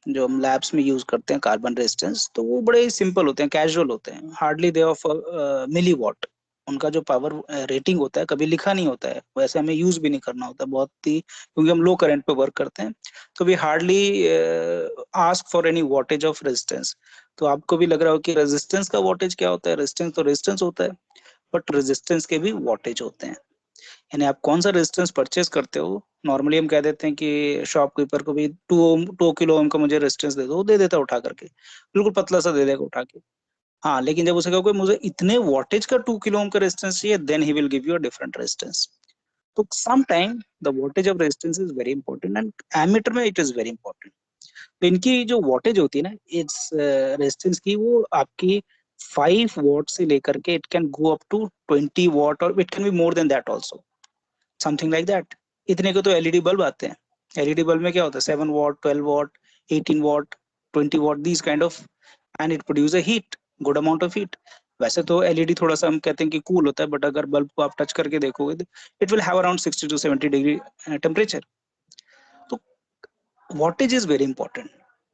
जो हम लैब्स में यूज करते हैं कार्बन रेजिस्टेंस, तो वो बड़े सिंपल होते हैं, कैजुअल होते हैं, hardly they of milliwatt. उनका जो पावर रेटिंग होता है कभी लिखा नहीं होता है, वैसे हमें यूज भी नहीं करना होता बहुत ही, क्योंकि हम लो करंट पे वर्क करते हैं। तो we hardly ask for any wattage of resistance. तो आपको भी लग रहा हो कि रेजिस्टेंस का वॉटेज क्या होता है, रेजिस्टेंस तो रेजिस्टेंस होता है, बट रेजिस्टेंस के भी वॉटेज होते हैं। यानी आप कौन सा रेजिस्टेंस परचेज करते हो, नॉर्मली हम कह देते हैं कि शॉपकीपर को भी 2 किलो ओम का मुझे रेजिस्टेंस दे दो, वो दे देता है उठा करके, बिल्कुल पतला सा दे देगा उठा के। हाँ, लेकिन जब उसे कहोगे मुझे इतने वॉटेज का 2 किलो ओम का रेजिस्टेंस चाहिए, then he will give you a different resistance. तो some time the voltage of resistance is very important, and ammeter में इट इज वेरी इंपॉर्टेंट। तो इनकी जो वोल्टेज होती है ना इस रेजिस्टेंस की, वो आपकी 5 वॉट से लेकर के it can go up to 20 watt, और it can be more than that also, something like that. इतने को तो एलईडी बल्ब आते हैं। एलईडी बल्ब में क्या होता है, 7 what, 12 what, 18 what, 20 what, these kind of, and it produce a heat, good amount of heat. वैसे तो एलईडी थोड़ा सा हम कहते हैं कि कूल होता है, बट अगर बल्ब को आप टच करके देखोगे तो it will have around 60 to 70 degree temperature. तो वॉटेज इज वेरी इंपॉर्टेंट।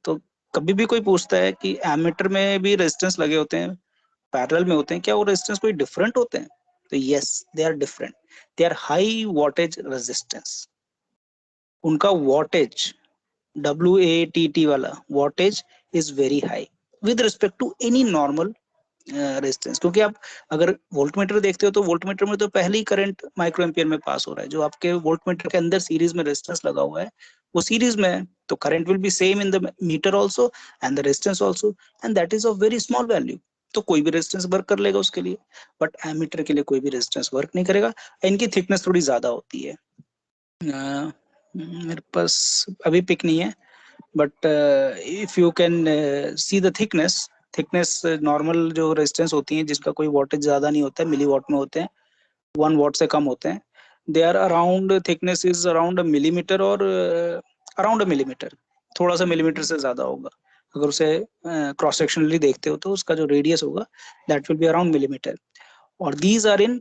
तो कभी भी कोई पूछता है कि एमीटर में भी रेजिस्टेंस लगे होते हैं, पैरेलल में होते हैं, क्या वो रेजिस्टेंस कोई डिफरेंट होते हैं? तो yes, they are different. They are high wattage resistance. उनका वॉटेज, WATT वाला wattage is very high with respect to any normal resistance. क्योंकि आप अगर वोल्टमीटर देखते हो तो वोल्टमीटर में तो पहले ही करंट माइक्रो एम्पियर में पास हो रहा है, जो आपके वोल्टमीटर के अंदर सीरीज में रेजिस्टेंस लगा हुआ है वो सीरीज में है, तो current will be same in the meter also and the resistance also, and that is of very small value. तो कोई भी रेजिस्टेंस वर्क कर लेगा उसके लिए, बट एमीटर के लिए कोई भी रेजिस्टेंस वर्क नहीं करेगा। इनकी थिकनेस थोड़ी ज्यादा होती है। मेरे पास अभी पिक नहीं है, but if you can see the thickness, thickness normal जो रेजिस्टेंस होती है जिसका कोई वोल्टेज ज्यादा नहीं होता है, मिली वॉट में होते हैं, 1 वॉट से कम होते हैं, they are around, thickness is around a millimetre, और अराउंड अ मिलीमीटर, थोड़ा सा मिलीमीटर से ज्यादा होगा। अगर उसे क्रॉस सेक्शनली देखते हो तो उसका जो रेडियस होगा that will be around millimetre. और दीज आर इन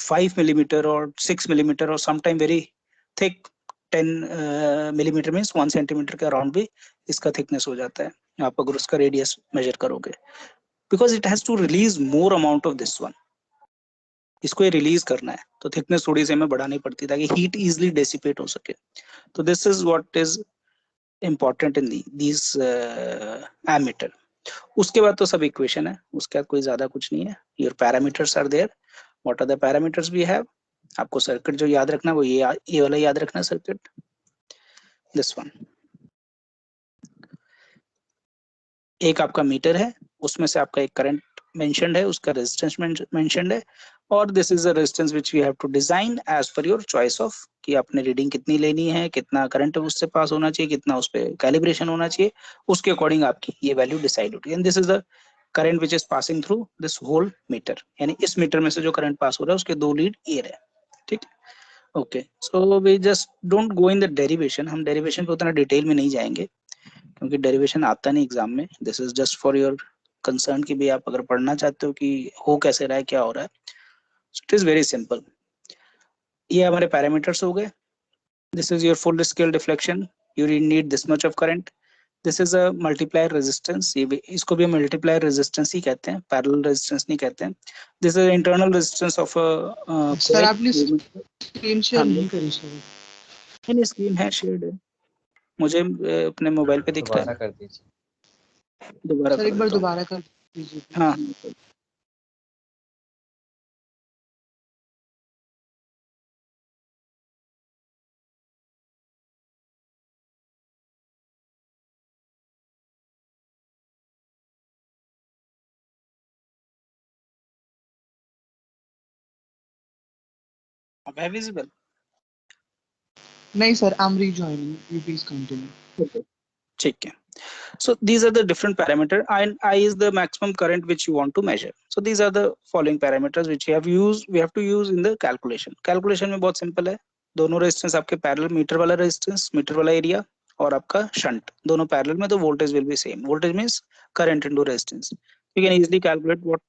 5 मिलीमीटर और 6 मिलीमीटर, और sometime very thick 10 millimetre, means 1 centimetre के अराउंड भी इसका थिकनेस हो जाता है आप अगर उसका रेडियस मेजर करोगे, because it has to release more amount of this one. इसको ये रिलीज करना है तो थिकनेस थोड़ी सी हमें बढ़ानी पड़ती है ताकि हीट इजिली डेसिपेट हो सके। तो this is what is important in these ammeter. उसके बाद तो सब इक्वेशन है, उसके बाद कोई ज्यादा कुछ नहीं है। Your parameters are there, what are the parameters we have. आपको सर्किट जो याद रखना है वो ये वाला याद रखना, सर्किट दिस वन। एक आपका मीटर है, उसमें से आपका एक करंट मेंशन्ड है, उसका रेजिस्टेंस मेंशन्ड है, और this is a resistance which we have to design as per your choice of, कि आपने रीडिंग कितनी लेनी है, कितना करंट उससे पास होना चाहिए, कितना उस पर कैलिब्रेशन होना चाहिए, उसके अकॉर्डिंग आपकी ये वैल्यू डिसाइड होती है। And this is the current which is passing through this whole meter, यानी इस मीटर में से जो करंट पास हो रहा है उसके 2 लीड एयर है। ठीक, okay. So we just don't go in the derivation, हम डेरिवेशन पे उतना डिटेल में नहीं जाएंगे क्योंकि डेरिवेशन आता नहीं एग्जाम में। This is just for your concern कि भी आप अगर पढ़ना चाहते हो कि हो कैसे रहा है, क्या हो रहा है। So it is very simple. ये हमारे पैरामीटर्स हो गए। This is your full scale deflection, you need this much of current. This is a multiplier resistance, ये भी, इसको भी हम मल्टीप्लायर रेजिस्टेंस ही कहते हैं, पैरेलल रेजिस्टेंस नहीं कहते हैं। This is internal resistance of सर कोइल आपने मूवमेंट। स्क्रीन शेयर हाँ, नहीं करी सर। नहीं स्क्रीन है, शेयर्ड है, मुझे अपने मोबाइल पे दिख रहा दोबारा है। कर दीजिए। दोबारा सर कर एक बार देता हूँ। दोबारा कर दीजिए हाँ प्लीज। हाँ। अब है विजिबल? नहीं sir, I am rejoining, you please continue. ठीक है। So these are the different parameter, and I is the maximum current which you want to measure. So these are the following parameters which we have to use in the calculation. Calculation में बहुत simple है, दोनों resistance आपके parallel, metre वाला resistance, metre वाला area, और आपका shunt दोनों पैरेलल में, तो voltage will be same. Voltage means current into resistance. You can easily calculate what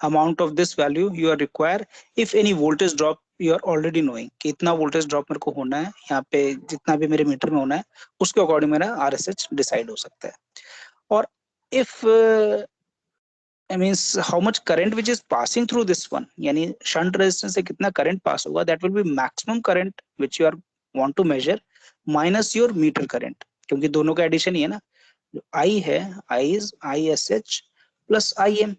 amount of this value you are require if any voltage drop you are already knowing कि इतना voltage drop मेरे को होना है, यहाँ पे जितना भी मेरे मीटर में होना है उसके अकॉर्डिंग मेरा RSH डिसाइड हो सकता है. और if I means how much current which is passing through this one, यानी shunt resistance से कितना current pass होगा, that will be maximum current which you are want to measure minus your meter current, क्योंकि दोनों का addition ही है ना. जो I है, I is ISH plus IM.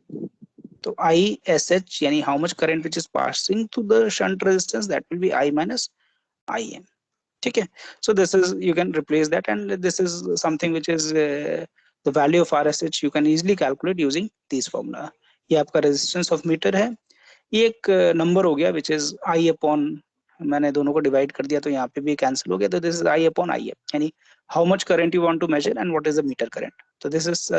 तो ISH यानी how much current which is passing through the shunt resistance, that will be I minus IM. ठीक है. So this is, you can replace that, and this is something which is the value of RSH you can easily calculate using these formula. ये आपका resistance of meter है. ये एक number हो गया which is I upon, मैंने दोनों को डिवाइड कर दिया तो यहाँ पे भी कैंसिल हो गया. तो this is I upon IM, यानी how much current you want to measure and what is the meter current. So this is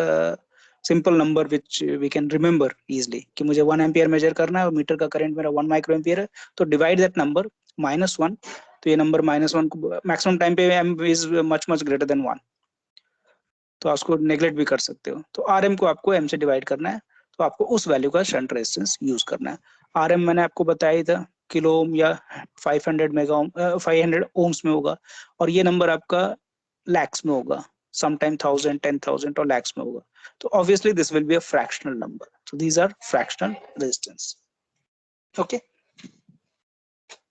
simple number which we can remember easily कि मुझे 1 एम्पियर मेजर करना है और metre का current मेरा 1 micro ampere है. तो डिवाइड दैट नंबर -1. तो ये नंबर -1 को मैक्सिमम टाइम पे m is much greater than 1, तो उसको नेग्लेक्ट भी कर सकते हो. तो Rm को आपको m से डिवाइड करना है, तो आपको उस वैल्यू का शंट रेजिस्टेंस यूज करना है. Rm मैंने आपको बताया था किलो ओम या 500 मेगा ओम, 500 ओम्स में होगा, और ये नंबर आपका लैक्स में होगा, समटाइम 1000, 10,000 और लैक्स में होगा. तो obviously this will be a fractional number. So these are fractional resistance. Okay,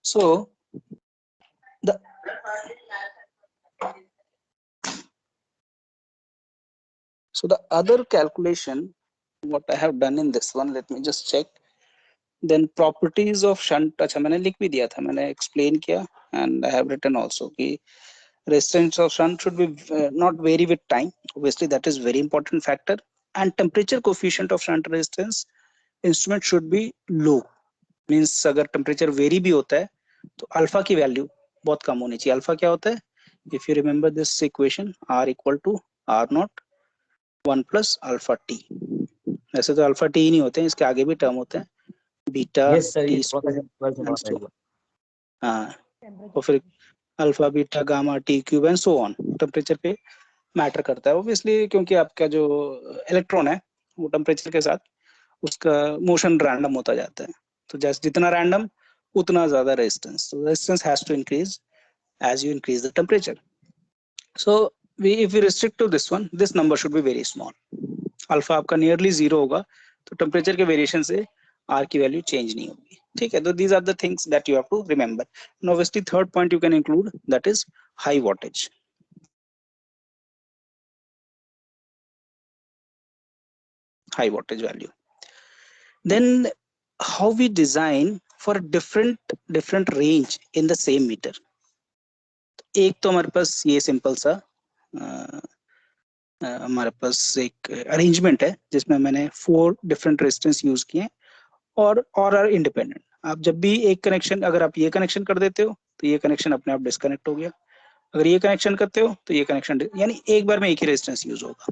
so the so the other calculation what I have done in this one, let me just check. Then properties of shunt, अच्छा मैंने लिख भी दिया था, मैंने explain किया, and I have written also कि resistance of shunt should be not vary with time. Obviously that is very important factor. And temperature coefficient of shunt resistance instrument should be low. Means अगर temperature vary भी होता है तो alpha की value बहुत कम होनी चाहिए. अल्फा क्या होता है? If you remember this equation, R equal to R naught 1 plus alpha t. वैसे तो अल्फा टी ही नहीं होते हैं, इसके आगे भी टर्म होते हैं, बीटा टी स्क्वायर. हाँ, और फिर alpha beta gamma T cube and so on. Temperature पे मैटर करता है ऑब्वियसली, क्योंकि आपका जो इलेक्ट्रॉन है वो टेम्परेचर के साथ उसका मोशन रैंडम होता जाता है. तो जैसे जितना रैंडम उतना ज्यादा रेजिस्टेंस. तो resistance has to increase as you increase the temperature. So if we restrict to this one, this number should be very small. Alpha आपका नियरली 0 होगा, तो टेम्परेचर के वेरिएशन से आर की वैल्यू चेंज नहीं होगी. ठीक है, तो these are the things that you have to remember. And obviously third point you can include, that is high voltage. High voltage value. Then how we design for different range in the same meter. एक तो हमारे पास ये simple सा हमारे पास एक arrangement है जिसमें मैंने 4 डिफरेंट रेजिस्टेंस यूज किए और आर इंडिपेंडेंट. आप जब भी एक कनेक्शन, अगर आप ये कनेक्शन कर देते हो तो ये कनेक्शन अपने आप डिस्कनेक्ट हो गया. अगर ये कनेक्शन करते हो तो ये कनेक्शन, यानी एक बार में एक ही रेजिस्टेंस यूज होगा.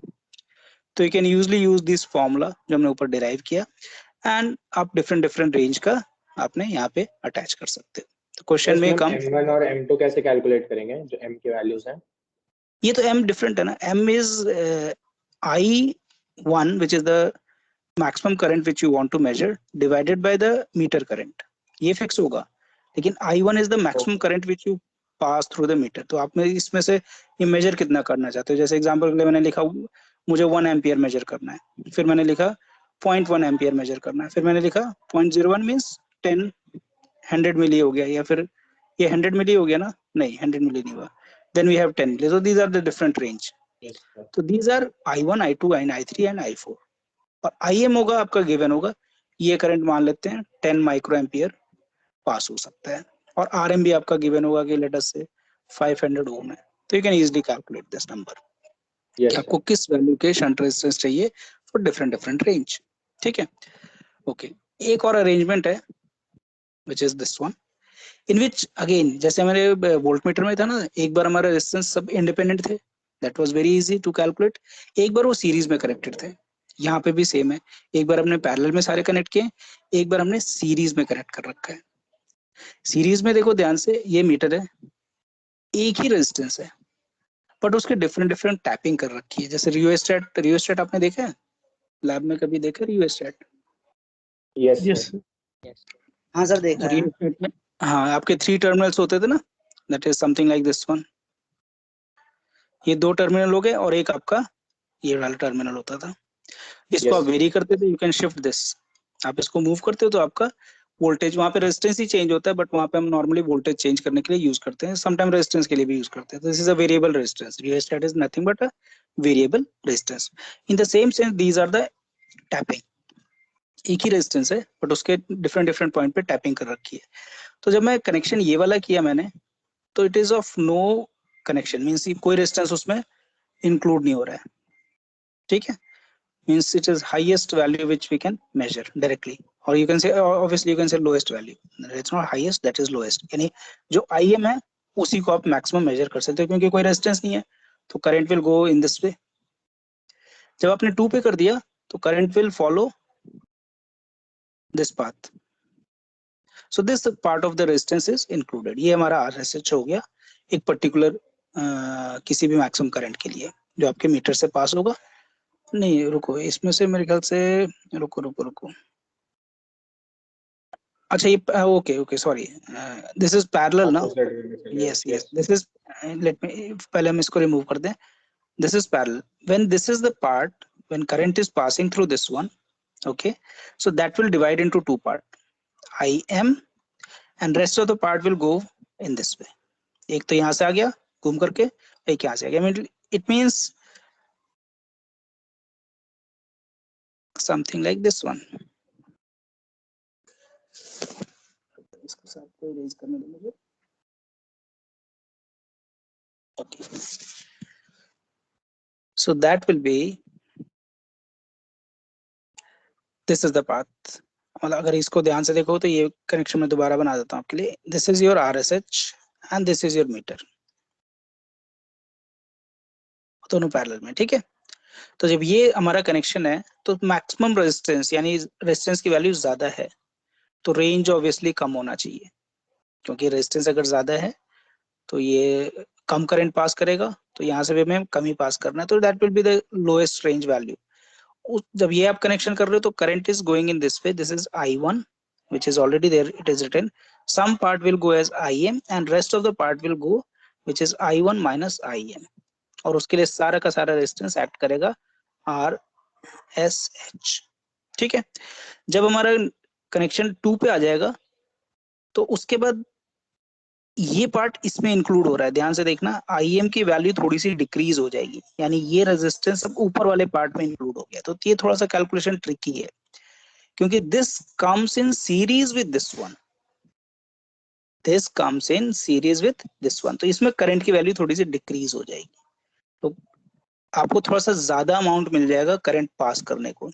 तो you can usually use this formula जो हमने ऊपर डिराइव किया, एंड आप डिफरेंट रेंज का आपने यहाँ पे अटैच कर सकते हो. तो क्वेश्चन में कम M1 और M2 कैसे कैलकुलेट करेंगे, जो M के वैल्यूज हैं? ये तो M डिफरेंट है ना. M is I1 which is the maximum current which you want to measure divided by the meter current. ये फिक्स होगा. लेकिन I1 is the maximum current which you pass through the meter. तो आप में इसमें से ये मेजर कितना करना चाहते हो. जैसे एग्जांपल के लिए मैंने लिखा मुझे 1 एम्पियर मेजर करना है, फिर मैंने लिखा 0.1 एम्पियर मेजर करना है, फिर मैंने लिखा 0.01 मींस 10 100 मिली हो गया, या फिर ये 100 मिली हो गया ना, नहीं 100 मिली नहीं हुआ. Then we have 10 milli. So these are the different range. तो these are I1, I2 and I3 and I4. और IM होगा आपका गिवन होगा, ये करंट मान लेते हैं 10 माइक्रो एम्पियर पास हो सकता है, और RM भी आपका गिवन होगा कि लेट अस से 500 ओम है. तो you can easily calculate this number कि आपको किस वैल्यू के शंट रेजिस्टेंस चाहिए फॉर डिफरेंट रेंज. ठीक है, ओके. एक और अरेंजमेंट है which is this one, in which again जैसे हमारे वोल्टमीटर में था ना, एक बार हमारे रेजिस्टेंस सब इंडिपेंडेंट थे, that was very easy to calculate. एक बार वो सीरीज में कनेक्टेड थे. यहाँ पे भी सेम है, एक बार हमने पैरेलल में सारे कनेक्ट किए, एक बार हमने सीरीज में कनेक्ट कर रखा है. सीरीज में देखो ध्यान से, ये मीटर है, एक ही रेजिस्टेंस है, बट उसके डिफरेंट टैपिंग कर रखी है. जैसे रियोस्टेट आपने देखा है लैब में, कभी देखा रियोस्टेट? यस. हाँ सर देखा है. रियोस्टेट में हाँ, आपके 3 टर्मिनल्स होते थे ना, that is something like this one. ये 2 टर्मिनल हो गए और एक आपका ये वाला टर्मिनल होता था। इसको आप यस। वेरी करते थे, यू कैन शिफ्ट दिस। आप इसको मूव करते हो तो आपका वोल्टेज, वहां पे रेजिस्टेंस ही चेंज होता है, बट वहां पे हम नॉर्मली वोल्टेज चेंज करने के लिए यूज करते हैं, समटाइम रेजिस्टेंस के लिए भी यूज करते हैं। This is a variable resistance, rheostat is nothing but a variable resistance. In the same sense these are the tapping, एक ही रेजिस्टेंस है बट उसके डिफरेंट डिफरेंट पॉइंट पे टैपिंग कर रखी है। तो जब मैं कनेक्शन ये वाला किया मैंने, तो it is of no connection, means कोई रेजिस्टेंस उसमें इंक्लूड नहीं हो रहा है, ठीक है। Means it is highest value which we can measure directly, or you can say obviously you can say lowest value, it's not highest, that is lowest, यानी जो IM है उसी को आप मैक्सिमम मेजर कर सकते हो, क्योंकि कोई रेजिस्टेंस नहीं है तो current will go in this वे। जब आपने 2 पे कर दिया तो current will follow this path, so this part of the resistance is included. ये हमारा RSH हो गया एक पर्टिकुलर किसी भी मैक्सिमम करंट के लिए जो आपके मीटर से पास होगा। नहीं रुको, इसमें से मेरे ख्याल से, रुको रुको रुको, अच्छा ये okay okay sorry, this is parallel ना। Opposite. Yes yes, Yes. This is, let me पहले हम इसको रिमूव कर दें। This is parallel when this is the part when current is passing through this one, okay, so that will divide into 2 part, IM and rest of the part will go in this वे। एक तो यहाँ से आ गया घूम करके, एक यहाँ से आ गया, it means something like this one. इसको साथ को इरेज करने दो मुझे, okay, so that will be, this is the path। मतलब अगर इसको ध्यान से देखो तो ये कनेक्शन मैं दोबारा बना देता हूँ आपके लिए। This is your RSH and this is your meter, दोनों पैरेलल में, ठीक है। तो जब ये हमारा कनेक्शन है तो मैक्सिमम रेजिस्टेंस यानी रेजिस्टेंस की वैल्यू ज्यादा है तो रेंज ऑब्वियसली कम होना चाहिए, क्योंकि रेजिस्टेंस अगर ज्यादा है तो ये कम करंट पास करेगा, तो यहाँ से भी हमें कम ही पास करना है, तो that will be the lowest range value. जब ये आप कनेक्शन कर रहे हो तो current is going in this way, this is I1 which is already there, it is written, some part will go as IM and rest of the part will go which is I1 minus IM, और उसके लिए सारा का सारा resistance act करेगा RSH, ठीक है। जब हमारा कनेक्शन 2 पे आ जाएगा तो उसके बाद ये पार्ट इसमें इंक्लूड हो रहा है, ध्यान से देखना, IM की वैल्यू थोड़ी सी डिक्रीज हो जाएगी, यानी ये रेजिस्टेंस अब ऊपर वाले पार्ट में इंक्लूड हो गया। तो ये थोड़ा सा कैलकुलेशन ट्रिकी है, क्योंकि this comes in series with this one, this comes in series with this one, तो इसमें करंट की वैल्यू थोड़ी सी डिक्रीज हो जाएगी, तो आपको थोड़ा सा ज्यादा अमाउंट मिल जाएगा करंट पास करने को।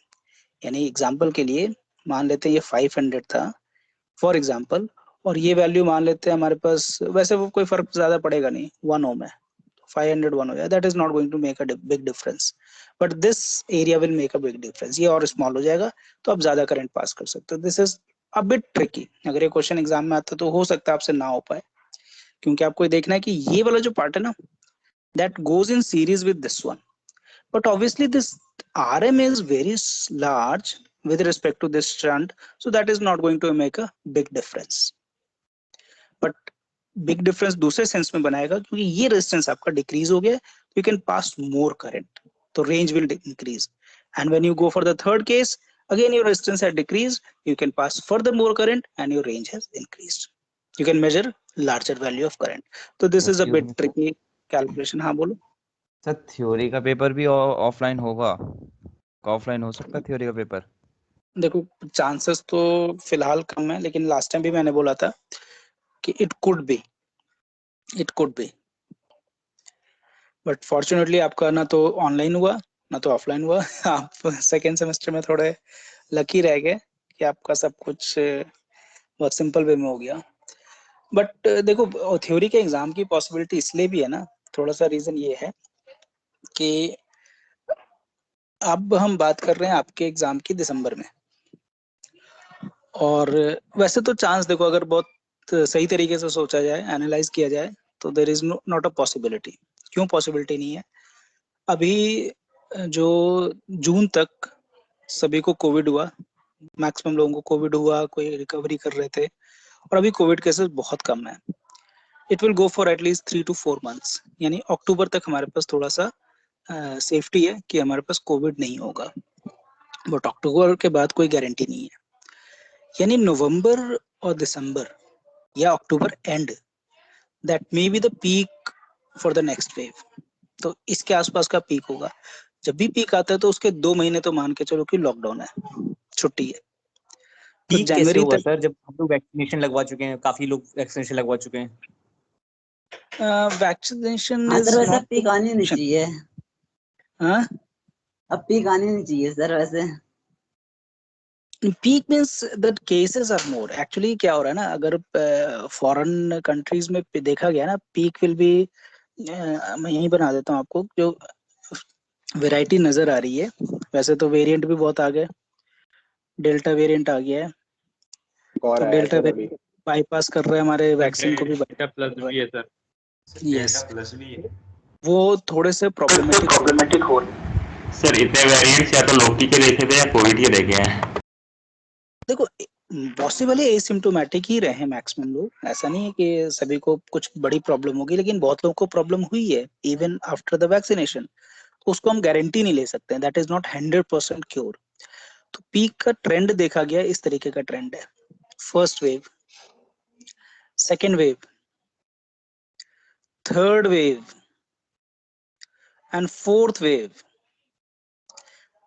यानी एग्जांपल के लिए मान लेते हैं ये 500 था फॉर एग्जांपल, और ये वैल्यू मान लेते हैं हमारे पास, वैसे वो कोई फर्क ज्यादा पड़ेगा नहीं, 1 ओम है, 501 हो जाए, that is not going to make a big difference, but this area will make a big difference, ये और स्मॉल हो जाएगा तो आप ज्यादा करंट पास कर सकते हो। This is a bit tricky, अगर ये क्वेश्चन एग्जाम में आता तो हो सकता है आपसे ना हो पाए, क्योंकि आपको ये देखना है कि ये वाला जो पार्ट है ना, that goes in series with this one, but obviously this RM is very large with respect to this shunt, so that is not going to make a big difference, but big difference दूसरे sense में बनाएगा, क्योंकि ये resistance आपका decrease हो गया, you can pass more current, तो range will increase, and when you go for the third case, again your resistance had decreased, you can pass further more current and your range has increased, you can measure larger value of current, so this is a excuse bit me sir. tricky calculation। हाँ बोलो। Sir theory का paper भी offline होगा, offline हो सकता है theory का paper? देखो चांसेस तो फिलहाल कम है, लेकिन लास्ट टाइम भी मैंने बोला था कि it could be, it could be, but fortunately आपका ना तो ऑनलाइन हुआ ना तो ऑफलाइन हुआ आप सेकेंड सेमेस्टर में थोड़े लकी रह गए कि आपका सब कुछ बहुत सिंपल वे में हो गया। बट देखो थ्योरी के एग्जाम की पॉसिबिलिटी इसलिए भी है ना, थोड़ा सा रीजन ये है कि अब हम बात कर रहे हैं आपके एग्जाम की दिसंबर में, और वैसे तो चांस देखो अगर बहुत सही तरीके से सोचा जाए, एनालाइज किया जाए, तो there is not a possibility. क्यों पॉसिबिलिटी नहीं है? अभी जो जून तक सभी को कोविड हुआ, मैक्सिमम लोगों को कोविड हुआ, कोई रिकवरी कर रहे थे, और अभी कोविड केसेस बहुत कम है। It will go for at least 3 to 4 months, यानी अक्टूबर तक हमारे पास थोड़ा सा सेफ्टी है कि हमारे पास कोविड नहीं होगा, बट अक्टूबर के बाद कोई गारंटी नहीं है। यानी नवंबर और दिसंबर या October and, that may be the peak for the next wave. तो इसके आसपास का पीक होगा। जब भी पीक आता है तो उसके 2 महीने तो मान के चलो कि लॉकडाउन है, छुट्टी है। तो पीक कैसे जनवरी होगा तक सर, जब हम लोग वैक्सीनेशन लगवा चुके हैं, काफी लोग वैक्सीनेशन लगवा चुके हैं? वैक्सीनेशन हाँ इज सर, वैसे नॉट अब पीक आनी नहीं चाहिए। हाँ, अब पीक आनी नहीं चाहिए सर वैसे। Peak means that cases are more. Actually क्या हो रहा है ना, अगर फॉरेन कंट्रीज में देखा गया ना, पीक विल बी, मैं यही बना देता हूँ आपको, जो वैरायटी नजर आ रही है। वैसे तो वेरिएंट भी बहुत आ गए, डेल्टा वेरिएंट आ गया है, और तो आया है डेल्टा सर अभी। वेरिएंट बाईपास कर रहे हैं हमारे वैक्सीन को भी। डेल्टा प्लस भी है सर। यस, डेल्टा प्लस भी है। वो थोड़े से प्रॉब्लमेटिक हो रहे हैं। सर इतने वेरिएंट्स या तो लोकी के देखे थे या कोविड के देखे हैं। देखो, पॉसिबली एसिम्टोमेटिक ही रहे मैक्सिमम लोग, ऐसा नहीं है कि सभी को कुछ बड़ी प्रॉब्लम होगी, लेकिन बहुत लोगों को प्रॉब्लम हुई है इवन आफ्टर द वैक्सीनेशन। उसको हम गारंटी नहीं ले सकते, दैट इज नॉट 100% क्योर। तो पीक का ट्रेंड देखा गया, इस तरीके का ट्रेंड है। First wave, second wave, third wave and fourth wave,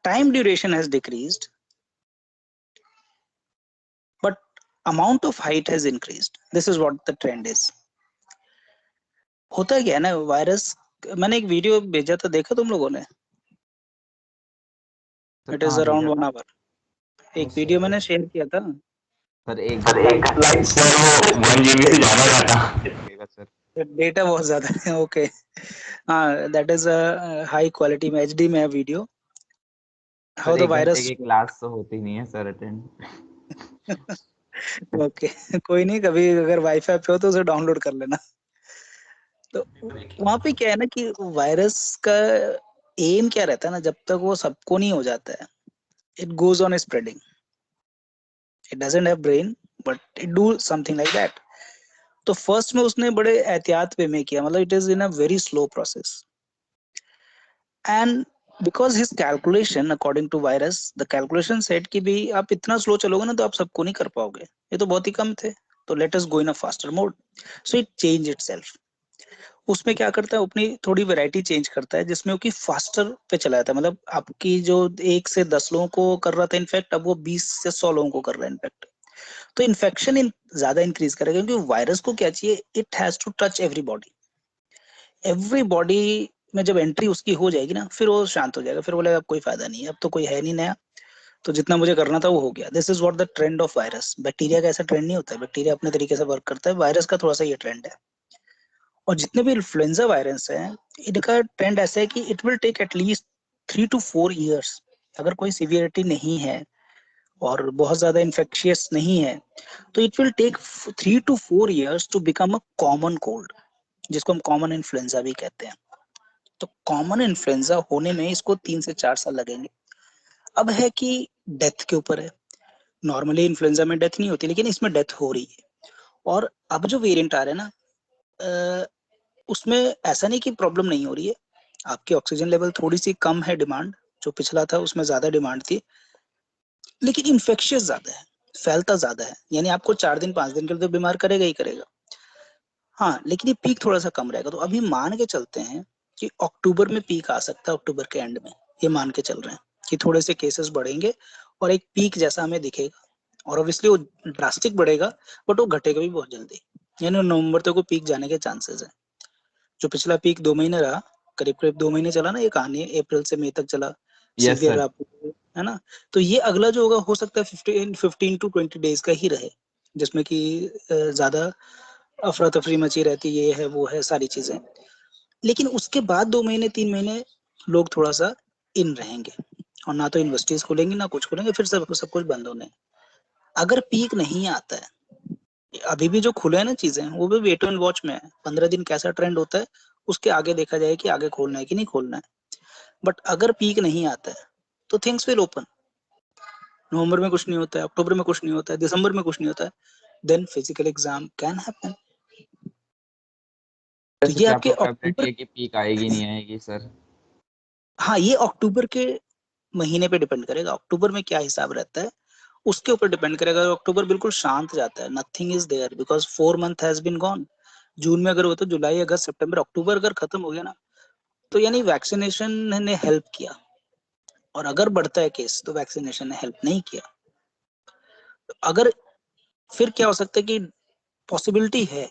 time duration has decreased, but amount of height has increased. This is what the trend is. होता क्या है ना, वायरस, मैंने एक वीडियो भेजा था, देखा तुम लोगों ने? सर इट इज कहाँ अराउंड भेजा 1 था? hour। एक वीडियो मैंने शेयर किया था। सर एक सर एक सर वो 1 GB से ज्यादा जाता। लगेगा सर। डेटा बहुत ज्यादा है। ओके, हाँ, that is a high quality में, एचडी में है वीडियो। हाउ सर द 1 घंटे वायरस। की क्लास तो होती नहीं है सर अटेंड। ओके, कोई नहीं, कभी अगर वाईफाई पे हो तो उसे डाउनलोड कर लेना। तो वहां पे क्या है ना कि वायरस का एम क्या रहता है ना, जब तक वो सबको नहीं हो जाता है, it goes on spreading. It doesn't have brain, but it do something like that. तो फर्स्ट में उसने बड़े एहतियात पे में किया, मतलब it is in a very slow process, and because his calculation according to virus, the calculation set कि भी आप इतना स्लो चलोगे ना तो आप सबको नहीं कर पाओगे, ये तो बहुत ही कम थे, तो let us go in a faster mode. So it change itself. उसमें क्या करता है, अपनी थोड़ी वैरायटी चेंज करता है, जिसमें कि फास्टर पे चला जाता है। मतलब आपकी जो 1 से 10 लोगों को कर रहा था इन्फेक्ट, अब वो 20 से 100 लोगों को कर रहा है इन्फेक्ट। तो इन्फेक्शन ज्यादा इंक्रीज करेगा, क्योंकि वायरस को क्या चाहिए, it has to touch every body में जब एंट्री उसकी हो जाएगी ना, फिर वो शांत हो जाएगा, फिर बोलेगा अब कोई फायदा नहीं है, अब तो कोई है नहीं नया, तो जितना मुझे करना था वो हो गया। This is what the trend of virus. Bacteria का ऐसा ट्रेंड नहीं होता है, बैक्टीरिया अपने तरीके से वर्क करता है, वायरस का थोड़ा सा ये ट्रेंड है। और जितने भी इन्फ्लुएंजा वायरस हैं, इनका ट्रेंड ऐसा है कि it will take at least 3 to 4 years। अगर कोई सीवियरिटी नहीं है और बहुत ज्यादा इन्फेक्शियस नहीं है, तो it will take 3 to 4 years to become a common cold, जिसको हम कॉमन इन्फ्लुएंजा भी कहते हैं। तो कॉमन इन्फ्लुएंजा होने में इसको 3 से 4 साल लगेंगे। अब है कि डेथ के ऊपर है। नॉर्मली इन्फ्लुएंजा में डेथ नहीं होती, लेकिन इसमें डेथ हो रही है। और अब जो वेरिएंट आ रहे हैं ना, उसमें ऐसा नहीं कि प्रॉब्लम नहीं हो रही है। आपकी ऑक्सीजन लेवल थोड़ी सी कम है, डिमांड जो पिछला था उसमें ज्यादा डिमांड थी, लेकिन इन्फेक्शियस ज्यादा है, फैलता ज्यादा है। यानी आपको 4 दिन 5 दिन के लिए तो बीमार करेगा ही करेगा। हाँ, लेकिन ये पीक थोड़ा सा कम रहेगा। तो अभी मान के चलते हैं कि अक्टूबर में पीक आ सकता है, अक्टूबर के एंड में, ये मान के चल रहे हैं कि थोड़े से केसेस बढ़ेंगे और एक पीक जैसा हमें दिखेगा। और ऑब्वियसली वो ड्रास्टिक बढ़ेगा, बट वो घटेगा भी बहुत जल्दी। यानी नवंबर तक वो पीक जाने के चांसेस है। जो पिछला पीक 2 महीने रहा, करीब करीब 2 महीने चला ना, ये कहानी अप्रैल से मई तक चला, यस सीवियर सर। है ना। तो ये अगला जो होगा, हो सकता है 15 to 20 डेज का ही रहे, जिसमें कि ज्यादा अफरा तफरी मची रहती, ये है वो है सारी चीजें। लेकिन उसके बाद 2 महीने 3 महीने लोग थोड़ा सा इन रहेंगे, और ना तो यूनिवर्सिटीज खुलेंगी ना कुछ खुलेंगे, फिर सब सब कुछ बंद होने। अगर पीक नहीं आता है, अभी भी जो खुले हैं ना चीजें, वो भी वेट एंड वॉच में है। 15 दिन कैसा ट्रेंड होता है, उसके आगे देखा जाए कि आगे खोलना है कि नहीं खोलना है। बट अगर पीक नहीं आता है तो थिंग्स विल ओपन। नवंबर में कुछ नहीं होता है, अक्टूबर में कुछ नहीं होता है, दिसंबर में कुछ नहीं होता है, then physical exam can happen. तो वैसे ये क्या आपके प्रोबेबिलिटी अक्टूबर, है कि पीक आएगी नहीं आएगी सर? हाँ ये अक्टूबर के महीने पे डिपेंड करेगा, अक्टूबर में क्या हिसाब रहता है उसके ऊपर डिपेंड करेगा। अगर अक्टूबर बिल्कुल शांत जाता है, nothing is there because 4 month has been gone, June में अगर हो तो जुलाई अगस्त सितंबर अक्टूबर अगर खत्म हो गया ना, तो यानी वैक्सीनेशन ने हेल्प किया। और अगर बढ़ता है केस तो वैक्सीनेशन ने हेल्प नहीं किया। अगर फिर क्या हो सकता है कि पॉसिबिलिटी है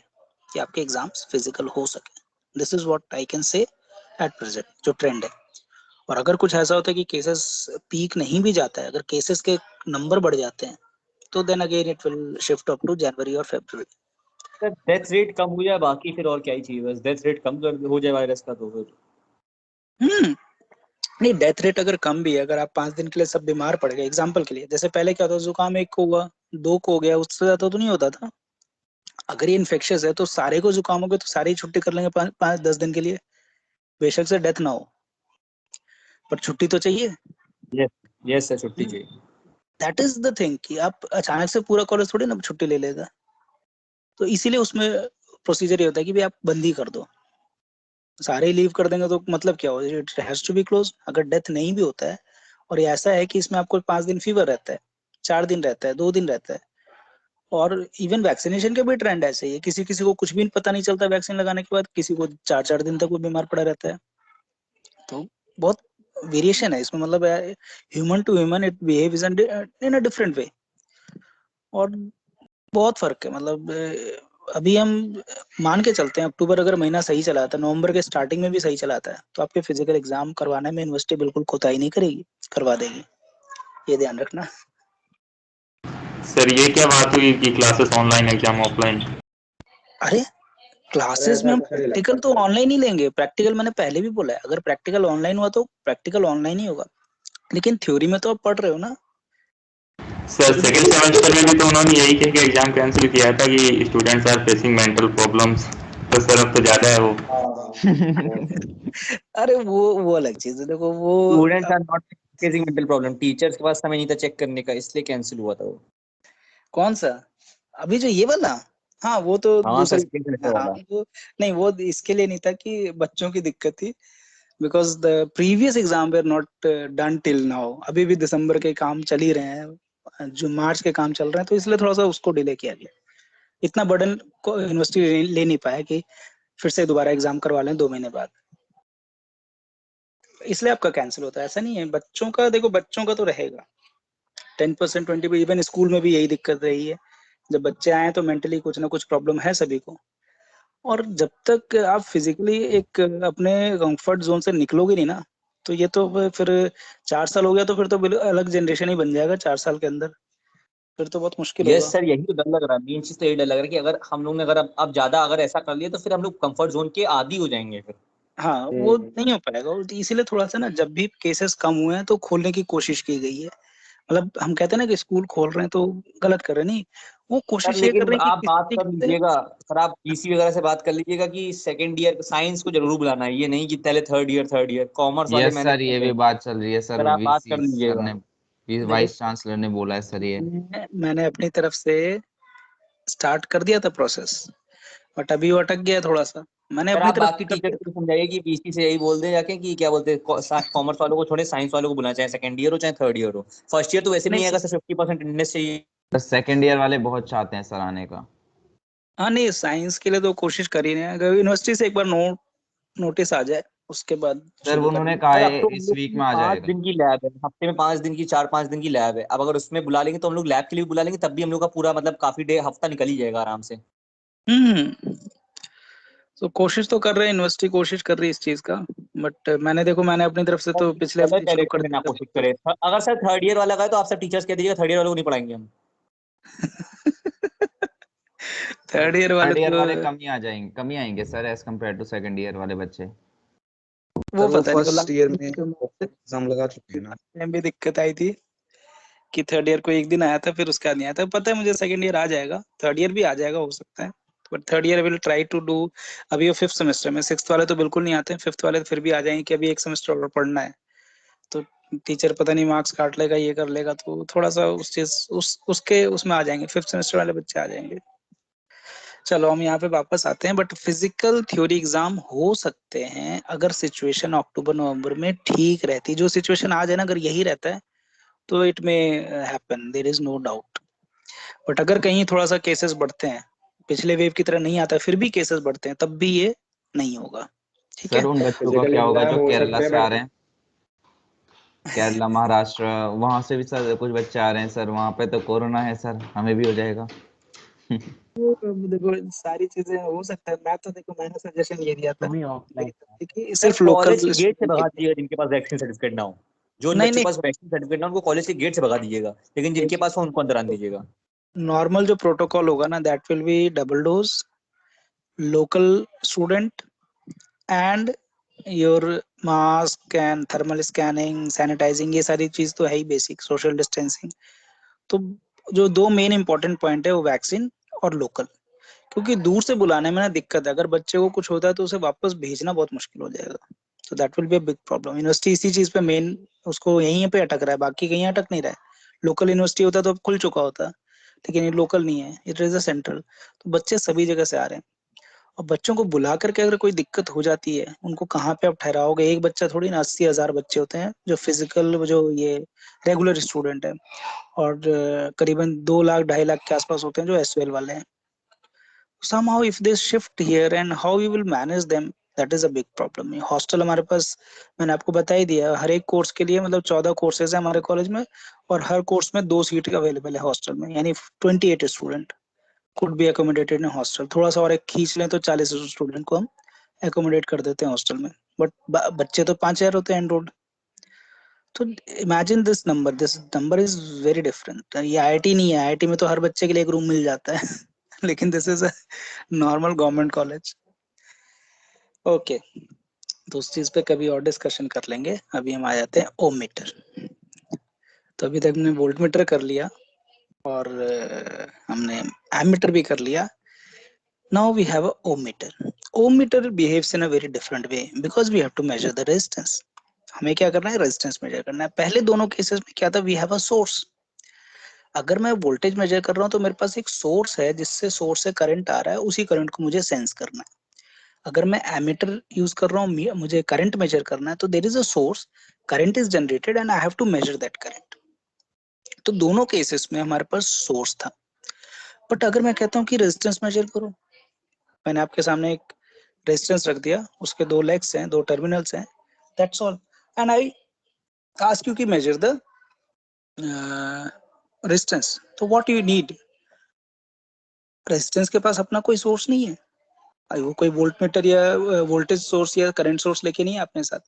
कि आपके एग्जाम्स फिजिकल हो सके, this is what I can say at present जो ट्रेंड है। और अगर कुछ ऐसा होता है कि केसेस पीक नहीं भी जाता है, अगर केसेस के नंबर बढ़ जाते हैं, तो then again it will shift up to January और फरवरी। सर डेथ रेट कम हो जाए, बाकी फिर और क्या ही चाहिए, बस डेथ रेट कम कर हो जाए वायरस का तो फिर। नहीं डेथ रेट अगर कम भी है, अगर आप 5 दिन के लिए सब बीमार पड़ गए, एग्जाम्पल के लिए, जैसे पहले क्या होता था, जुकाम 1 को हुआ 2 को हो गया, उससे ज्यादा तो नहीं होता था। अगर ये इन्फेक्शियस है तो सारे को जुकाम हो गया तो सारे ही छुट्टी कर लेंगे 5-10 दिन के लिए, बेशक से डेथ ना हो, पर छुट्टी तो चाहिए। यस सर, छुट्टी चाहिए। दैट इज द थिंग कि आप अचानक से पूरा कॉलेज थोड़ी ना छुट्टी ले लेगा। तो इसीलिए उसमें प्रोसीजर ये होता है कि भाई आप बंद ही कर दो, सारे ही लीव कर देंगे तो मतलब क्या हो, it has to be close. अगर डेथ नहीं भी होता है और ये ऐसा है कि इसमें आपको 5 दिन फीवर रहता है, 4 दिन रहता है, 2 दिन रहता है, और इवन वैक्सीनेशन का भी ट्रेंड ऐसे ही है, किसी किसी को कुछ भी पता नहीं चलता वैक्सीन लगाने के बाद, किसी को 4-4 दिन तक वो बीमार पड़ा रहता है। तो बहुत वेरिएशन है इसमें, मतलब human to human it behaves in a different way, और बहुत फर्क है। मतलब अभी हम मान के चलते हैं अक्टूबर अगर महीना सही चला था, नवंबर के स्टार्टिंग में भी सही चलाता है, तो आपके फिजिकल एग्जाम करवाने में यूनिवर्सिटी बिल्कुल कोताही नहीं करेगी, करवा देगी, ये ध्यान रखना। सर ये क्या बात हुई कि क्लासेस ऑनलाइन एग्जाम ऑफलाइन? अरे क्लासेस में हम प्रैक्टिकल तो ऑनलाइन ही लेंगे, प्रैक्टिकल मैंने पहले भी बोला है, अगर प्रैक्टिकल ऑनलाइन हुआ तो प्रैक्टिकल ऑनलाइन ही होगा, लेकिन थ्योरी में तो आप पढ़ रहे हो ना। सर सेकंड सेमेस्टर में भी तो उन्होंने यही कह के एग्जाम कैंसिल किया था कि students are facing mental problems. तो सर अब तो ज्यादा है वो। अरे वो अलग चीज है, देखो वो students are not facing mental problem, teachers के पास समय नहीं था चेक करने का, इसलिए कैंसिल हुआ था वो। कौन सा अभी जो ये वाला, हाँ वो तो हाँ सर, दूसरी, सेकंड सेमेस्टर हाँ वाला। वो नहीं, वो इसके लिए नहीं था कि बच्चों की दिक्कत थी, because the previous exam were not done till now, अभी भी दिसंबर के काम चल ही रहे हैं, जो मार्च के काम चल रहे हैं, तो इसलिए थोड़ा सा उसको डिले किया गया। इतना बर्डन को यूनिवर्सिटी ले नहीं पाया कि फिर से दोबारा एग्जाम करवा लें 2 महीने बाद, इसलिए आपका कैंसिल होता है। ऐसा नहीं है, बच्चों का देखो, बच्चों का तो रहेगा 10% 20%, इवन स्कूल में भी यही दिक्कत रही है, जब बच्चे आए तो मेंटली कुछ ना कुछ प्रॉब्लम है सभी को। और जब तक आप फिजिकली एक अपने कंफर्ट जोन से निकलोगे नहीं ना, तो ये तो फिर 4 साल हो गया तो फिर तो अलग जनरेशन ही बन जाएगा 4 साल के अंदर, फिर तो बहुत मुश्किल होगा। यस सर, यही तो डर लग रहा है, मेन चीज तो यही डर लग रहा है कि अगर हम लोग ने अगर अब ज्यादा अगर ऐसा कर लिया तो फिर हम लोग कंफर्ट जोन के आदी हो जाएंगे फिर। हाँ वो नहीं हो पाएगा, तो इसीलिए थोड़ा सा ना, जब भी केसेस कम हुए हैं तो खोलने की कोशिश की गई है। मतलब हम कहते हैं ना कि स्कूल खोल रहे हैं तो गलत कर रहे हैं, नहीं, वो सर कोशिश ये कर लेकिन रहे हैं कि आप बात किसी कर से, लीजिएगा, सर आप डीसी वगैरह से बात कर लीजिएगा कि सेकंड ईयर साइंस को जरूर बुलाना है, ये नहीं कि पहले थर्ड ईयर कॉमर्स वाले यस मैनेज सर, कर ये भी लेंगे। बात चल रही है सर, सर आप बात कर वीसी सर लीजिएगा। ने, देखो वाइस चांसलर ने बोला है सर ये। मैंने अपनी तरफ से स्टार्ट कर दिया था प्रोसेस, बट अभी वो अटक गया है थोड़ा सा, मैंने सर अपनी आप तरफ बाकी से कर टीचर दिया को समझाइए कि वीसी से यही बोल दे जाके कि क्या बोलते हैं, कॉमर्स वालों को छोड़े साइंस वालों को बुलाना, चाहे सेकंड ईयर हो चाहे थर्ड ईयर हो। फर्स्ट ईयर तो वैसे था। भी नहीं नहीं आएगा सर, 50% अटेंडेंस चाहिए। सर सेकंड ईयर वाले बहुत चाहते हैं सर आने का। हाँ नहीं, साइंस के लिए तो कोशिश कर ही रहे हैं, अगर यूनिवर्सिटी से एक बार नोटिस आ जाए उसके बाद सर शुरू उन्होंने करेंगे। कहा सर अब है तो हम इस लोग वीक की में आ 5 जाएगा। दिन की लैब है, हफ्ते में 5 दिन की, 4-5 दिन की लैब है। अब अगर उसमें बुला लेंगे तो हम लोग लैब के लिए भी बुला लेंगे, तब भी हम लोग का पूरा मतलब काफी डे हफ्ता निकल ही जाएगा आराम से। हम्म, तो कोशिश तो कर रहे हैं, यूनिवर्सिटी कोशिश कर रही है इस चीज का, बट मैंने अपनी तरफ से सर तो ये पिछले गलत हफ्ते शुरू डायरेक्शन कर में ना दिया कोशिश करे। अगर सर थर्ड ईयर वाला गए तो आप सब टीचर्स कह दीजिएगा थर्ड ईयर वालों को नहीं पढ़ाएंगे हम। थर्ड ईयर वाले थर्ड ईयर तो वाले कम ही आ जाएंगे, कम ही आएंगे sir as compared to second year वाले बच्चे। वो सर वो पता नहीं, फर्स्ट ईयर में लास्ट एग्जाम लगा चुके हैं ना। टाइम भी दिक्कत आई थी कि थर्ड ईयर को एक दिन आया था, फिर उसके बाद नहीं आया था। पता है मुझे सेकंड ईयर आ जाएगा, थर्ड ईयर भी आ जाएगा हो सकता है, but third year will try to do. अभी वो 5th सेमेस्टर में, 6th वाले तो बिल्कुल नहीं आते, 5th वाले तो फिर भी आ जाएंगे कि अभी एक सेमेस्टर और पढ़ना है, तो टीचर पता नहीं मार्क्स काट लेगा, ये कर लेगा, तो थोड़ा सा उस चीज उसके उसमें आ जाएंगे, 5th सेमेस्टर वाले बच्चे आ जाएंगे। चलो हम यहाँ पे वापस आते हैं। बट फिजिकल थ्योरी एग्जाम हो सकते हैं अगर सिचुएशन अक्टूबर नवंबर में ठीक रहती। जो सिचुएशन आज है ना, अगर यही रहता है तो it may happen, there is no doubt. But अगर कहीं थोड़ा सा केसेस बढ़ते हैं, पिछले वेव की तरह नहीं आता, फिर भी केसेस बढ़ते हैं, तब भी ये नहीं होगा। ठीक सर है। उन बच्चों का फिजिकल क्या होगा एग्जाम जो हो केरला सकते हैं से आ बट रहे हैं? केरला, महाराष्ट्र, वहां से भी सर कुछ बच्चे आ रहे हैं सर, वहां पे तो कोरोना है सर, हमें भी हो जाएगा। देखो सारी चीजें हो सकता है। मैं तो देखो मैंने सजेशन ये दिया था कि सर सिर्फ कॉलेज लोकल के गेट से स्टूडेंट के भगा लिए। दीजिएगा जिनके पास वैक्सीन सर्टिफिकेट ना हो। जो नहीं बच्चे के नहीं, पास वैक्सीन सर्टिफिकेट ना हो उनको कॉलेज के गेट से भगा दीजिएगा, लेकिन जिनके पास हो उनको अंदर आने दीजिएगा। नॉर्मल जो प्रोटोकॉल होगा ना, that will be double dose, local student, and your mask and thermal scanning, sanitizing, ये सारी चीज तो है ही, बेसिक सोशल डिस्टेंसिंग। तो जो दो मेन इंपॉर्टेंट पॉइंट है वो वैक्सीन और लोकल। क्योंकि दूर से बुलाने में ना दिक्कत है, अगर बच्चे को कुछ होता है तो उसे वापस भेजना बहुत मुश्किल हो जाएगा। तो that will be a big problem. University इसी चीज पे मेन उसको यहीं पे अटक रहा है, बाकी कहीं अटक नहीं रहा है। लोकल यूनिवर्सिटी होता तो अब खुल चुका होता, लेकिन ये लोकल नहीं है, इट इज अ सेंट्रल। तो बच्चे सभी जगह से आ रहे हैं, और बच्चों को बुला करके अगर कोई दिक्कत हो जाती है, उनको कहाँ पे आप ठहराओगे? एक बच्चा थोड़ी ना, 80,000 बच्चे होते हैं जो फिजिकल, जो ये रेगुलर स्टूडेंट है, और करीबन 2 लाख 2.5 लाख के आसपास होते हैं जो एसवेल वाले हैं। Somehow if they shift here, and how we will manage them, that is a big problem. Hostel हमारे पास, मैंने आपको बता ही दिया, हर एक कोर्स के लिए मतलब 14 कोर्सेज है हमारे कॉलेज में, और हर कोर्स में 2 सीट अवेलेबल है हॉस्टल में, यानी 28 student could be accommodated in hostel. थोड़ा सा और एक खींच लें तो 40 स्टूडेंट को हम एकोमोडेट कर देते हैं हॉस्टल में। बट बच्चे तो 5,000 होते हैं एनरोल्ड। तो imagine this number is very different. ये आईआईटी नहीं है, आईआईटी में तो हर बच्चे के लिए एक रूम मिल जाता है लेकिन this is a normal government college. Okay, तो उस चीज पे कभी और डिस्कशन कर लेंगे। अभी हम आ जाते हैं ओम मीटर। तो अभी तक हमने वोल्ट मीटर कर लिया, और हमने एमीटर भी कर लिया। Now we have a ohm meter. Ohm meter behaves in a very different way because we have to measure the resistance. हमें क्या करना है? रेजिस्टेंस मेजर करना है। पहले दोनों केसेस में क्या था? We have a source. अगर मैं वोल्टेज मेजर कर रहा हूँ तो मेरे पास एक सोर्स है, जिससे सोर्स से करंट आ रहा है, उसी करंट को मुझे सेंस करना है। अगर मैं एमीटर यूज कर रहा हूँ, मुझे करंट मेजर करना है, तो there is a source, current is generated and I have to measure that current. तो दोनों केसेस में हमारे पास सोर्स था। बट अगर मैं कहता हूँ कि रेजिस्टेंस मेजर करो, मैंने आपके सामने एक रेजिस्टेंस रख दिया, उसके 2 लेग्स हैं, 2 टर्मिनल्स हैं, that's all, and I ask you कि मेजर द रेजिस्टेंस। तो व्हाट यू नीड? रेजिस्टेंस के पास अपना कोई सोर्स नहीं है, वो कोई वोल्ट मीटर या वोल्टेज सोर्स या करंट सोर्स लेके नहीं है अपने साथ।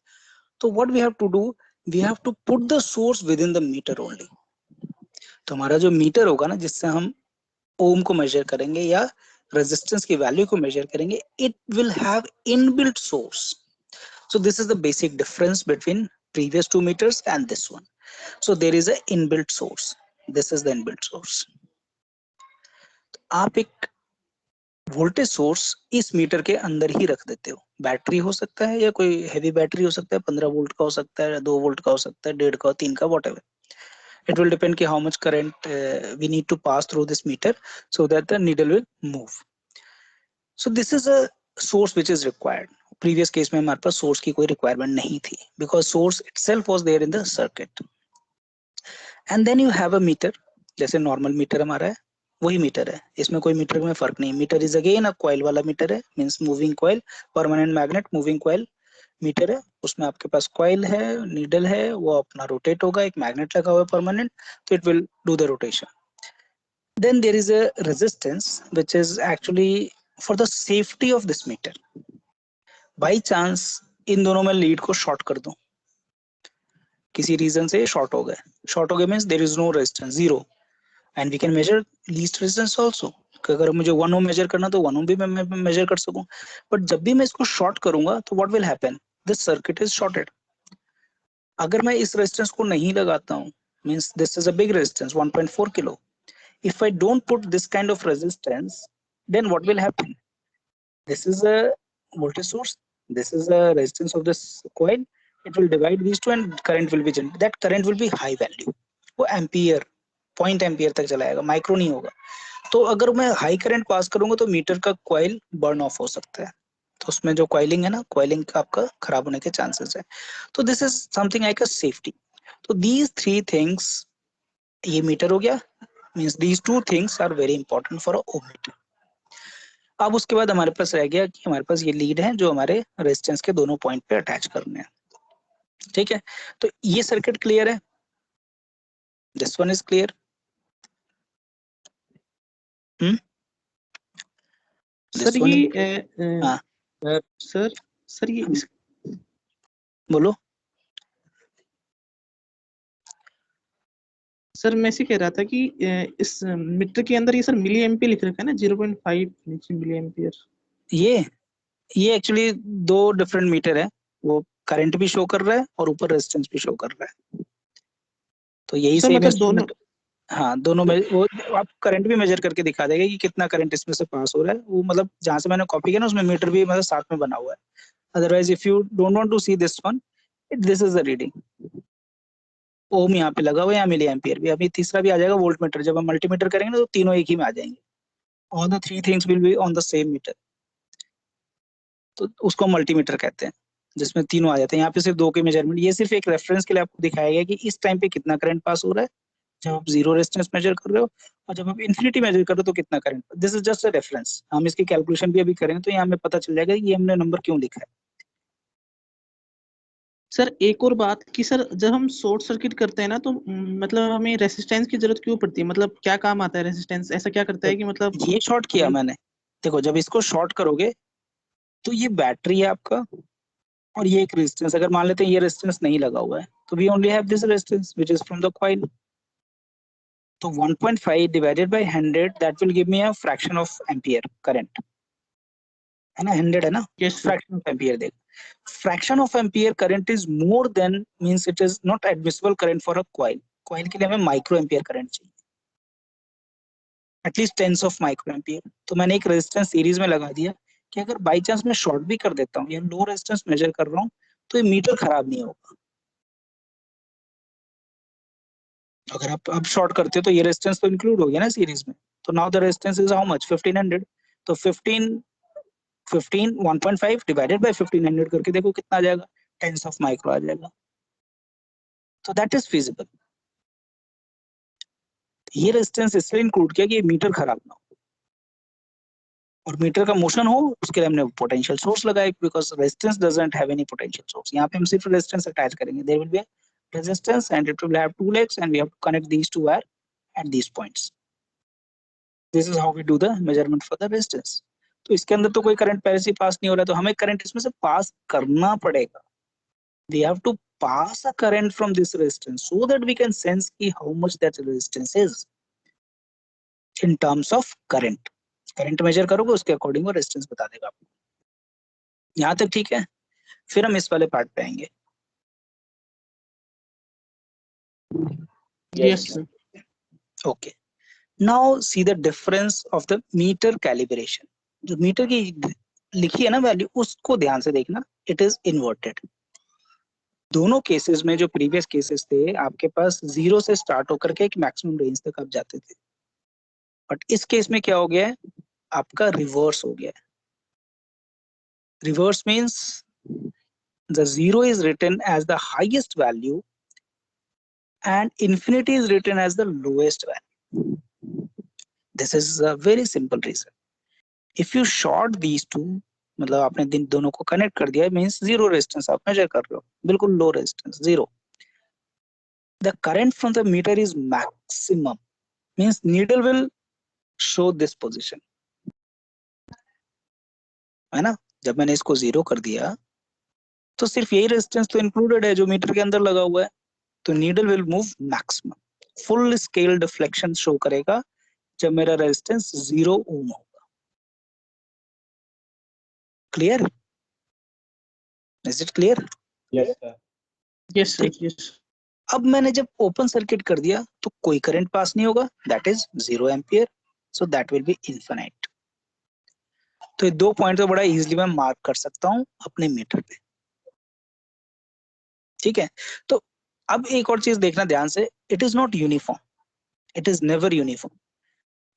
तो what we have to do, we have to put the source within the meter only. तो हमारा जो मीटर होगा ना, जिससे हम ओम को मेजर करेंगे या रेजिस्टेंस की वैल्यू को मेजर करेंगे, it will have inbuilt source. So this is the basic difference between previous 2 meters and this one. So there is a inbuilt source. This is the inbuilt source. आप एक voltage source इस metre के अंदर ही रख देते हो। Battery हो सकता है या कोई हैवी बैटरी हो सकता है, 15 वोल्ट का हो सकता है, 2 वोल्ट का हो सकता है, 1.5 का, 3 का, what ever. It will depend कि how much current we need to pass through this meter so that the needle will move. So this is a source which is required. Previous case में हमारे पास source की कोई requirement नहीं थी because source itself was there in the circuit. And then you have a meter, जैसे normal meter हमारा है वही मीटर है, इसमें कोई मीटर में फर्क नहीं। Meter is again a coil वाला मीटर है, means moving coil, permanent magnet moving coil meter है। उसमें आपके पास कॉइल है, नीडल है, वो अपना रोटेट होगा, एक मैग्नेट लगा हुआ है परमानेंट, तो it will do the rotation. Then there is a resistance which is actually for the safety of this meter. By chance in दोनों में लीड को शॉर्ट कर दूं, किसी रीजन से शॉर्ट हो गए means there is no resistance, zero, and we can measure least resistance also. अगर मुझे 1 ओम मेजर करना तो 1 ओम भी मैं मेजर कर सकूं। बट जब भी मैं इसको शॉर्ट करूंगा तो what will happen? This circuit is shorted. अगर मैं इस रेजिस्टेंस को नहीं लगाता हूं, means this is a big resistance 1.4 kilo, if I don't put this kind of resistance, then what will happen? This is a voltage source, this is a resistance of this coil, it will divide these two and current will be generated. That current will be high value, वो ampere, point ampere तक चलाएगा, micro नहीं होगा। तो अगर मैं high current pass करूंगा तो मीटर का कॉइल बर्न ऑफ हो सकता है, तो उसमें जो कॉइलिंग है ना, कॉइलिंग का आपका खराब होने के चांसेस है। तो this is something like a safety. तो दीज थ्री थिंग्स, ये मीटर हो गया, means these two things are very important for a ohm meter. अब उसके बाद हमारे पास रह गया कि हमारे पास ये लीड है जो हमारे रेजिस्टेंस के दोनों पॉइंट पे अटैच करने हैं, ठीक है। तो ये सर्किट क्लियर है, this one is clear. Sir ये हाँ सर ये बोलो। सर मैं ऐसे कह रहा था कि इस मीटर के अंदर ये सर मिली एम्पियर लिख रखा है ना, 0.5 मिली एम्पियर। ये एक्चुअली दो डिफरेंट मीटर है, वो करंट भी शो कर रहा है और ऊपर रेजिस्टेंस भी शो कर रहा है। तो यही सर सेम मतलब दोनों, इंस्ट्रूमेंट, हाँ दोनों में वो आप करंट भी मेजर करके दिखा देगा कि कितना करंट इसमें से पास हो रहा है। वो मतलब जहां से मैंने कॉपी किया ना, उसमें मीटर भी मतलब साथ में बना हुआ है। Otherwise if you don't want to see this one, this is the reading. Ohm यहाँ पे लगा हुआ है, यहाँ मिली एम्पियर भी। अभी तीसरा भी आ जाएगा वोल्ट मीटर, जब हम मल्टीमीटर करेंगे ना तो तीनों एक ही में आ जाएंगे। All the three things will be on the same meter, तो उसको मल्टीमीटर कहते हैं, जिसमें तीनों आ जाते हैं। यहाँ पे सिर्फ दो के मेजरमेंट, ये सिर्फ एक रेफरेंस के लिए आपको दिखाया गया कि इस टाइम पे कितना करंट पास हो रहा है जब आप जीरो रेजिस्टेंस मेजर कर रहे हो, और जब आप इन्फिनिटी मेजर कर रहे हो तो कितना current. This is just a reference. हम इसकी कैलकुलेशन भी अभी करेंगे तो यहाँ हमें पता चल जाएगा कि ये हमने नंबर क्यों लिखा है। सर एक और बात कि सर जब हम शॉर्ट सर्किट करते हैं ना तो मतलब हमें रेसिस्टेंस की जरूरत क्यों पड़ती है, मतलब क्या काम आता है रेसिस्टेंस, ऐसा क्या करता है कि मतलब ये शॉर्ट किया मैंने, देखो जब इसको शॉर्ट करोगे तो ये बैटरी है आपका और ये एक रेजिस्टेंस। अगर मान लेते हैं ये रेजिस्टेंस नहीं लगा हुआ है तो we only have this resistance which is from the coil. तो 1.5 divided by 100 that will give me a fraction of ampere current, है ना, 100 है ना, फ्रैक्शन ऑफ एम्पियर देगा। Fraction of ampere current is more than, means it is not admissible current for a coil. Coil के लिए हमें micro ampere current चाहिए, at least tens of micro ampere. तो मैंने एक रेजिस्टेंस सीरीज में लगा दिया कि अगर बाई चांस मैं शॉर्ट भी कर देता हूँ या लो रेजिस्टेंस मेजर कर रहा हूँ तो ये मीटर खराब नहीं होगा। अगर आप अब शॉर्ट करते हो तो ये रेजिस्टेंस तो इंक्लूड हो गया ना सीरीज में। तो now the resistance is how much, 1500। तो 1.5 डिवाइडेड बाय 1500 करके देखो कितना आ जाएगा, टेंस ऑफ माइक्रो आ जाएगा। तो दैट इज फिजिबल। ये रेजिस्टेंस इसलिए इंक्लूड किया कि ये मीटर खराब ना हो और मीटर का मोशन हो, उसके लिए हमने पोटेंशियल सोर्स लगाया, because resistance doesn't have any potential source. यहाँ पे हम सिर्फ रेजिस्टेंस अटैच करेंगे, there will be resistance and it will have two legs and we have to connect these two wire at these points. This is how we do the measurement for the resistance. तो इसके अंदर तो कोई current पहले से पास नहीं हो रहा है, तो हमें करंट इसमें से पास करना पड़ेगा। We have to pass a current from this resistance so that we can sense कि how much that resistance is in terms of current. Current measure करोगे उसके अकॉर्डिंग वो रेजिस्टेंस बता देगा आपको। यहाँ तक ठीक है? फिर हम इस वाले पार्ट पे आएंगे। Yes sir. Okay. Now see the difference of the meter calibration. जो मीटर की लिखी है ना वैल्यू, उसको ध्यान से देखना, इट इज इन्वर्टेड। दोनों केसेस में जो प्रीवियस केसेस थे आपके पास जीरो से स्टार्ट होकर के एक मैक्सिमम रेंज तक आप जाते थे, बट इस केस में क्या हो गया है, आपका रिवर्स हो गया है। Reverse means the zero is written as the highest value and infinity is written as the lowest value. This is a very simple reason. If you short these two, मतलब आपने दोनों को कनेक्ट कर दिया, means zero resistance आप major कर रहे हो, बिल्कुल low resistance zero. The current from the meter is maximum, means needle will show this position, है ना। जब मैंने इसको जीरो कर दिया तो सिर्फ यही रेजिस्टेंस तो इंक्लूडेड है जो मीटर के अंदर लगा हुआ है, तो needle will move maximum. Full scale deflection show करेगा जब मेरा रेजिस्टेंस 0 ओम होगा। Clear? Is it clear? Yes, sir. Yes sir. Yes. अब मैंने जब ओपन सर्किट कर दिया तो कोई करंट पास नहीं होगा, that is 0 ampere, so that will B infinite. तो ये दो पॉइंट तो बड़ा इजीली मैं मार्क कर सकता हूं अपने मीटर पे। ठीक है, तो अब एक और चीज देखना ध्यान से, it is not uniform, it is never uniform.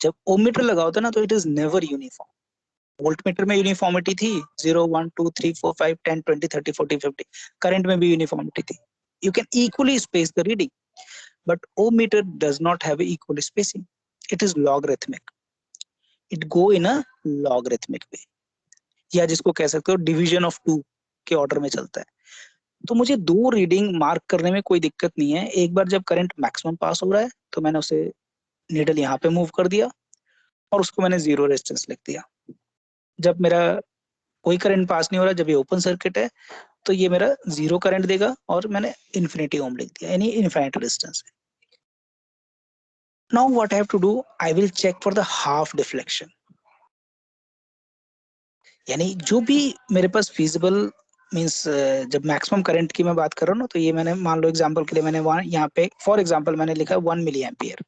जब ओम मीटर लगा होता है ना तो it is never uniform. Volt meter में यूनिफॉर्मिटी थी, 0 1 2 3 4 5 10 20 30 40 50। करंट में भी यूनिफॉर्मिटी थी, you can equally space the reading, but ohm meter does not have equal spacing, it is logarithmic, it go in a logarithmic way, या जिसको कह सकते हो डिवीजन ऑफ 2 के ऑर्डर में चलता है। तो मुझे दो रीडिंग मार्क करने में कोई दिक्कत नहीं है। एक बार जब करंट मैक्सिमम पास हो रहा है तो मैंने उसे नीडल यहाँ पे मूव कर दिया और उसको मैंने 0 रेजिस्टेंस लिख दिया। जब मेरा कोई करंट पास नहीं हो रहा, जब ये ओपन सर्किट है, तो ये मेरा 0 करंट देगा और मैंने इन्फिनिटी ओम लिख दिया, यानी इनफाइनाइट रेजिस्टेंस है। Now what I have to do, I will check for the half deflection, यानी जो भी मेरे पास फिजिबल मींस जब मैक्सिमम करंट की मैं बात कर रहा हूँ ना, तो ये मैंने मान लो एग्जांपल के लिए मैंने यहाँ पे फॉर एग्जांपल मैंने लिखा 1 मिली एम्पियर,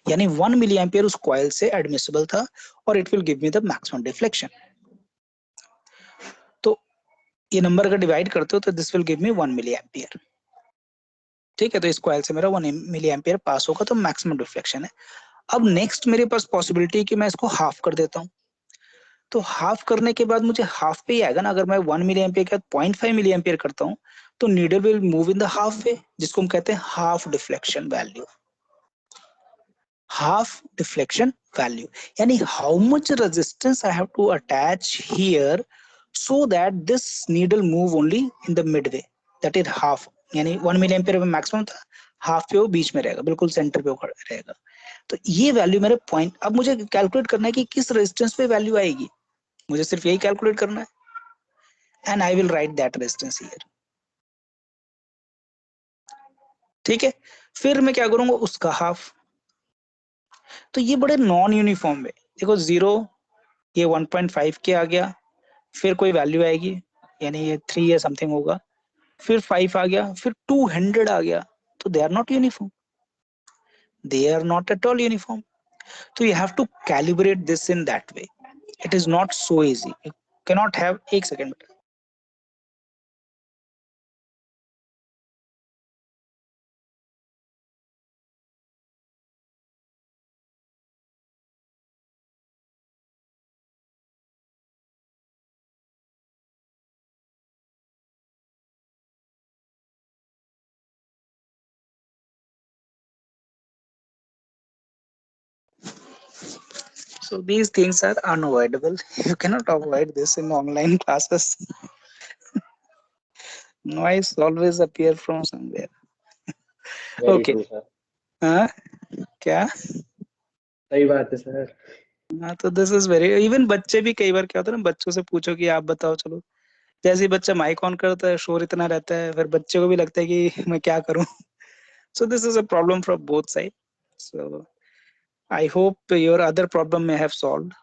यानी 1 मिली एम्पियर उस कॉइल से एडमिसिबल था और it will give me the maximum deflection. तो ये नंबर अगर डिवाइड करते हो तो this will give me 1 milli ampere. ठीक है, तो इस कॉइल से मेरा 1 मिली एम्पियर पास होगा तो मैक्सिमम डिफ्लेक्शन है। अब नेक्स्ट मेरे पास पॉसिबिलिटी है कि मैं इसको हाफ कर देता हूँ। तो हाफ करने के बाद मुझे हाफ पे ही आएगा ना। अगर मैं 1 मिली एम्पियर के बाद 0.5 मिली एम्पियर करता हूँ तो needle will move in the half way, जिसको हम कहते हैं half deflection value. Half deflection value यानी how much resistance I have to attach here so that this needle move only in the mid way, that is half. यानी 1 milli ampere में maximum था, half पे वो बीच में रहेगा, बिल्कुल centre पे वो रहेगा। तो ये वैल्यू मेरे पॉइंट, अब मुझे कैलकुलेट करना है कि किस रेजिस्टेंस पे वैल्यू आएगी, मुझे सिर्फ यही कैलकुलेट करना है, and I will write that resistance here. ठीक है, फिर मैं क्या करूंगा, उसका हाफ। तो ये बड़े नॉन यूनिफॉर्म है। देखो 0 ये 1.5 के आ गया, फिर कोई वैल्यू आएगी यानी ये 3 या समथिंग होगा, फिर 5 आ गया, फिर 200 आ गया। तो they are not uniform, they are not at all uniform. तो you have to calibrate this in that way, it is not so easy, you cannot have, एक second. So these things are unavoidable. You cannot avoid this in online classes. Noise always appear from somewhere. Very Okay. True sir, हाँ क्या? सही बात है sir. हाँ, तो this is very, even बच्चे भी कई बार क्या होता है ना, बच्चों से पूछो कि आप बताओ, चलो जैसे ही बच्चा माइक ऑन करता है शोर इतना रहता है, फिर बच्चे को भी लगता है कि मैं क्या करूं। So this is a problem from both sides. So I hope your other problem may have solved.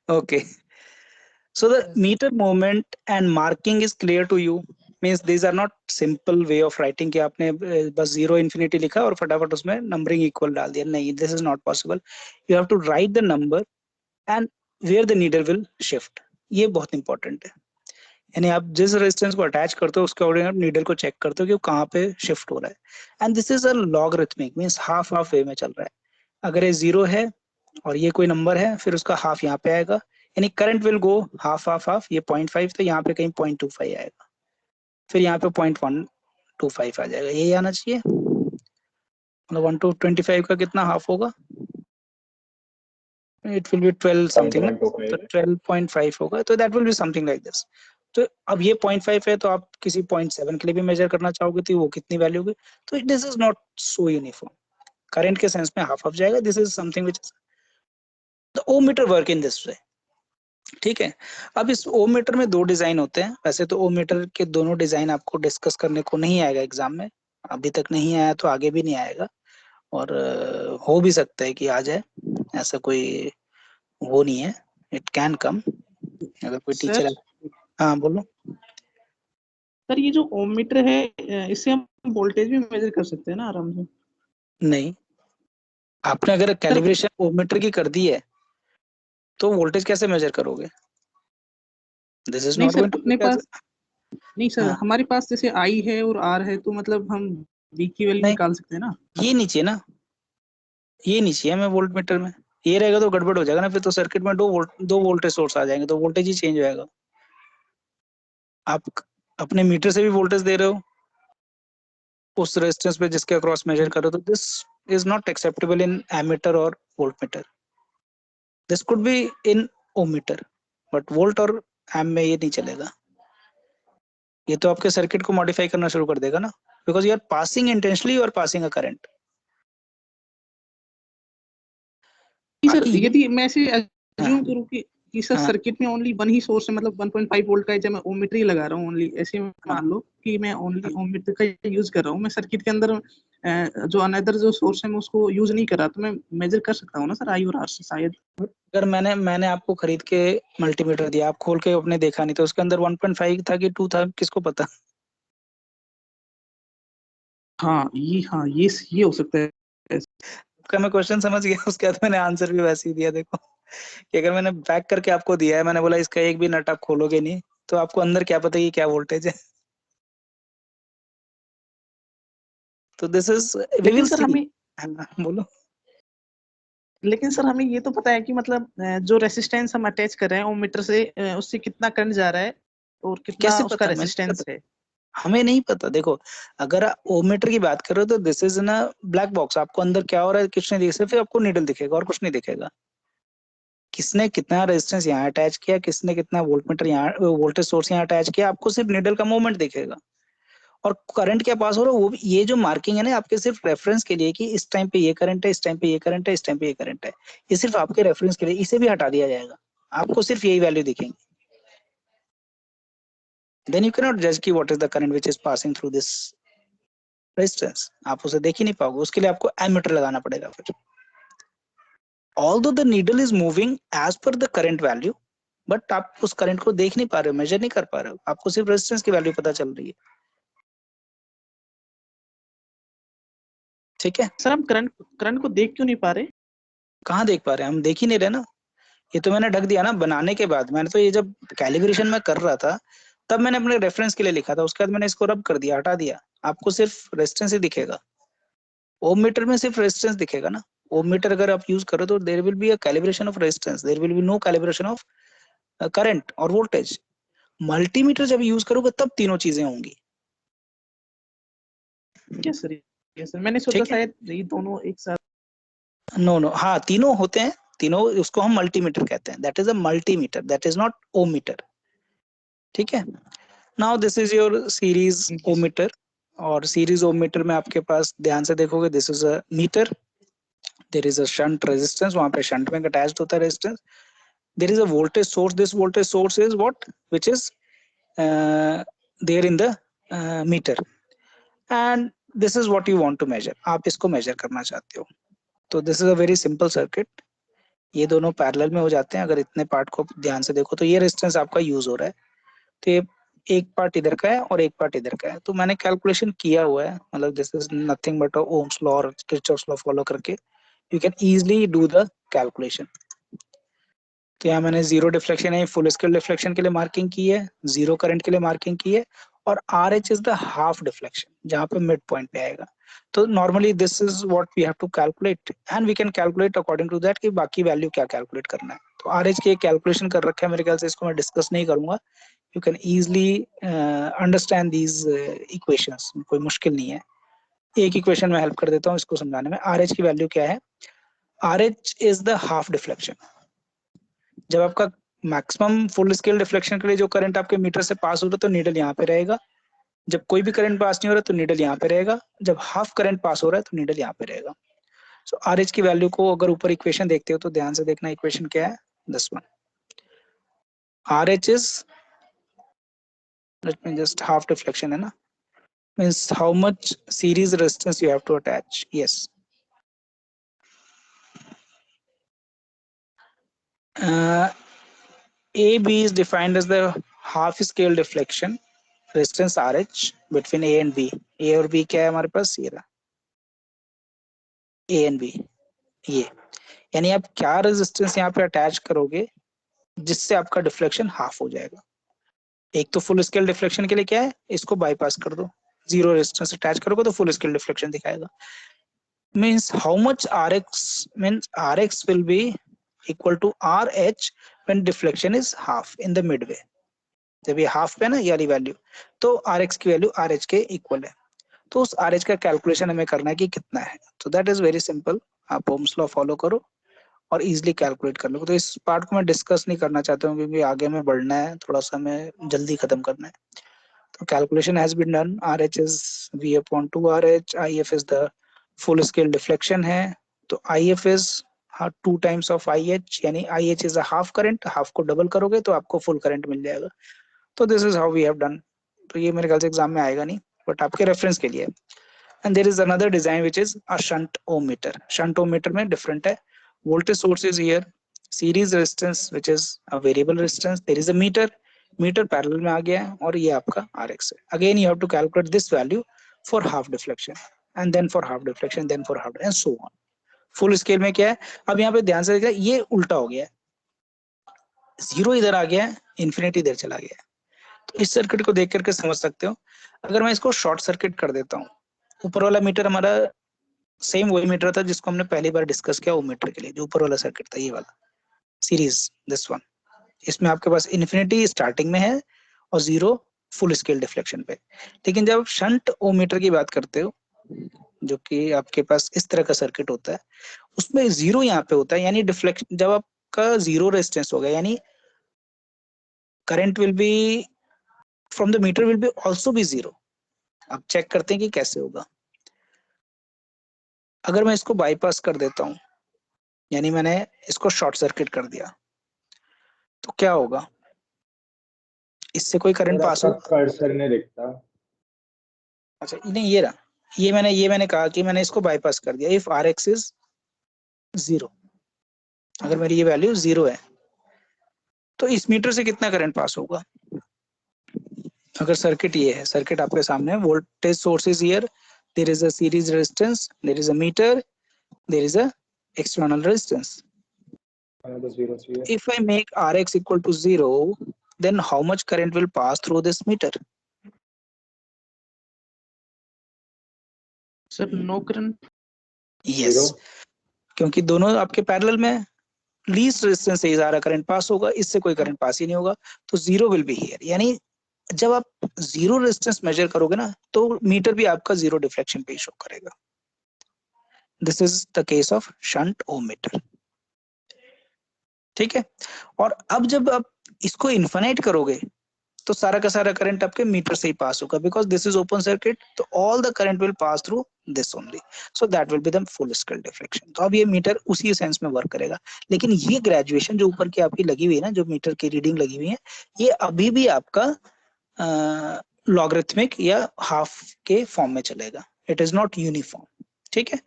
Okay. So the meter movement and marking is clear to you. Means these are not simple way of writing कि आपने बस 0 infinity लिखा और फटाफट उसमें numbering equal डाल दिया। नहीं, this is not possible. You have to write the number and where the needle will shift. ये बहुत important है। यानी आप जिस रेजिस्टेंस को अटैच करते हो उसके अकॉर्डिंग आप नीडल को चेक करते हो कि वो कहाँ पे शिफ्ट हो रहा है। And this is a logarithmic, means half half way में चल रहा है। अगर ये 0 है और ये कोई नंबर है, फिर उसका हाफ यहाँ पे आएगा, यानी current will go half half half. ये 0.5 तो यहाँ पे कहीं 0.25 आएगा, फिर यहाँ पे 0.125 आ जाएगा, यही आना चाहिए। मतलब 1 to 25 का कितना हाफ होगा, इट विल बी 12 समथिंग, तो 12.5 होगा, तो that will be something like this. तो अब ये 0.5 है, तो आप किसी 0.7 के लिए भी मेजर करना चाहोगे तो वो कितनी वैल्यू होगी। तो this is not so uniform, current के सेंस में हाफ हाफ जाएगा। This is something which the ohm meter work in this way. ठीक है, अब इस ओम मीटर में 2 डिजाइन होते हैं। वैसे तो ओम मीटर के दोनों डिजाइन आपको डिस्कस करने को नहीं आएगा एग्जाम में, अभी तक नहीं आया तो आगे भी नहीं आएगा, और हो भी सकता है कि आ जाए, ऐसा कोई वो नहीं है, इट कैन कम अगर कोई टीचर। हाँ बोलो सर। ये जो ओम मीटर है इससे हम वोल्टेज भी मेजर कर सकते हैं ना आराम से? नहीं, आपने अगर कैलिब्रेशन ओम मीटर की कर दी है तो वोल्टेज कैसे मेजर करोगे? दिस इज नहीं नॉट सर, गोइंग टू अपने लुक एज, पास नहीं सर, हाँ हमारे पास जैसे आई है और आर है, तो मतलब हम बी की वैल्यू नहीं निकाल सकते हैं ना। ये नीचे ना, ये नीचे है मैं वोल्ट मीटर में, ये रहेगा तो गड़बड़ हो जाएगा ना, फिर तो सर्किट में दो वोल्टेज सोर्स आ जाएंगे, तो वोल्टेज ही चेंज होएगा। आप अपने मीटर से भी वोल्टेज दे रहे हो उस रेजिस्टेंस पे जिसके अक्रॉस मेजर कर रहे हो, तो this is not acceptable in ammeter और volt meter. This could be in ohm meter, but volt और एम में ये नहीं चलेगा। ये तो आपके सर्किट को मॉडिफाई करना शुरू कर देगा ना, because you are passing intentionally, you are passing a current. नहीं सर, बाकी ये यदि मैं ऐसे हाँ अज्यूम करूं कि सर हाँ सर्किट में ओनली वन ही सोर्स है, मतलब 1.5 वोल्ट का है, जब मैं ओम मीटर ही लगा रहा हूँ ओनली, ऐसे हाँ मान लो कि मैं ओनली हाँ। ओम मीटर का यूज कर रहा हूँ, मैं सर्किट के अंदर जो अनदर जो सोर्स है मैं उसको यूज नहीं कर रहा, तो मैं मेजर कर सकता हूँ ना सर आई और आर से शायद। अगर मैंने आपको खरीद के मल्टीमीटर दिया, आप खोल के आपने देखा नहीं, तो उसके अंदर 1.5 था कि 2 था, किसको पता। हाँ ये हो सकता है। आपका मैं क्वेश्चन समझ गया, उसके बाद मैंने आंसर भी वैसे ही दिया। देखो कि अगर मैंने पैक करके आपको दिया है, मैंने बोला इसका एक भी नट आप खोलोगे नहीं, तो आपको अंदर क्या पता कि क्या वोल्टेज है। तो दिस इज, वी लेकिन विल सर सी। हमें बोलो। लेकिन सर हमें ये तो पता है कि मतलब जो रेसिस्टेंस हम अटैच कर रहे हैं ओम मीटर से, उससे कितना करंट जा रहा है और कितना कैसे उसका पता, हमें नहीं रेसिस्टेंस पता, है। हमें नहीं पता। देखो अगर आप ओमीटर की बात करो तो दिस इज ना ब्लैक बॉक्स, आपको अंदर क्या हो रहा है कुछ नहीं दिख, सिर्फ आपको नीडल दिखेगा और कुछ नहीं दिखेगा। किसने कितना रेजिस्टेंस यहाँ अटैच किया, किसने कितना वोल्टमीटर यहाँ, वोल्टेज सोर्स यहाँ अटैच किया, आपको सिर्फ नीडल का मूवमेंट दिखेगा। और करंट क्या पास हो रहा है वो भी, ये जो मार्किंग है ना आपके सिर्फ रेफरेंस के लिए कि इस टाइम पे ये करंट है, इस टाइम पे ये करंट है, इस टाइम पे ये करंट है, ये सिर्फ आपके रेफरेंस के लिए, इसे भी हटा दिया जाएगा, आपको सिर्फ यही वैल्यू दिखेंगी। देन यू कैन नॉट जज की what is the current which is passing through this resistance, आप उसे देख ही नहीं पाओगे, उसके लिए आपको एमीटर लगाना पड़ेगा फिर। Although the needle is moving as per the current value, but आप उस करंट को देख नहीं पा रहे हो, मेजर नहीं कर पा रहे हो, आपको सिर्फ रेजिस्टेंस की वैल्यू पता चल रही है। ठीक है, सर हम करंट को देख क्यों नहीं पा रहे। कहाँ देख पा रहे हैं, हम देख ही नहीं रहे ना। ये तो मैंने ढक दिया ना बनाने के बाद, मैंने तो ये जब कैलिब्रेशन में कर रहा था तब मैंने अपने रेफरेंस के लिए लिखा था, उसके बाद मैंने इसको रब कर दिया, हटा दिया, आपको सिर्फ रेजिस्टेंस ही दिखेगा। ओम मीटर में सिर्फ रेजिस्टेंस दिखेगा ना। ओम मीटर अगर आप यूज करो तो there will be a calibration of resistance, there will be no calibration of current और वोल्टेज। मल्टीमीटर जब यूज करोगे तब तीनों चीजें होंगी। यस सर मैंने सोचा ठीक है, शायद ये दोनों एक साथ। नो नो, हाँ तीनों होते हैं, तीनों, उसको हम मल्टीमीटर कहते हैं, that is a multimeter, that is not ohm meter. ठीक है, now this is your series ohm meter. और सीरीज ओम मीटर में आपके पास ध्यान से देखोगे, this is a meter, there is a shunt resistance, वहां पे शंट में अटैच्ड होता है resistance, there is a voltage source, this voltage source is what which is there in the meter, and this is what you want to major, आप इसको major करना चाहते हो। तो this is a very simple circuit, ये दोनों parallel में हो जाते हैं। अगर इतने पार्ट को ध्यान से देखो तो ये रेजिस्टेंस आपका यूज हो रहा है, तो ये एक पार्ट इधर का है और एक पार्ट इधर का है। तो मैंने कैलकुलेशन किया हुआ है, मतलब this is nothing but Ohm's law और किरचॉफ्स लॉ फॉलो करके you can easily do the calculation. तो यहाँ मैंने जीरो डिफ्लेक्शन है फुल स्केल डिफ्लेक्शन के लिए मार्किंग की है, जीरो करंट के लिए मार्किंग की है, और R H is the half deflection जहाँ पे मिड पॉइंट पे आएगा। तो normally this is what we have to calculate and we can calculate according to that कि बाकी वैल्यू क्या कैलकुलेट करना है। तो आर एच की कैलकुलेशन कर रखा है मेरे ख्याल से, इसको मैं डिस्कस नहीं करूंगा, you can easily understand these equations, कोई मुश्किल नहीं है। एक इक्वेशन में हेल्प कर देता हूँ इसको समझाने में। आर एच की वैल्यू क्या है, are H is the half deflection. जब आपका मैक्सिमम फुल स्केल डिफ्लेक्शन के लिए जो करंट आपके मीटर से पास हो रहा है तो नीडल यहाँ पे रहेगा, जब कोई भी करंट पास नहीं हो रहा तो नीडल यहाँ पे रहेगा, जब हाफ करंट पास हो रहा है तो नीडल यहाँ पे रहेगा। सो आर एच की वैल्यू को अगर ऊपर इक्वेशन देखते हो तो ध्यान से देखना, इक्वेशन क्या है, this one, are H is, let me just, half deflection है ना, means how much series resistance you have to attach. Yes, AB is defined as the half scale deflection resistance RH between A and B. A और B क्या है हमारे पास, ये रहा A and B, ये यानी आप क्या रेजिस्टेंस यहाँ पे अटैच करोगे जिससे आपका डिफ्लेक्शन हाफ हो जाएगा। एक तो फुल स्केल डिफ्लेक्शन के लिए क्या है, इसको बाईपास कर दो, जीरो रेजिस्टेंस अटैच करोगे तो फुल स्केल डिफ्लेक्शन दिखाएगा। Means how much Rx means Rx will be equal to RH when deflection is half in the midway। जब ये हाफ पे ना ये वाली वैल्यू, तो Rx की वैल्यू RH के इक्वल है। तो उस RH का कैलकुलेशन हमें करना है कि कितना है। तो दैट इज वेरी सिंपल, आप ओम्स लॉ फॉलो करो और इजीली कैलकुलेट कर लो। तो इस पार्ट को मैं डिस्कस नहीं करना चाहता हूँ क्योंकि आगे में बढ़ना है, थोड़ा सा हमें जल्दी खत्म करना है। तो calculation has been done, RH is V/2RH, IF is the full scale deflection है, तो IF is 2 times of IH, यानी IH is a half current, half को डबल करोगे तो आपको फुल करंट मिल जाएगा। तो this is how we have done. तो ये मेरे ख्याल से एग्जाम में आएगा नहीं, बट आपके रेफरेंस के लिए। And there is another design which is a shunt ohm meter. Shunt ohm meter में डिफरेंट है, voltage source is here, series resistance which is a variable resistance, there is a meter, meter parallel में आ गया है, और ये आपका Rx है। Again you have to calculate this value for half deflection and then for half deflection, then for half and so on। Full scale में क्या है, अब यहाँ पे ध्यान से देखिए ये उल्टा हो गया है, जीरो इधर आ गया है, इन्फिनिटी इधर चला गया है। तो इस सर्किट को देख करके समझ सकते हो। अगर मैं इसको शॉर्ट सर्किट कर देता हूँ, ऊपर वाला मीटर हमारा सेम वही मीटर था जिसको हमने पहली बार डिस्कस किया, वो मीटर के लिए जो ऊपर वाला सर्किट था, ये वाला सीरीज दिस वन। इसमें आपके पास इन्फिनिटी स्टार्टिंग में है और जीरो फुल स्केल डिफ्लेक्शन पे। लेकिन जब शंट ओम मीटर की बात करते हो, जो कि आपके पास इस तरह का सर्किट होता है, उसमें जीरो यहाँ पे होता है, यानी डिफ्लेक्शन जब आपका जीरो रेजिस्टेंस होगा, यानी current will be from the meter will be also be zero. अब चेक करते हैं कि कैसे होगा। अगर मैं इसको बाईपास कर देता हूँ, यानी मैंने इसको शॉर्ट सर्किट कर दिया, तो क्या होगा, इससे कोई करंट पास आपका होगा? कर्सर नहीं दिखता। अच्छा नहीं, ये रहा, ये मैंने कहा कि मैंने इसको बाईपास कर दिया। इफ Rx इज जीरो, अगर मेरी ये वैल्यू जीरो है, तो इस मीटर से कितना करंट पास होगा? अगर सर्किट ये है, सर्किट आपके सामने, voltage source is here, there is a series resistance, there is a meter, there is a external resistance. If I make Rx equal to 0, then how much current will pass through this meter? Sir no current. Yes, क्योंकि दोनों आपके parallel में, least resistance से सारा current pass होगा, इससे कोई current pass ही नहीं होगा, तो जीरो विल बी हियर। यानी जब आप जीरो रेजिस्टेंस मेजर करोगे ना, तो मीटर भी आपका जीरो डिफ्लेक्शन पे शो करेगा। This is the case of shunt ohm meter, ठीक है। और अब जब आप इसको इन्फिनाइट करोगे, तो सारा का सारा करंट आपके मीटर से ही पास होगा, because this is open circuit, तो all the current will pass through this only, so that will be the full scale deflection. तो अब ये मीटर उसी सेंस में वर्क करेगा। लेकिन ये ग्रेजुएशन जो ऊपर की आपकी लगी हुई है ना, जो मीटर की रीडिंग लगी हुई है, ये अभी भी आपका लॉगरिथमिक या हाफ के फॉर्म में चलेगा, इट इज नॉट यूनिफॉर्म, ठीक है।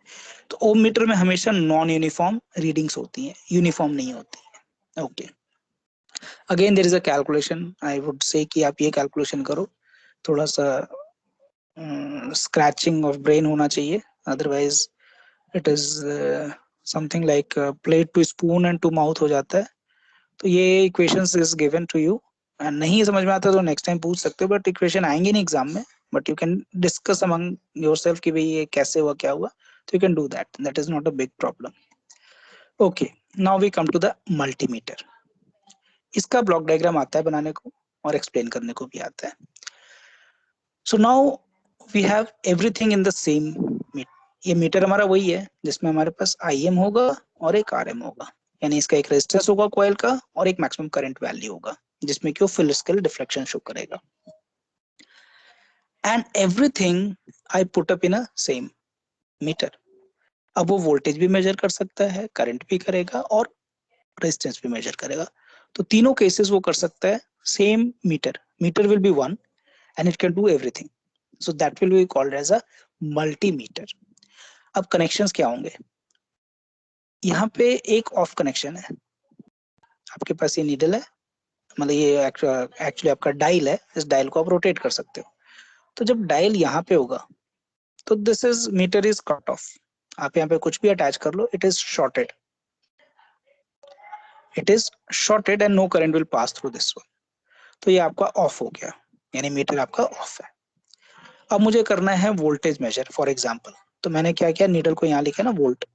तो ओम मीटर में हमेशा नॉन यूनिफॉर्म रीडिंग्स होती हैं, यूनिफॉर्म नहीं होती है। Okay, again there is a calculation, I would say कि आप ये कैलकुलेशन करो, थोड़ा सा स्क्रैचिंग ऑफ ब्रेन होना चाहिए, otherwise it is something like plate to spoon and to mouth हो जाता है। तो ये equations is given to you, नहीं समझ में आता तो नेक्स्ट टाइम पूछ सकते हो, बट इक्वेशन आएंगे नहीं एग्जाम में, but you can discuss among yourself कि भाई ये कैसे हुआ, क्या हुआ, तो you can do that, that is not a big problem. Okay, now we come to the multimeter. इसका ब्लॉक डायग्राम आता है बनाने को और एक्सप्लेन करने को भी आता है। So now we have everything in the same meter. ये मीटर हमारा वही है जिसमें हमारे पास IM होगा और एक RM होगा, यानी इसका एक रेजिस्टेंस होगा कॉइल का और एक मैक्सिमम करंट वैल्यू होगा, जिसमें कि वो फुल स्केल डिफ्लेक्शन शो करेगा। And everything I put up in a same meter. अब वो वोल्टेज भी मेजर कर सकता है, करंट भी करेगा और रेजिस्टेंस भी मेजर करेगा। तो तीनों केसेस वो कर सकता है same meter, meter will be one and it can do everything, so that will be called as a multimeter. अब कनेक्शंस क्या होंगे, यहाँ पे एक ऑफ कनेक्शन है, आपके पास ये नीडल है, मतलब ये एक्चुअली आपका डायल है, इस डायल को आप रोटेट कर सकते हो। तो जब डायल यहाँ पे होगा, तो this is meter is cut off, आप यहाँ पे कुछ भी अटैच कर लो, it is shorted, it is shorted and no current will pass through this one. तो ये आपका ऑफ हो गया, यानी मीटर आपका ऑफ है। अब मुझे करना है वोल्टेज मेजर फॉर एग्जांपल, तो मैंने क्या किया, नीडल को यहाँ लिखा ना वोल्ट,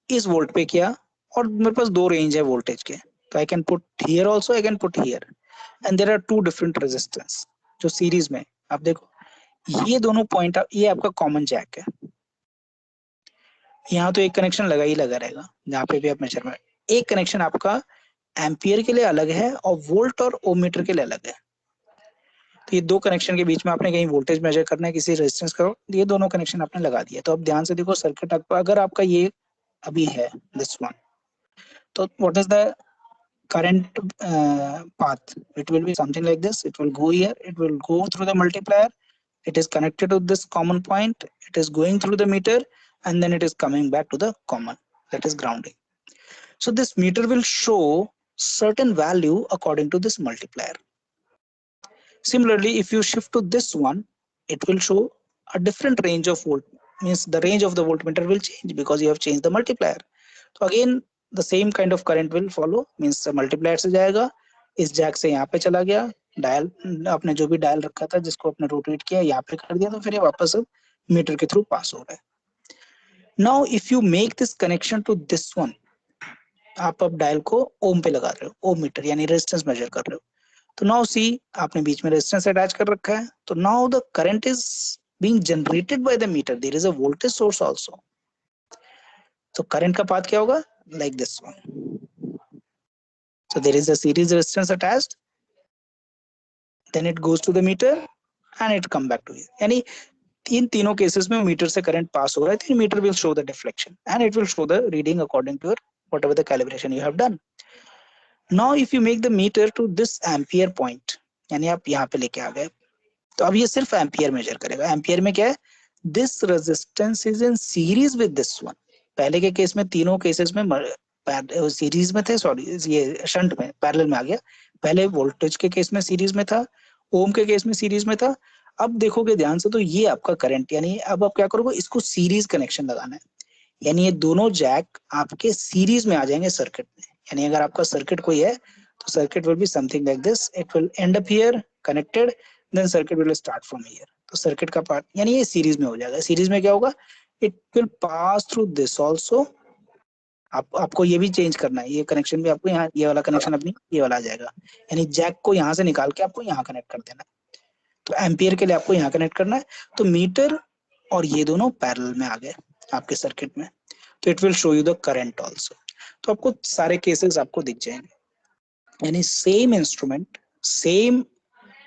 इस वोल्ट पे किया, और मेरे पास दो रेंज है वोल्टेज के, तो I can put here also, I can put here, and there are two different resistance जो सीरीज में, आप देखो ये दोनों पॉइंट, ये आपका कॉमन जैक है, यहाँ तो एक कनेक्शन लगा ही लगा रहेगा जहाँ पे भी आप मेजरमेंट, एक कनेक्शन आपका एम्पियर के लिए अलग है और वोल्ट और ओम मीटर के लिए अलग है। तो ये दो कनेक्शन के बीच में आपने कहीं वोल्टेज मेजर करना है, किसी रेजिस्टेंस का, ये दोनों कनेक्शन आपने लगा दिया। तो अब ध्यान से देखो सर्किट आपका, अगर आपका ये अभी है दिस वन, तो what is the current path? It will be something like this. It will go here, it will go through the multiplier, it is connected to this common point, it is going through the meter, and then it is coming back to the common, that is grounding. So this meter will show certain value according to this multiplier. Similarly, if you shift to this one, it will show a different range of volt, means the range of the voltmeter will change because you have changed the multiplier. So again the same kind of current will follow, means multiplier से जाएगा, इस Jack से यहाँ पे चला गया, dial आपने जो भी डायल रखा था जिसको आपने रोटेट किया यहाँ पे कर दिया, तो फिर ये वापस अब मीटर के थ्रू पास हो रहा है। Now if you make this connection to this one, आप अब डायल को ओम पे लगा रहे हो, ओम मीटर यानी रेजिस्टेंस मेजर कर रहे हो, तो नाउ सी आपने बीच में रेजिस्टेंस अटैच कर रखा है, तो now the current is being generated by the meter, there is a voltage source also. तो करंट का पाथ क्या होगा, like this one. So there is a series resistance attached, then it goes to the meter and it come back to here. यानी इन तीनों cases में metre से current pass हो रहा है, तो metre will show the deflection and it will show the reading according to your whatever the calibration you have done. Now if you make the meter to this ampere point, यानी आप यहाँ पे लेके आ गए, तो अब ये सिर्फ एम्पियर मेजर करेगा। एम्पियर में क्या है, this resistance is in series with this one. पहले के केस में तीनों केसेस में सीरीज में थे, सॉरी ये शंट में पैरेलल में आ गया, पहले वोल्टेज के केस में सीरीज में था, ओम के केस में सीरीज में था। अब देखोगे ध्यान से तो ये आपका करंट, यानी अब आप क्या करोगे, इसको सीरीज कनेक्शन लगाना है, यानी ये दोनों जैक आपके सीरीज में आ जाएंगे सर्किट में। यानी अगर आपका सर्किट कोई है तो circuit will be something like this, it will end up here connected, then circuit will start from here. तो सर्किट का पार्ट यानी ये सीरीज में हो जाएगा। सीरीज में क्या होगा, it will pass through this also. आपको ये भी चेंज करना है, ये कनेक्शन भी आपको यहाँ, ये वाला कनेक्शन अपनी ये वाला आ जाएगा, यानी जैक को यहाँ से निकाल के आपको यहाँ कनेक्ट कर देना है। तो एम्पियर के लिए आपको यहाँ कनेक्ट करना है, तो मीटर और ये दोनों पैरेलल में आ गए आपके सर्किट में, तो it will show you the current also. तो आपको सारे केसेस आपको दिख जाएंगे, यानी same instrument, same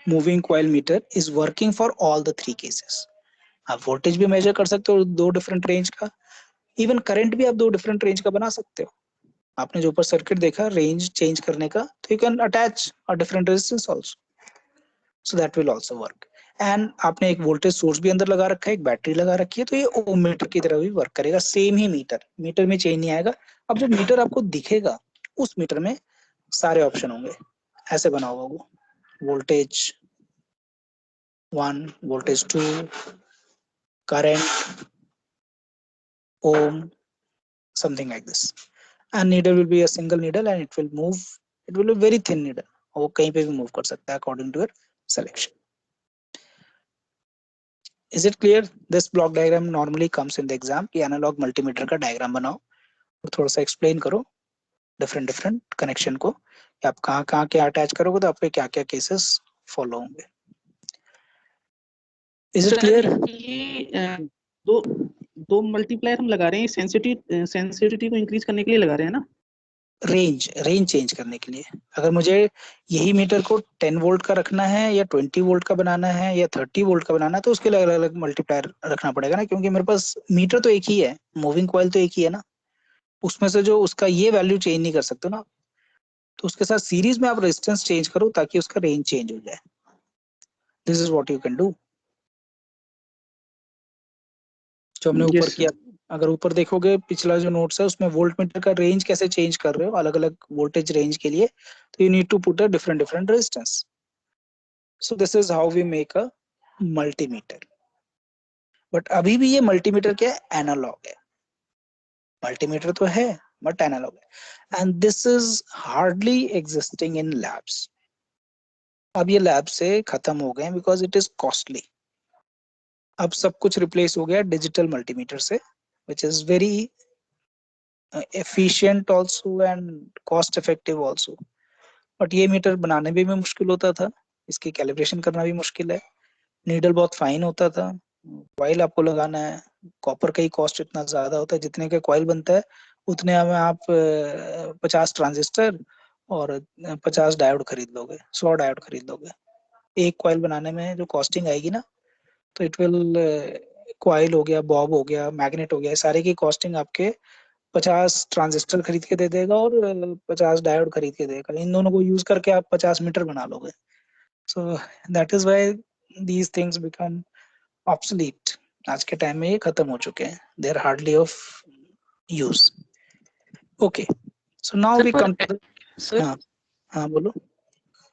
moving coil meter is working for all the three cases. आप वोल्टेज भी मेजर कर सकते हो दो डिफरेंट रेंज का, इवन करंट भी आप दो डिफरेंट रेंज का बना सकते हो। आपने जो ऊपर सर्किट देखा रेंज चेंज करने का, तो you can attach a different resistance also, so that will also work. And आपने एक वोल्टेज सोर्स भी अंदर लगा रखा है, एक बैटरी लगा रखी है, तो ये ओम मीटर की तरह भी वर्क करेगा, सेम ही मीटर, मीटर में चेंज नहीं आएगा। अब जो मीटर आपको दिखेगा उस मीटर में सारे ऑप्शन होंगे, ऐसे बना होगा वो, voltage 1, voltage 2, current, ohm, something like this. And needle will be a single needle and it will move, it will be very thin needle, वो कहीं पे भी मूव कर सकता है according to your selection. Is it clear? This block diagram normally comes in the exam कि analogue multimeter का diagram बनाओ और थोड़ा सा एक्सप्लेन करो डिफरेंट कनेक्शन को, कि आप कहाँ क्या अटैच करोगे तो आपके क्या क्या केसेस फॉलो होंगे। Is it clear? ये दो मल्टीप्लायर हम लगा रहे हैं, सेंसिटिविटी को इंक्रीज करने के लिए लगा रहे हैं ना, रेंज चेंज करने के लिए। अगर मुझे यही मीटर को 10 वोल्ट का रखना है या 20 वोल्ट का बनाना है या 30 वोल्ट का बनाना है, तो उसके लिए अलग अलग मल्टीप्लायर रखना पड़ेगा ना, क्योंकि मेरे पास मीटर तो एक ही है, मूविंग कॉइल तो एक ही है ना, उसमें से जो उसका ये वैल्यू चेंज नहीं कर सकते ना, तो उसके साथ सीरीज में आप रेजिस्टेंस चेंज करो ताकि उसका रेंज चेंज हो जाए। This is what you can do. जो हमने ऊपर किया, अगर ऊपर देखोगे पिछला जो नोट्स है उसमें वोल्ट मीटर का रेंज कैसे चेंज कर रहे हो अलग अलग वोल्टेज रेंज के लिए, तो you need to put a different resistance. So this is how we make a multimeter. But अभी भी ये मल्टीमीटर क्या है, एनालॉग है। मल्टीमीटर तो है बट एनालॉग है, and this is hardly existing in labs. अब ये लैब से खत्म हो गए बिकॉज इट इज कॉस्टली। अब सब कुछ रिप्लेस हो गया डिजिटल मल्टीमीटर से, which is very efficient also and cost effective also. But ये मीटर बनाने में भी मुश्किल होता था, इसकी कैलिब्रेशन करना भी मुश्किल है, नीडल बहुत फाइन होता था, कॉइल आपको लगाना है, कॉपर का ही कॉस्ट इतना ज्यादा होता है, जितने का कॉइल बनता है उतने में आप 50 ट्रांजिस्टर और 50 डायोड खरीद लोगे, 100 डायोड खरीद लोगे। एक कॉइल बनाने में जो कॉस्टिंग आएगी ना, तो इट विल, कॉइल हो गया, बॉब हो गया, मैग्नेट हो गया, सारे की कॉस्टिंग आपके 50 ट्रांजिस्टर खरीद के दे देगा और 50 डायोड खरीद के देगा। इन दोनों को यूज करके आप 50 मीटर बना लोगे। So that is why these things become obsolete. आज के टाइम में ये खत्म हो चुके हैं, they are hardly of use. Okay, so now sir we पर कम टू द, सर हाँ हाँ बोलो।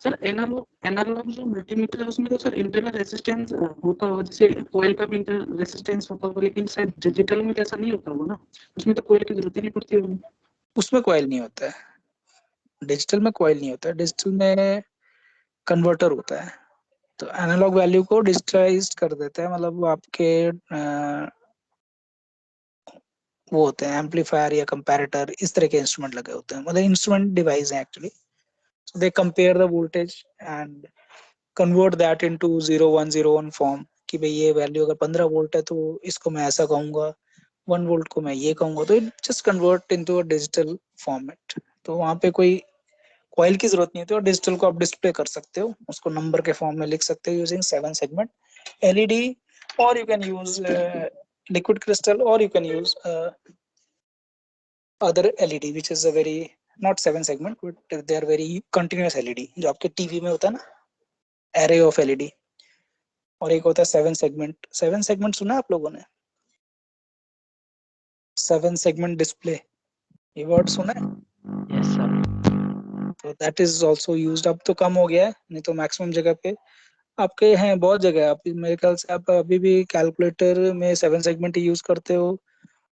सर एनालॉग एनालॉग जो मल्टीमीटर है उसमें तो सर इंटरनल रेजिस्टेंस होता होगा, जैसे कोयल का भी इंटरनल रेजिस्टेंस होता होगा, लेकिन शायद डिजिटल में तो ऐसा नहीं होता होगा ना, उसमें तो कोयल की जरूरत ही नहीं पड़ती होगी। उसमें कॉइल नहीं होता है, डिजिटल में कॉइल नहीं होता है, डिजिटल में कन्वर्टर होता है। तो एनालॉग वैल्यू को डिजिटलाइज कर देते हैं, मतलब वो आपके वो होते हैं एम्पलीफायर या कंपैरेटर, इस तरह के इंस्ट्रूमेंट लगे होते हैं, मतलब इंस्ट्रूमेंट डिवाइस हैं actually. So they compare the voltage and convert that into 0101 form, कि भाई ये वैल्यू अगर 15 वोल्ट है तो इसको मैं ऐसा कहूंगा, 1 वोल्ट को मैं ये कहूंगा, तो it just convert into a digital format. तो वहां पे कोई कॉइल की जरूरत नहीं होती, और डिजिटल को आप डिस्प्ले कर सकते हो, उसको नंबर के फॉर्म में लिख सकते हो यूजिंग 7 सेगमेंट एलईडी, और you can use liquid crystal, or you can use other LED which is a very not 7 segment but they are very continuous LED, जो आपके टीवी में होता है ना, array of LED। और एक होता है 7 segment, 7 segment सुना है आप लोगों ने? 7 segment display, ये वर्ड सुना है? Yes sir. तो दैट इज आल्सो यूज्ड। अब तो कम हो गया है, नहीं तो मैक्सिमम जगह पे आपके हैं, बहुत जगह आप, मेरे ख्याल से आप अभी भी कैलकुलेटर में 7 सेगमेंट यूज करते हो।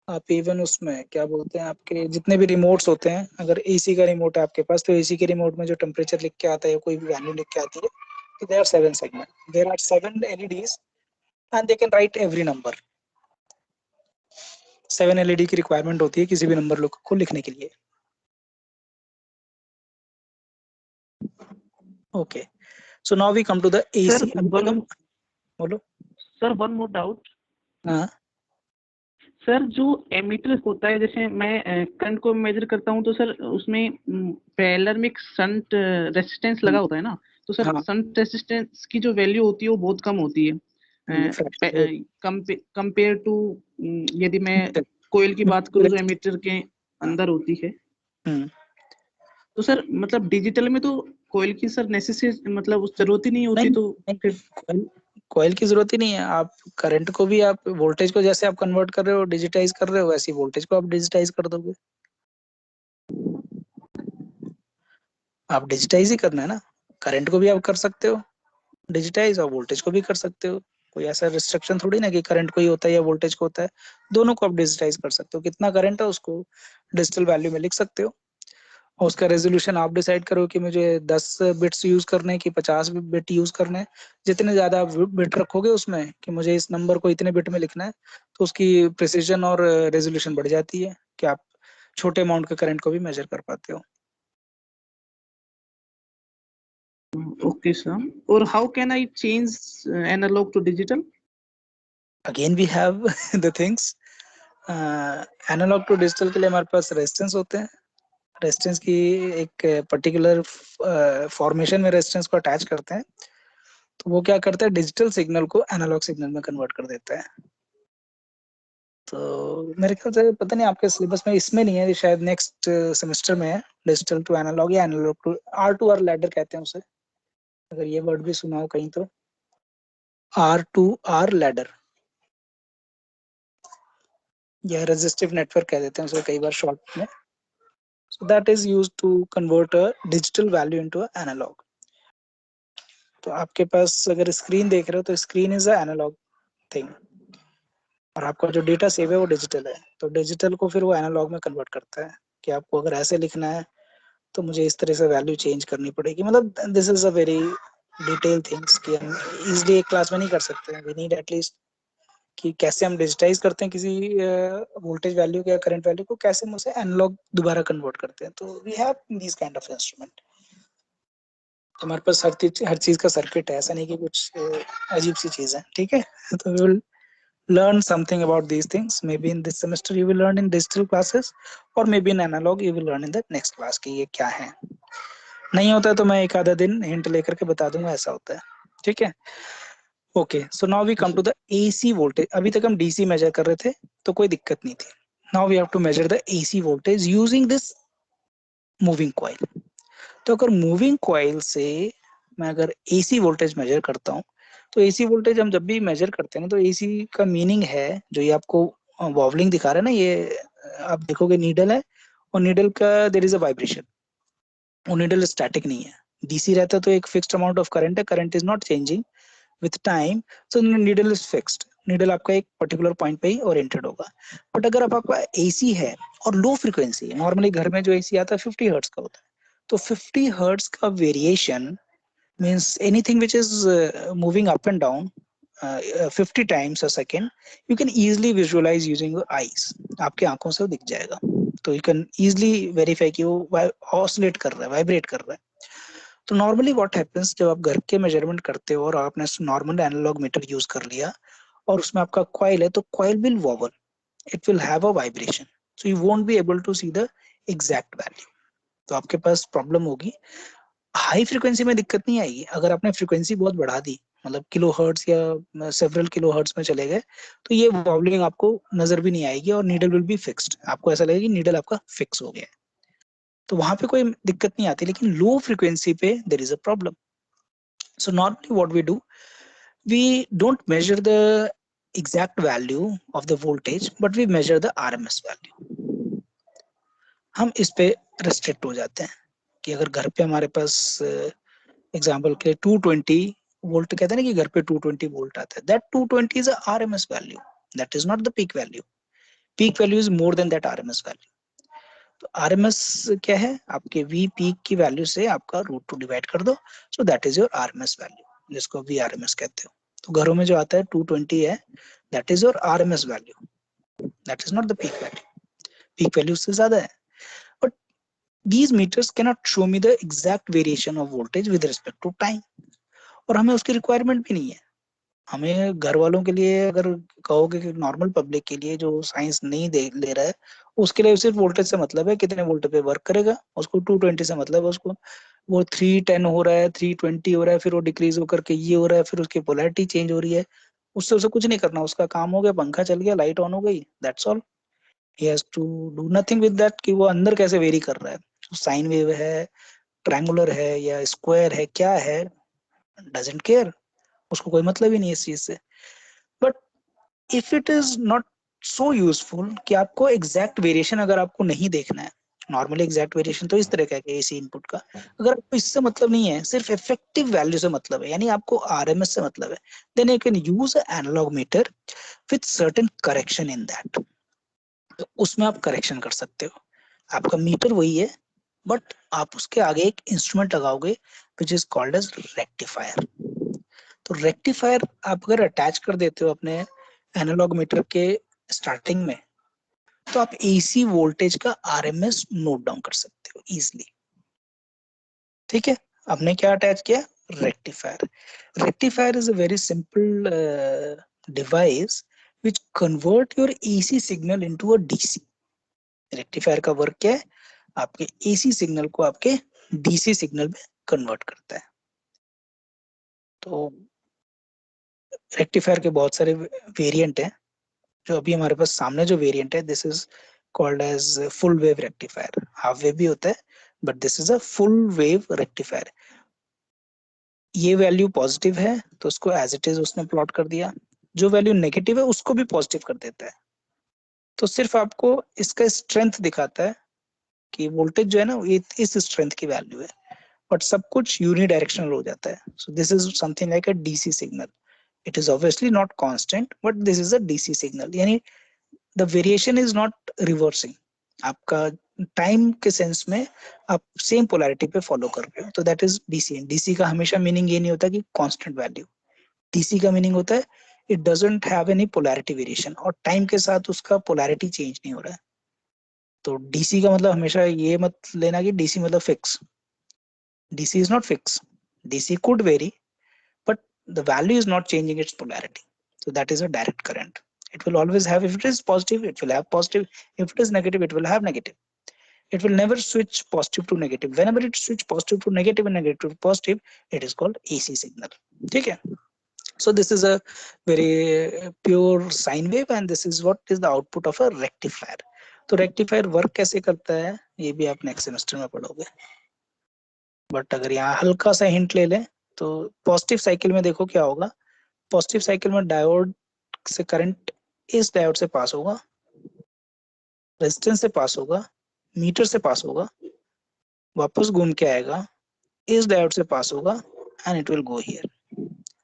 आप इवन उसमें क्या बोलते हैं, आपके जितने भी रिमोट्स होते हैं, अगर एसी का रिमोट है आपके पास, तो एसी के रिमोट में जो टेम्परेचर लिख के आता है, कोई भी वैल्यू लिख के आती है, तो there are 7 segment, there are 7 LEDs and they can write every number. 7 LED की रिक्वायरमेंट होती है किसी भी नंबर को लिखने के लिए। Okay, so now we come to the sir AC. बोलो। Sir one more doubt. हाँ सर जो एमीटर होता है, जैसे मैं करंट को मेजर करता हूँ, तो सर उसमें पैरेलल में एक शंट रेजिस्टेंस लगा होता है ना, तो सर हाँ शंट रेजिस्टेंस की जो वैल्यू होती है वो बहुत कम होती है कंपेयर टू, यदि मैं कोयल की बात करूँ जो एमीटर के अंदर होती है। तो सर मतलब डिजिटल में तो कोयल की सर नेसेसिटी मतलब उस जरूरत ही नहीं होती, तो फिर कॉइल की जरूरत ही नहीं है। आप करंट को भी, आप वोल्टेज को जैसे आप कन्वर्ट कर रहे हो, डिजिटाइज कर रहे हो, वैसे वोल्टेज को आप डिजिटाइज कर दोगे। आप डिजिटाइज ही करना है ना, करंट को भी आप कर सकते हो डिजिटाइज और वोल्टेज को भी कर सकते हो। कोई ऐसा रिस्ट्रिक्शन थोड़ी ना कि करंट को ही होता है या वोल्टेज को होता है, दोनों को आप डिजिटाइज कर सकते हो। कितना करंट है उसको डिजिटल वैल्यू में लिख सकते हो, और उसका रेजोल्यूशन आप डिसाइड करो कि मुझे 10 बिट्स यूज करने हैं कि 50 बिट यूज करने हैं। जितने ज्यादा आप बिट रखोगे उसमें कि मुझे इस नंबर को इतने बिट में लिखना है, तो उसकी प्रिसीजन और रेजोल्यूशन बढ़ जाती है कि आप छोटे अमाउंट के करंट को भी मेजर कर पाते हो। Okay sir. और how can I change analogue to digital? Again we have the things, analogue to digital के लिए हमारे पास रेजिस्टेंस होते हैं। रेजिस्टेंस की एक पर्टिकुलर फॉर्मेशन में रेजिस्टेंस को अटैच करते हैं, तो वो क्या करता है, डिजिटल सिग्नल को एनालॉग सिग्नल में कन्वर्ट कर देता है। तो मेरे ख्याल से पता नहीं आपके सिलेबस में इसमें नहीं है, ये शायद नेक्स्ट सेमेस्टर में है, डिजिटल टू एनालॉग या analog to R to R ladder कहते हैं उसे, अगर ये वर्ड भी सुना हो कहीं तो, आर टू आर लैडर या रेजिस्टिव नेटवर्क कह देते हैं उसे कई बार शॉर्ट में। So that is used to convert a digital value into analog. तो आपके पास अगर स्क्रीन देख रहे हो तो screen is a analog thing, और आपका जो डेटा सेव है वो डिजिटल है। तो डिजिटल को फिर वो एनालॉग में कन्वर्ट करता है कि आपको अगर ऐसे लिखना है तो मुझे इस तरह से वैल्यू चेंज करनी पड़ेगी। मतलब this is a very detail things कि हम इजिली एक क्लास में नहीं कर सकते हैं. वी नीड एटलीस्ट कि कैसे हम डिजिटाइज करते हैं किसी वोल्टेज वैल्यू या करंट वैल्यू को, कैसे हम उसे एनालॉग दोबारा कन्वर्ट करते हैं. तो we have these kind of instrument. हमारे पास हर चीज का सर्किट है, ऐसा नहीं कि कुछ अजीब सी चीज है. ठीक है, तो we will learn something about these things. Maybe in this semester you will learn in digital classes, or maybe in analog you will learn in the next class कि ये क्या है. नहीं होता तो मैं एक आधा दिन हिंट लेकर के बता दूंगा, ऐसा होता है. ठीक है. Okay, so now we come to the AC voltage. अभी तक हम DC मेजर कर रहे थे तो कोई दिक्कत नहीं थी. Now we have to measure the AC voltage using this moving coil. तो अगर मूविंग कॉइल से मैं अगर AC वोल्टेज मेजर करता हूँ, तो AC वोल्टेज हम जब भी मेजर करते हैं ना, तो AC का मीनिंग है जो ये आपको वॉवलिंग दिखा रहा है ना, ये आप देखोगे नीडल है और नीडल का देयर इज अ वाइब्रेशन. वो नीडल स्टैटिक नहीं है. DC रहता तो एक फिक्स्ड अमाउंट ऑफ करंट है, current is not changing with time, so needle is fixed. Needle आपका एक पर्टिकुलर पॉइंट पे ही ओरिएंटेड होगा. बट अगर आपका AC है और लो फ्रीक्वेंसी है, नॉर्मली घर में जो AC आता है 50 हर्ट्ज का होता है, तो 50 हर्ट्ज का variation means anything which is moving up and down 50 times a second, you can easily visualize using your eyes. आपके आंखों से वो दिख जाएगा. तो you can easily verify कि वो oscillate कर रहा है, vibrate कर रहा है. तो normally what happens, जब आप घर के measurement करते हो और आपने normal analog meter use कर लिया और उसमें आपका coil है, तो coil will wobble, it will have a vibration, so you won't be able to see the exact value. तो आपके पास प्रॉब्लम होगी. हाई फ्रीक्वेंसी में दिक्कत नहीं आएगी. अगर आपने फ्रीक्वेंसी बहुत बढ़ा दी, मतलब किलो हर्ट्ज या सेवरल किलो हर्ट्ज में चले गए, तो ये वॉबलिंग आपको नजर भी नहीं आएगी और नीडल विल बी फिक्स्ड. आपको ऐसा लगेगा कि नीडल आपका फिक्स हो गया है, तो वहां पे कोई दिक्कत नहीं आती. लेकिन लो फ्रीक्वेंसी पे there is a problem. So normally what we do, we don't measure the exact value of the voltage, but we measure the RMS value. हम इस पे रेस्ट्रिक्ट हो जाते हैं कि अगर घर पे हमारे पास एग्जांपल के 220 वोल्ट कहते हैं ना कि घर पे 220 वोल्ट आता है, that 220 is a RMS value, that is not the peak value. Peak value is more than that RMS value. तो RMS क्या है, आपके V पीक की वैल्यू से आपका √2 डिवाइड कर दो, सो that is your RMS value, जिसको VRMS कहते हो. तो घरों में जो आता है 220 है, that is your RMS value, that is not the peak value. Peak value से ज्यादा है. But these meters cannot show me the exact variation of voltage with respect to time, और हमें उसकी रिक्वायरमेंट भी नहीं है. हमें घर वालों के लिए अगर कहोगे कि नॉर्मल पब्लिक के लिए जो साइंस नहीं ले रहा है, उसके लिए सिर्फ वोल्टेज से मतलब है, कितने वोल्ट पे वर्क करेगा. उसको 220 से मतलब है, उसको वो 310 हो रहा है, 320 हो रहा है, फिर वो डिक्रीज होकर के ये हो रहा है, फिर उसकी पोलैरिटी चेंज हो रही है, उससे उसे कुछ नहीं करना. उसका काम हो गया, पंखा चल गया, लाइट ऑन हो गई, that's all. He has to do nothing with that कि वो अंदर कैसे वेरी कर रहा है, साइन वेव है, ट्रायंगुलर है या स्क्वायर है, क्या है, डजंट केयर. उसको कोई मतलब ही नहीं है इस चीज से. But if it is not so useful कि आपको एग्जैक्ट वेरिएशन अगर आपको नहीं देखना है, नॉर्मली एग्जैक्ट वेरिएशन तो इस तरह का है AC इनपुट का, अगर आपको इससे मतलब नहीं है, सिर्फ इफेक्टिव वैल्यू से मतलब है, यानी आपको RMS से मतलब है, then you can use analog meter with certain correction in that. तो उसमें आप करेक्शन कर सकते हो. आपका मीटर वही है, बट आप उसके आगे एक इंस्ट्रूमेंट लगाओगे which is called as rectifier. तो रेक्टिफायर आप अगर अटैच कर देते हो अपने एनालॉग मीटर के स्टार्टिंग में, तो आप AC वोल्टेज का RMS नोट डाउन कर सकते हो इजिली. ठीक है, आपने क्या अटैच किया, rectifier. Rectifier is a very simple device which convert your AC signal into a DC. Rectifier का वर्क क्या है, आपके AC सिग्नल को आपके DC सिग्नल में कन्वर्ट करता है. तो रेक्टिफायर के बहुत सारे वेरिएंट हैं. जो अभी हमारे पास सामने जो वेरिएंट है, this is called as full wave rectifier. Half wave भी होता है, but this is a full wave rectifier. ये वैल्यू पॉजिटिव है तो उसको एज इट इज उसने प्लॉट कर दिया, जो वैल्यू नेगेटिव है उसको भी पॉजिटिव कर देता है. तो सिर्फ आपको इसका स्ट्रेंथ दिखाता है कि वोल्टेज जो है ना, ये इस स्ट्रेंथ की वैल्यू है, बट सब कुछ यूनिडायरेक्शनल हो जाता है. सो this is something like a DC signal. It is obviously not constant, but this is a DC signal. Yani the variation is not reversing. आपका टाइम के सेंस में आप सेम पोलैरिटी पे फॉलो कर रहे हो, तो दैट इज डीसी। डीसी का हमेशा मीनिंग ये नहीं होता कि कांस्टेंट वैल्यू, डीसी का मीनिंग होता है it doesn't have any polarity variation, और टाइम के साथ उसका पोलैरिटी चेंज नहीं हो रहा है। तो डीसी का मतलब हमेशा ये मत लेना कि डीसी मतलब fix, DC is not fix, DC could vary but the value is not changing its polarity, so that is a direct current. It will always have, if it is positive it will have positive, if it is negative it will have negative. It will never switch positive to negative. Whenever it switch positive to negative and negative to positive, it is called AC signal. ठीक है? So this is a very pure sine wave and this is what is the output of a rectifier. तो rectifier work कैसे करता है ये भी आप next semester में पढ़ोगे, बट अगर यहाँ हल्का सा हिंट ले लें तो पॉजिटिव साइकिल में देखो क्या होगा। पॉजिटिव साइकिल में डायोड से करंट इस डायोड से पास होगा, रेजिस्टेंस से पास होगा, मीटर से पास होगा, वापस घूम के आएगा, इस डायोड से पास होगा and it will go here.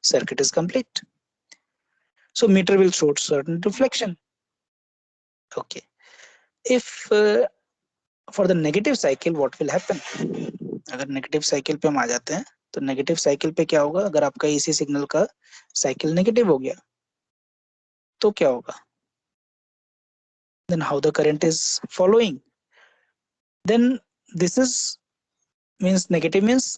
Circuit is complete. So meter will show certain reflection. Okay. If for the negative cycle what will happen? अगर नेगेटिव साइकिल पे हम आ जाते हैं तो नेगेटिव साइकिल पे क्या होगा, अगर आपका एसी सिग्नल का साइकिल नेगेटिव हो गया तो क्या होगा, then how the current is following, then this is means negative means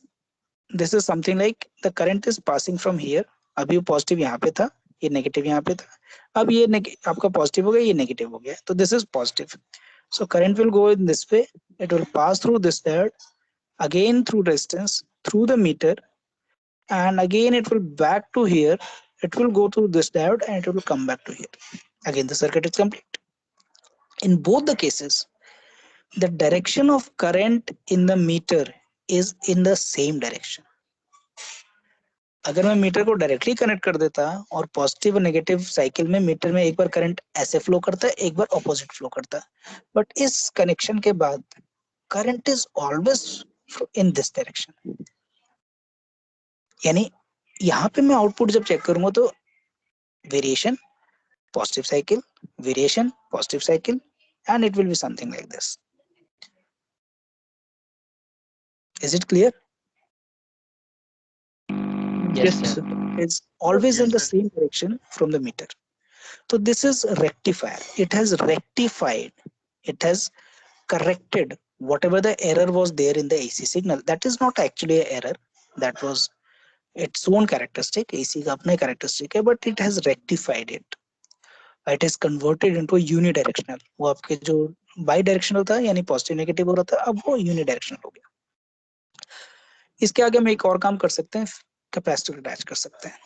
this is something like the current is passing from here. अभी पॉजिटिव यहाँ पे था, ये नेगेटिव यहाँ पे था, अब ये आपका पॉजिटिव हो गया, ये नेगेटिव हो गया, तो this is positive. So current will go in this way, it will pass through this diode, again through resistance, through the meter, and again it will back to here, it will go through this diode and it will come back to here. Again the circuit is complete. In both the cases the direction of current in the meter is in the same direction. अगर मैं metre को directly connect कर देता और positive और negative cycle में metre में एक बार करंट ऐसे फ्लो करता है, एक बार ऑपोजिट फ्लो करता है, बट इस कनेक्शन के बाद current is always in this direction. यानी यहाँ पे मैं आउटपुट जब चेक करूंगा तो variation positive cycle, variation positive cycle, and it will be something like this. Is it clear? Yes, sir. It's always in the same direction from the meter. So this is rectifier. It has rectified, it has corrected whatever the error was there in the AC signal. That is not actually an error, that was its own characteristic, AC का अपना characteristic है, but it has rectified it. It is converted into a unidirectional. वो आपके जो bidirectional था यानी positive negative हो रहा था, अब वो unidirectional हो गया. इसके आगे हम एक और काम कर सकते हैं, कैपेसिटर अटैच कर सकते हैं.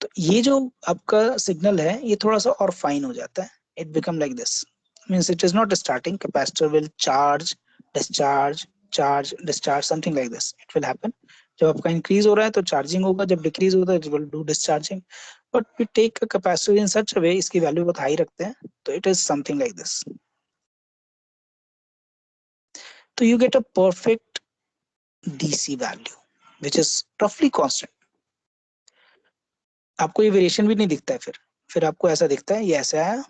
तो ये जो आपका सिग्नल है ये थोड़ा सा और फाइन हो जाता है. It become like this, means it is not starting, capacitor will charge discharge charge discharge, something like this it will happen. जब आपका इंक्रीज हो रहा है तो चार्जिंग होगा, जब डिक्रीज होता है it will do discharging. But we take a capacitor in such a way, इसकी वैल्यू बहुत हाई रखते हैं, तो it is something like this. तो you get a perfect DC value which is रफली कांस्टेंट. आपको ये वेरिएशन भी नहीं दिखता है, फिर आपको ऐसा दिखता है, ये ऐसे आया,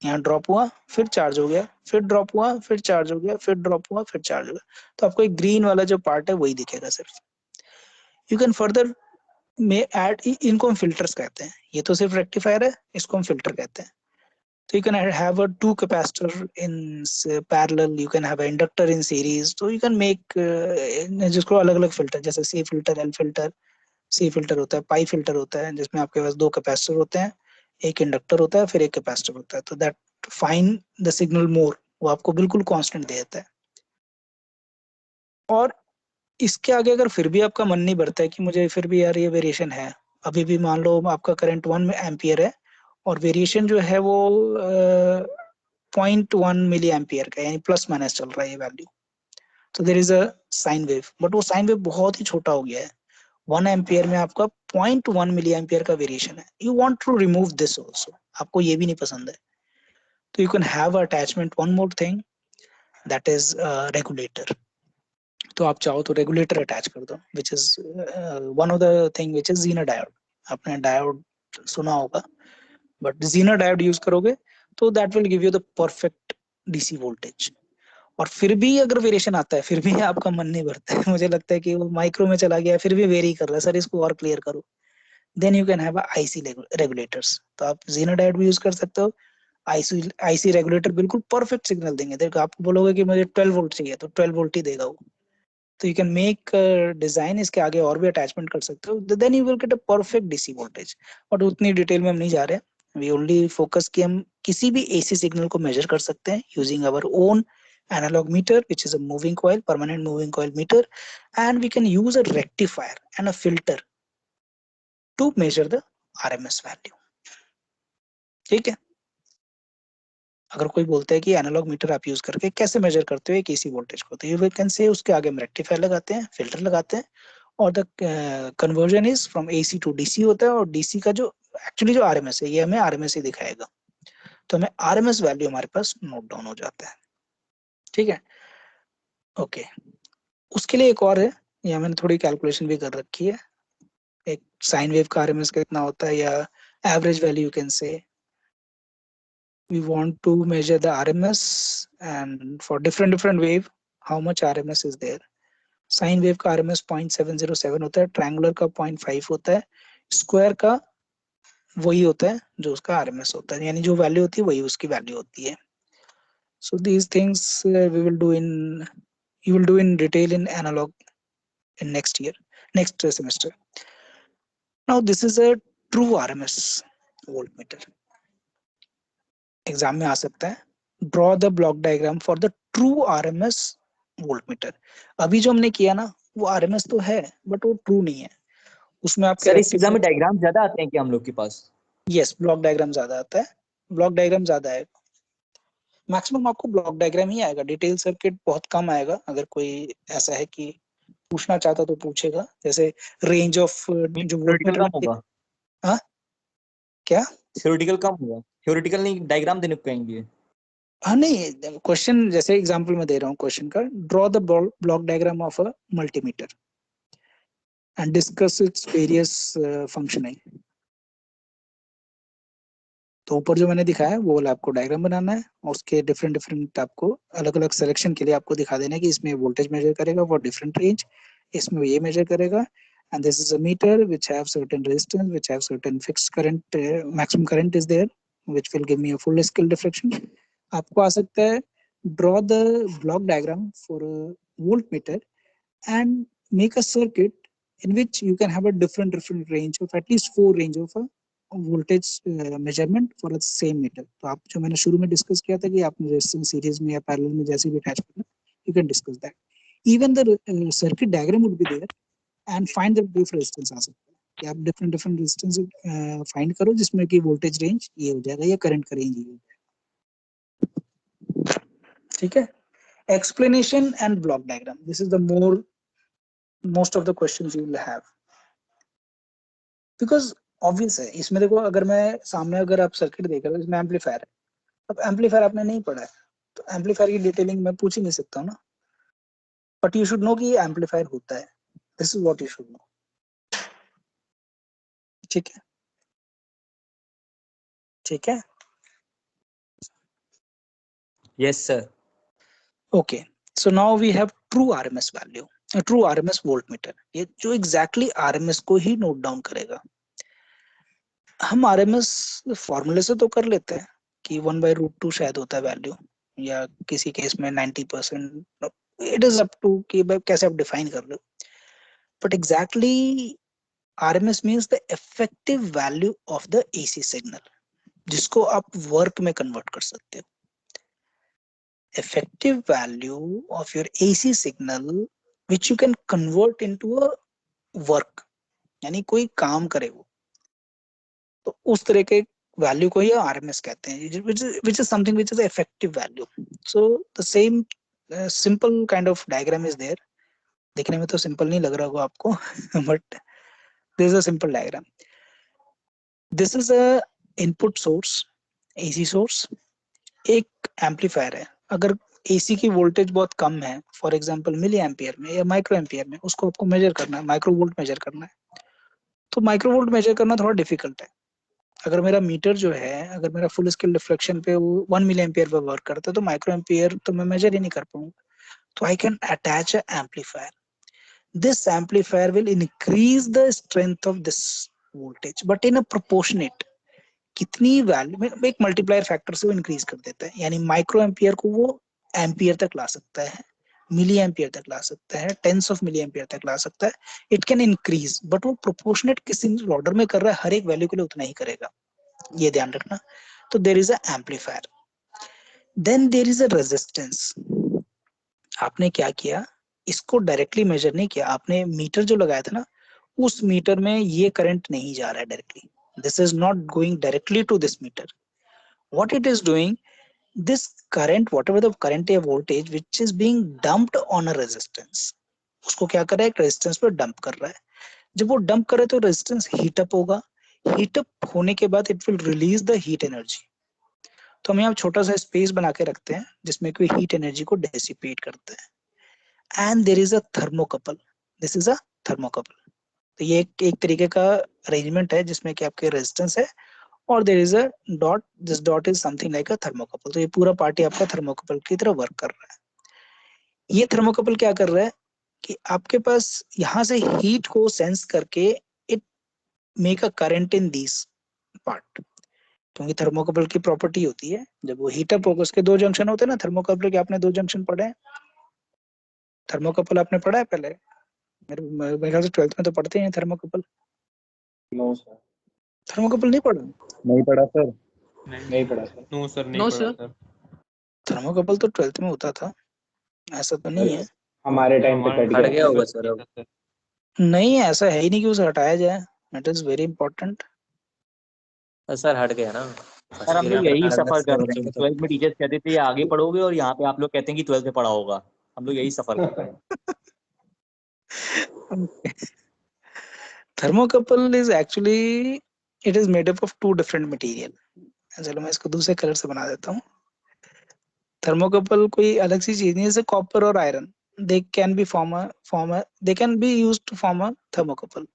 यहाँ ड्रॉप हुआ, फिर चार्ज हो गया, फिर ड्रॉप हुआ, फिर चार्ज हो गया, फिर ड्रॉप हुआ, फिर चार्ज हो गया. तो आपको एक ग्रीन वाला जो पार्ट है वही दिखेगा सिर्फ. यू कैन फर्दर में ऐड, इनको हम फिल्टर्स कहते हैं. ये तो सिर्फ रेक्टिफायर है, इसको हम फिल्टर कहते हैं. तो you can have a two capacitor in parallel, you can have a inductor in series, तो यू कैन मेक जिसको अलग अलग फिल्टर, जैसे C filter, L filter, C filter होता है, पाई फिल्टर होता है, जिसमें आपके पास दो कैपेसिटर होते हैं, एक इंडक्टर होता है, फिर एक कैपेसिटर होता है. तो दैट फाइन द सिग्नल मोर, वो आपको बिल्कुल कांस्टेंट दे देता है. और इसके आगे अगर फिर भी आपका मन नहीं भरता है कि मुझे फिर भी यार ये वेरिएशन है, अभी भी मान लो आपका करंट 1 एम्पियर है और वेरिएशन जो है वो 0.1 मिली एम्पियर का, यानी प्लस माइनस चल रहा है ये वैल्यू, तो there is a sine wave, but वो साइन वेव बहुत ही छोटा हो गया है. 1 एम्पियर में आपका 0.1 मिली एम्पियर का वेरिएशन है. You want to remove this also, आपको ये भी नहीं पसंद है, तो you can have attachment one more thing, that is regulator. तो आप चाहो तो रेगुलेटर अटैच कर दो, which is one of the thing which is zener diode. आपने डायोड सुना होगा, बट ज़ीनर डायोड यूज करोगे तो that will give you the perfect DC voltage, और फिर भी अगर वेरिएशन आता है, फिर भी आपका मन नहीं भरता है, मुझे लगता है कि वो माइक्रो में चला गया, फिर भी वेरी कर रहा है, सर इसको और क्लियर करो, then you can have IC regulators. तो आप जीनो डायोड भी यूज कर सकते हो। आईसी रेगुलेटर बिल्कुल परफेक्ट सिग्नल देंगे। देखो आपको बोलोगे कि मुझे 12 वोल्ट चाहिए तो 12 वोल्ट ही देगा वो। तो यू कैन मेक डिजाइन, इसके आगे और भी अटैचमेंट कर सकते हो, then you will get a perfect DC voltage. But उतनी डिटेल में हम नहीं जा रहे हैं, वी ओनली फोकस कि हम किसी भी एसी सिग्नल को मेजर कर सकते हैं using our own analog meter, which is a moving coil, permanent moving coil meter, and we can use a rectifier and a filter to measure the RMS value. ठीक है। अगर कोई बोलता है कि एनालॉग मीटर आप यूज करके कैसे मेजर करते हो एक एसी वोल्टेज को, तो यू कैन से उसके आगे हम रेक्टिफायर लगाते हैं, फिल्टर लगाते हैं, और the conversion is from AC to DC होता है। और डीसी का जो एक्चुअली जो आरएमएस है, ये हमें आरएमएस ही दिखाएगा, तो हमें आरएमएस वैल्यू हमारे पास नोट डाउन हो जाता है। ठीक है, ओके। उसके लिए एक और है, यहाँ मैंने थोड़ी कैलकुलेशन भी कर रखी है। एक साइन वेव का आरएमएस कितना होता है, या average value you can say. We want to measure the RMS, and for different wave how much RMS is there. Sine wave का RMS 0.707 होता है, ट्रायंगुलर का 0.5 होता है, स्क्वायर का वही होता है जो उसका RMS होता है, यानी जो वैल्यू होती है वही उसकी वैल्यू होती है। So these things we will do in, you will do in detail in analog in next year, next semester. Now this is a true RMS voltmeter. Exam में आ सकता है। Draw the block diagram for the true RMS voltmeter. अभी जो हमने किया ना, वो RMS तो है बट वो ट्रू नहीं है। उसमें आपके सर इस एग्जाम में डायग्राम ज्यादा आते हैं क्या हम लोग के पास? यस, ब्लॉक डायग्राम ज्यादा आता है, ब्लॉक डायग्राम ज्यादा है। मैक्सिमम आपको ब्लॉक डायग्राम ही आएगा, डिटेल सर्किट बहुत कम आएगा। अगर कोई ऐसा है कि पूछना चाहता तो पूछेगा, जैसे रेंज ऑफ जो थ्योरेटिकल कम होगा। हाँ क्या? थ्योरेटिकल कम होगा, थ्योरेटिकल नहीं डायग्राम देने को कहेंगे। हाँ नहीं, क्वेश्चन जैसे एग्जांपल में दे रहा हूँ क्वेश्चन का, draw the block diagram of a multimeter and discuss its various functioning. तो ऊपर जो मैंने दिखाया है वो वाला आपको डायग्राम बनाना है, और उसके डिफरेंट आपको अलग अलग सिलेक्शन के लिए आपको दिखा देना है कि इसमें वोल्टेज मेजर करेगा फॉर डिफरेंट रेंज, इसमें ये मेजर करेगा, and this is a meter which have certain resistance, which have certain fixed current, maximum current is there which will give me a full scale diffraction. आपको आ सकता है draw the block diagram for a voltmeter and make a circuit in which you can have a different range of at least 4 range of a voltage measurement for a same meter. तो आप जो मैंने शुरू में discuss किया था कि आपने रेजिस्टेंस सीरीज में या पैरेलल में जैसे भी अटैच करना, you can discuss that. Even the circuit diagram would be there, and find the diff resistance आ सकता है कि आप different resistance find करो जिसमें कि voltage range ये हो जाएगा या current का range ये हो जाएगा। ठीक है, explanation and block diagram, this is the most of the questions you will have, because obvious है इसमें। देखो अगर मैं सामने अगर आप सर्किट देख रहे हो, इसमें एम्पलीफायर है, अब एम्पलीफायर आपने नहीं पढ़ा है तो एम्पलीफायर की डिटेलिंग मैं पूछ ही नहीं सकता हूँ ना, बट यू शुड नो कि एम्पलीफायर होता है, this is what you should know. ठीक है, ठीक है, yes sir. Okay, so now we have true RMS value, true RMS voltmeter, ये जो एग्जैक्टली आरएमएस को ही नोट डाउन करेगा। हम आरएमएस फॉर्मूले से तो कर लेते हैं कि 1/√2 शायद होता है वैल्यू, या किसी केस में 90%, इट इज अप टू कि भाई कैसे आप डिफाइन कर रहे हो, but exactly RMS means the effective value of the AC signal, जिसको आप वर्क में कन्वर्ट कर सकते हो। effective value of your AC signal which you can convert into a work, यानी कोई काम करे वो, तो उस तरह के वैल्यू को ही आरएमएस कहते हैं, which is something which is effective value. So the same simple kind of diagram is there. देखने में तो सिंपल नहीं लग रहा होगा आपको but this is a simple diagram. This is a input source, AC source, एक एम्पलीफायर है। अगर एसी की वोल्टेज बहुत कम है, फॉर एग्जांपल मिली एम्पियर में या माइक्रो एम्पियर में, उसको आपको मेजर करना है, माइक्रो वोल्ट मेजर करना है, तो माइक्रो वोल्ट मेजर करना थोड़ा डिफिकल्ट है। अगर मेरा मीटर जो है, अगर मेरा फुल स्केल डिफ्लेक्शन पे वो 1 मिली एम्पियर पे वर्क करता है तो माइक्रो एम्पियर तो मैं मेजर ही नहीं कर पाऊंगा. तो I can attach a amplifier. This amplifier will increase the strength of this voltage but in a proportionate. कितनी वैल्यू में एक मल्टीप्लायर फैक्टर से वो इंक्रीज कर देता है. यानी माइक्रो एम्पियर को वो एम्पियर तक ला सकता है, मिली एम्पियर तक ला सकता है, टेंस ऑफ मिली एम्पियर तक ला सकता है. इट कैन इंक्रीज बट वो प्रोपोर्शनेट किसी ऑर्डर में कर रहा है, हर एक वैल्यू के लिए उतना ही करेगा, ये ध्यान रखना. तो there is a amplifier. Then there is a resistance. आपने क्या किया, इसको डायरेक्टली मेजर नहीं किया आपने. मीटर जो लगाया था ना, उस मीटर में ये करंट नहीं जा रहा है directly. This is not going directly to this meter. What it is doing, this current, whatever the current या voltage which is being dumped on a resistance, उसको क्या कर रहा है, एक रेजिस्टेंस पे डंप कर रहा है. जब वो डंप करे तो रेजिस्टेंस हीट अप होगा. हीट अप होने के बाद it will release the heat energy. तो हम यहाँ छोटा सा स्पेस बना के रखते हैं जिसमें कोई हीट एनर्जी को डेसिपेट करता है. And there is a thermocouple. This is a thermocouple. तो ये एक तरीके का अरेंजमेंट है जिसमें कि आपके रेजिस्टेंस है और there is a dot. This dot is something like a thermocouple. तो ये पूरा पार्टी आपका थर्मोकपल की तरह वर्क कर रहा है. ये थर्मोकपल क्या कर रहा है कि आपके पास यहाँ से हीट को सेंस करके it make a current in this part. क्योंकि थर्मोकपल की प्रॉपर्टी होती है जब वो हीट अप होगा, उसके दो जंक्शन होते हैं ना थर्मोकपल के. आपने दो जंक्शन पढ़े हैं, थर्मोकपल आपने पढ़ा है पहले? मेरे ख्याल से 12th में तो पढ़ते हैं थर्मोकपल. No sir. थर्मोकपल नहीं पढ़ा? नहीं पढ़ा सर. नहीं पढ़ा सर. नो सर, नहीं पढ़ा सर. थर्मोकपल तो 12th में होता था, ऐसा तो नहीं है. हमारे टाइम पे कट हट गया गया होगा सर अब. नहीं ऐसा है ही नहीं कि उसे हटाया जाए. It is very important. Sir हट गया ना सर. हम लोग यही सफर कर रहे हैं. 12th में टीचर्स कहते थे ये आगे पढ़ोगे और यहाँ पे आप लोग कहते हैं कि 12th में पढ़ा होगा. हम लोग यही सफर कर रहे हैं. Thermocouple is actually, it is made up of two different material. चलो मैं इसको दूसरे कलर से बना देता हूँ. थर्मोकपल कोई अलग सी चीज नहीं है. जैसे कॉपर और iron, they can be they can be used to form a thermocouple.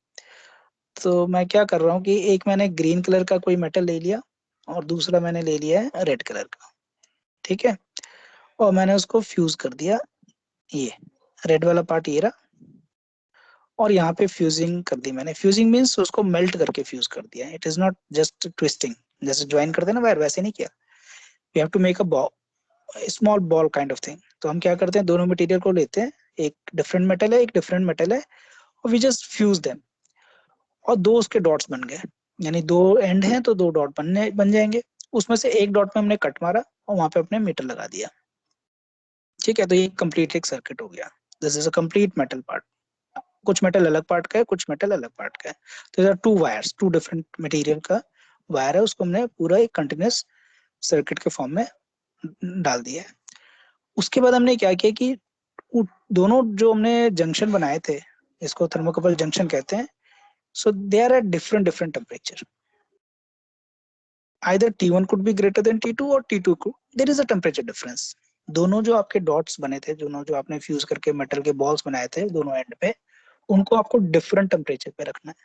तो मैं क्या कर रहा हूँ कि एक मैंने ग्रीन कलर का कोई मेटल ले लिया और दूसरा मैंने ले लिया है रेड कलर का. ठीक है, और मैंने उसको फ्यूज कर दिया. ये रेड वाला पार्ट ये रहा और यहाँ पे फ्यूजिंग कर दी मैंने. फ्यूजिंग मीन्स उसको मेल्ट करके फ्यूज कर दिया. It is not just twisting. जैसे ज्वाइन करते हैं ना वायर, वैसे नहीं किया. We have to make a small ball kind of thing. तो हम क्या करते हैं, दोनों मटेरियल को लेते हैं, एक डिफरेंट मेटल है एक डिफरेंट मेटल है, और वी जस्ट फ्यूज देम. और दो उसके डॉट्स बन गए, यानी दो एंड हैं तो दो डॉट बन जाएंगे. उसमें से एक डॉट में हमने कट मारा और वहां पे अपने मीटर लगा दिया. ठीक है, तो ये कंप्लीट एक सर्किट हो गया. This is a complete metal part. कुछ मेटल अलग पार्ट का है, कुछ मेटल अलग पार्ट का है. तो इधर two wires, two different material का वायर है, उसको हमने पूरा एक कंटिन्यूस सर्किट के फॉर्म में डाल दिया है. उसके बाद हमने क्या किया कि दोनों जो हमने जंक्शन बनाए थे, इसको थर्मोकपल जंक्शन कहते हैं. So they are at different temperature. either T1 could be greater than T2 और T2 could, there is a temperature difference. दोनों जो आपके डॉट्स बने थे, दोनों जो आपने फ्यूज करके मेटल के बॉल्स बनाए थे दोनों एंड पे, उनको आपको डिफरेंट टेम्परेचर पे रखना है.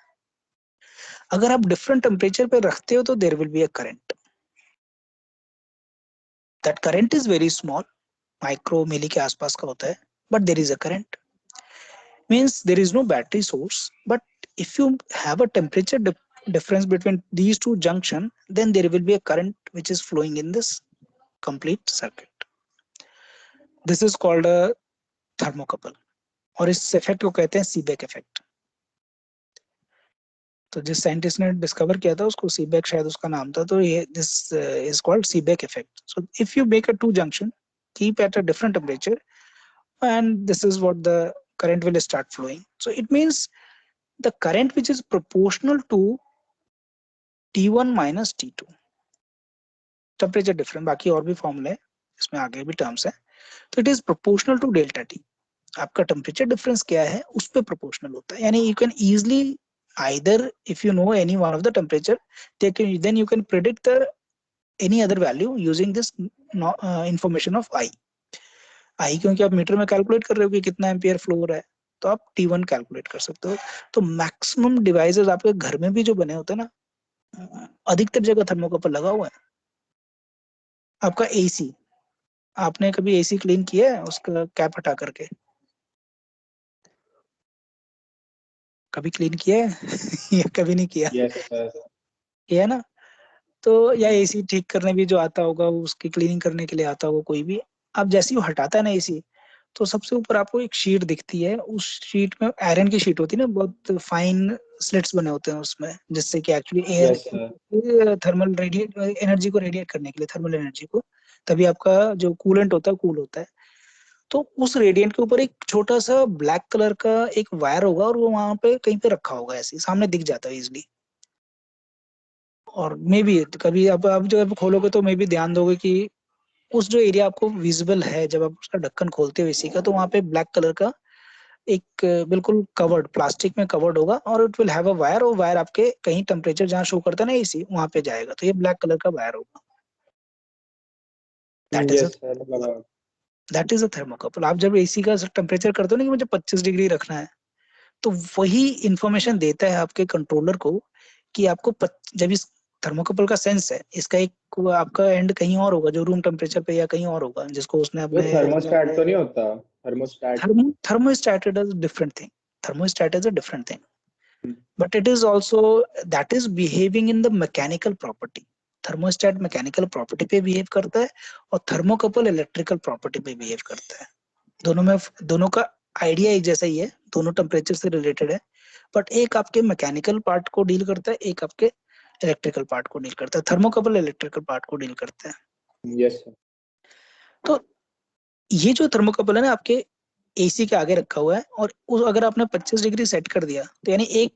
अगर आप डिफरेंट टेम्परेचर पे रखते हो तो there will be a current. That current is very small, micro milli के आसपास का होता है, but there is a current. Means there is no battery source, but if you have a temperature difference between these two junction, then there will be a current which is flowing in this complete circuit. This is called a thermocouple. और इस effect को कहते हैं Seebeck effect. तो जिस scientist ने discover किया था उसको सीबेक शायद उसका नाम था. तो ये this is called Seebeck effect. So if you make a to junction, keep at a different temperature, and this is what the current will start flowing. So it means the current which is proportional to T1 minus T2. Temperature different, बाकी और भी फॉर्मूले हैं, इसमें आगे भी terms है. तो it is proportional to delta T. आपका टेम्परेचर डिफरेंस क्या है उस पे प्रोपोर्शनल होता है. यानी you can easily either if you know any one of the temperature, then you can predict the any other value using this information of I. क्योंकि आप मीटर में कैलकुलेट कर रहे हो कि कितना एम्पियर फ्लो हो रहा है, तो आप T1 कैलकुलेट कर सकते हो. तो मैक्सिमम डिवाइसेस आपके घर में भी जो बने होते हैं ना, अधिकतर जगह थर्मोकपल लगा हुआ है। आपका एसी, आपने कभी एसी क्लीन किया है उसका कैप हटा करके? कभी क्लीन किया है या कभी नहीं किया? Yes sir. किया है ना? तो या एसी ठीक करने भी जो आता होगा, उसकी क्लीनिंग करने के लिए आता होगा कोई भी, आप जैसे ही वो हटाता है ना एसी, तो सबसे ऊपर आपको एक शीट दिखती है। उस शीट में आयरन की शीट होती है ना, बहुत फाइन स्लिट्स बने होते हैं उसमें, जिससे कि actually air yes sir. Thermal radiate energy को रेडिएट करने के लिए, थर्मल एनर्जी को, तभी आपका जो कूलेंट होता है कूल होता है। तो उस रेडिएंट के ऊपर एक छोटा सा ब्लैक कलर का एक वायर होगा, और वो वहां पे कहीं पे रखा होगा, ऐसे सामने दिख जाता है इजिली। और मे बी कभी आप जब खोलोगे तो मे बी ध्यान दोगे कि उस जो एरिया आपको विजिबल है, जब आप उसका ढक्कन खोलते हो एसी का, तो वहां पे ब्लैक कलर का एक बिल्कुल कवर्ड, प्लास्टिक में कवर्ड होगा, और it will have a wire, और वायर आपके कहीं टेम्परेचर जहाँ शो करता है ना एसी, वहां पे जाएगा, तो ये ब्लैक कलर का वायर होगा। दैट इज यस सर लगा। That is a thermocouple. आप जब एसी का टेम्परेचर करते हो ना कि मुझे 25 डिग्री रखना है, तो वही इंफॉर्मेशन देता है आपके कंट्रोलर को कि आपको जब इस थर्मोकपल का सेंस है, इसका एक आपका एंड कहीं और होगा, जो रूम टेम्परेचर पे या कहीं और होगा, जिसको उसने वो अपने थर्मोस्टैट तो नहीं होता? Thermostat. thermostat is a different thing. Thermostat is a different thing, but it is also that is behaving in the mechanical property. Thermostat mechanical property पे बिहेव करता है, और थर्मोकपल इलेक्ट्रिकल प्रॉपर्टी पे बिहेव करता है। दोनों का आइडिया एक जैसा ही है, दोनों टेम्परेचर से रिलेटेड है, बट एक आपके मैकेनिकल पार्ट को डील करता है, एक आपके इलेक्ट्रिकल पार्ट को डील करता है। थर्मोकपल इलेक्ट्रिकल पार्ट को डील करता है। Yes sir. तो ये जो थर्मोकपल है ना, आपके एसी के आगे रखा हुआ है, और उस अगर आपने 25 डिग्री सेट कर दिया, तो यानी एक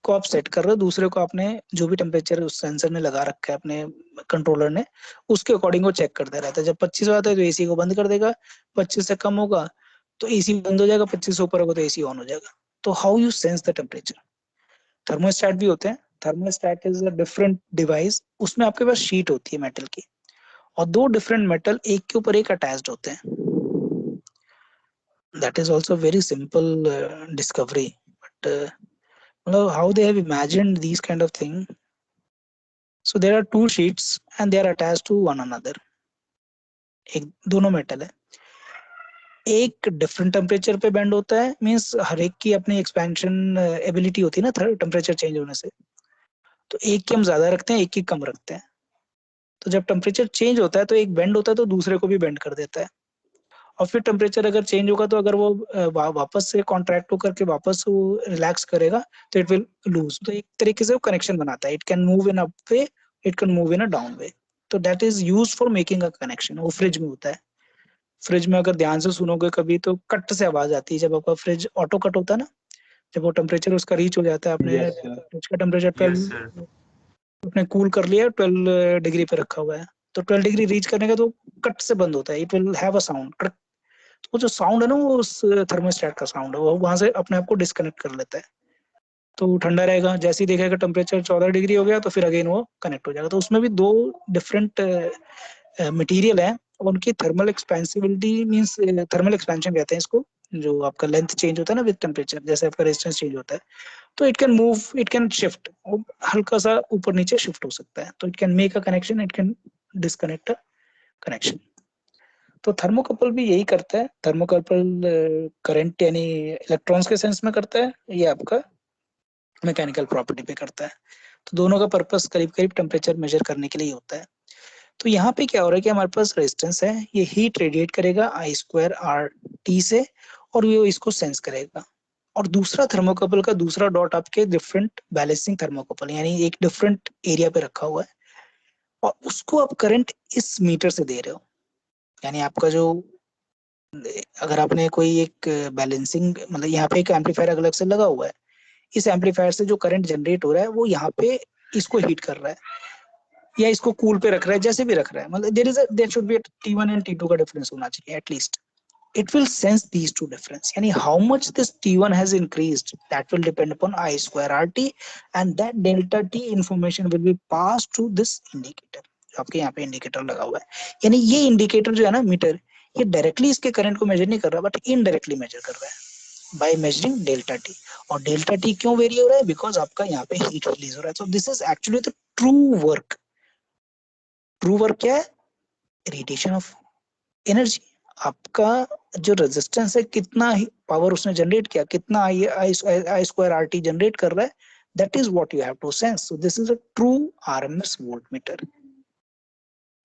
को आप सेट कर रहे हो, दूसरे को आपने जो भी टेम्परेचर उस सेंसर ने लगा रखा है अपने कंट्रोलर ने, उसके अकॉर्डिंग वो चेक करता रहता है। जब 25 आता है तो एसी को बंद कर देगा, 25 से कम होगा तो एसी बंद हो जाएगा, 25 से ऊपर होगा तो एसी ऑन हो जाएगा। तो how you sense the temperature? Thermostat भी होते हैं। Thermostat is a different device. उसमें आपके पास शीट होती है मेटल की, और दो डिफरेंट मेटल एक के ऊपर एक अटैच्ड होते हैं। That is also very simple discovery, but how they have imagined these kind of thing. So there are two sheets and they are attached to one another. एक दोनों मेटल है, एक डिफरेंट टेम्परेचर पे bend होता है, means हर एक की अपनी एक्सपेंशन एबिलिटी होती है ना टेम्परेचर चेंज होने से। तो एक की हम ज्यादा रखते हैं, एक की कम रखते हैं। तो जब टेम्परेचर चेंज होता है तो एक बेंड होता है, तो दूसरे को भी बेंड कर देता है। और फिर टेम्परेचर अगर चेंज होगा, तो अगर वो वापस से कॉन्ट्रैक्ट होकर के वापस वो रिलैक्स करेगा, तो इट विल लूज। तो एक तरीके से वो कनेक्शन बनाता है। It can move in up way, it can move in a down way. तो that is used for making a connection. वो फ्रिज में होता है। फ्रिज में अगर ध्यान से सुनोगे कभी, तो कट से आवाज आती है जब आपका फ्रिज ऑटो कट होता है ना, जब वो टेम्परेचर उसका रीच हो जाता है, अपने यस सर। फ्रिज का टेम्परेचर 12 अपने कूल कर लिया, 12 डिग्री पे रखा हुआ है, तो 12 डिग्री रीच करने का तो कट से बंद होता है। It will have a sound. तो वो जो साउंड है ना, वो उस थर्मोस्टेट का साउंड है, वो वहां से अपने आप को डिस्कनेक्ट कर लेता है। तो ठंडा रहेगा, जैसे ही देखेगा टेम्परेचर 14 डिग्री हो गया, तो फिर अगेन वो कनेक्ट हो जाएगा। तो उसमें भी दो डिफरेंट मटेरियल है, और उनकी थर्मल एक्सपेंसिबिलिटी मींस थर्मल एक्सपेंशन कहते हैं इसको, जो आपका लेंथ चेंज होता है ना विद टेम्परेचर, जैसे आपका रेजिस्टेंस चेंज होता है, तो it can move, it can shift, हल्का सा ऊपर नीचे शिफ्ट हो सकता है। तो it can make a connection, it can disconnect a connection. तो थर्मोकपल भी यही करता है। थर्मोकपल करंट यानी इलेक्ट्रॉन्स के सेंस में करता है, ये आपका मैकेनिकल प्रॉपर्टी पे करता है। तो दोनों का पर्पस करीब करीब टेम्परेचर मेजर करने के लिए होता है। तो यहाँ पे क्या हो रहा है कि हमारे पास रेजिस्टेंस है, ये हीट रेडिएट करेगा I²RT से, और ये इसको सेंस करेगा। और दूसरा थर्मोकपल का दूसरा डॉट आपके डिफरेंट बैलेंसिंग थर्मोकपल, यानी एक डिफरेंट एरिया पे रखा हुआ है, और उसको आप करंट इस मीटर से दे रहे हो। यानी आपका जो, अगर आपने कोई एक बैलेंसिंग, मतलब यहाँ पे एक एम्पलीफायर अलग से लगा हुआ है, इस एम्पलीफायर से जो करंट जनरेट हो रहा है, वो यहाँ पे इसको हीट कर रहा है, या इसको कूल पे रख रहा है, जैसे भी रख रहा है। मतलब there should be T1 and T2 का डिफरेंस होना चाहिए at least. It will sense these two difference. यानी how much this T1 has increased, that will depend upon I²RT, and that delta T information will be passed to this indicator। जो आपके यहाँ पे indicator लगा हुआ है, यानी ये इंडिकेटर जो है ना मीटर, ये डायरेक्टली इसके करंट को मेजर नहीं कर रहा, बट इनडायरेक्टली मेजर कर रहा है। By measuring delta T. और डेल्टा टी क्यों वेरी हो रहा है? बिकॉज आपका यहाँ पे हीट रिलीज हो रहा है। सो this is actually the true work. True work क्या है? Radiation of energy. आपका जो रेजिस्टेंस है, कितना पावर उसने जनरेट किया, कितना I square R T generate कर रहा है, that is what you have to sense. So this is a true RMS voltmeter.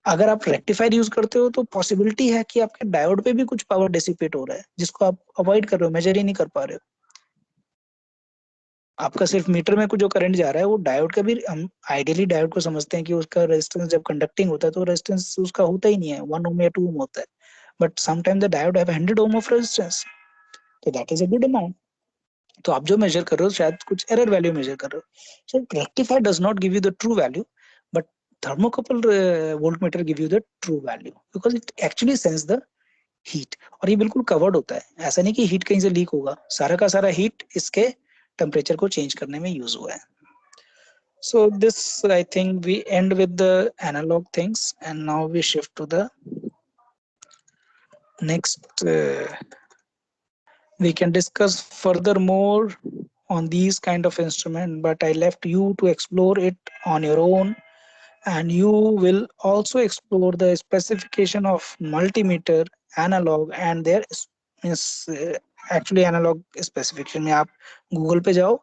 अगर आप रेक्टिफायर यूज करते हो तो पॉसिबिलिटी है कि आपके डायोड पे भी कुछ पावर डिसिपेट हो रहा है, जिसको आप अवॉइड कर रहे हो, मेजर ही नहीं कर पा रहे हो। आपका सिर्फ मीटर में कुछ जो करंट जा रहा है वो डायोड का भी, हम आइडियली डायोड को समझते हैं कि उसका रेजिस्टेंस जब कंडक्टिंग होता है तो रेजिस्टेंस उसका होता ही नहीं है, 1 ओम या 2 ओम होता है, but sometime the diode have 100 ohm of resistance, तो that is a good amount. तो आप जो मेजर कर रहे हो शायद कुछ एरर वैल्यू मेजर कर रहे हो। So rectifier does not give you the true value, but thermocouple voltmeter give you the true value because it actually sense the heat. और ये बिल्कुल कवर्ड होता है, ऐसा नहीं कि हीट कहीं से लीक होगा, सारा का सारा हीट इसके टेम्परेचर को चेंज करने में यूज हुआ है। So this, I think we end with the analog things, and now we shift to the next. We can discuss further more on these kind of instrument, but I left you to explore it on your own, and you will also explore the specification of multimeter, analog, and their means actually analog specification में आप Google पे जाओ,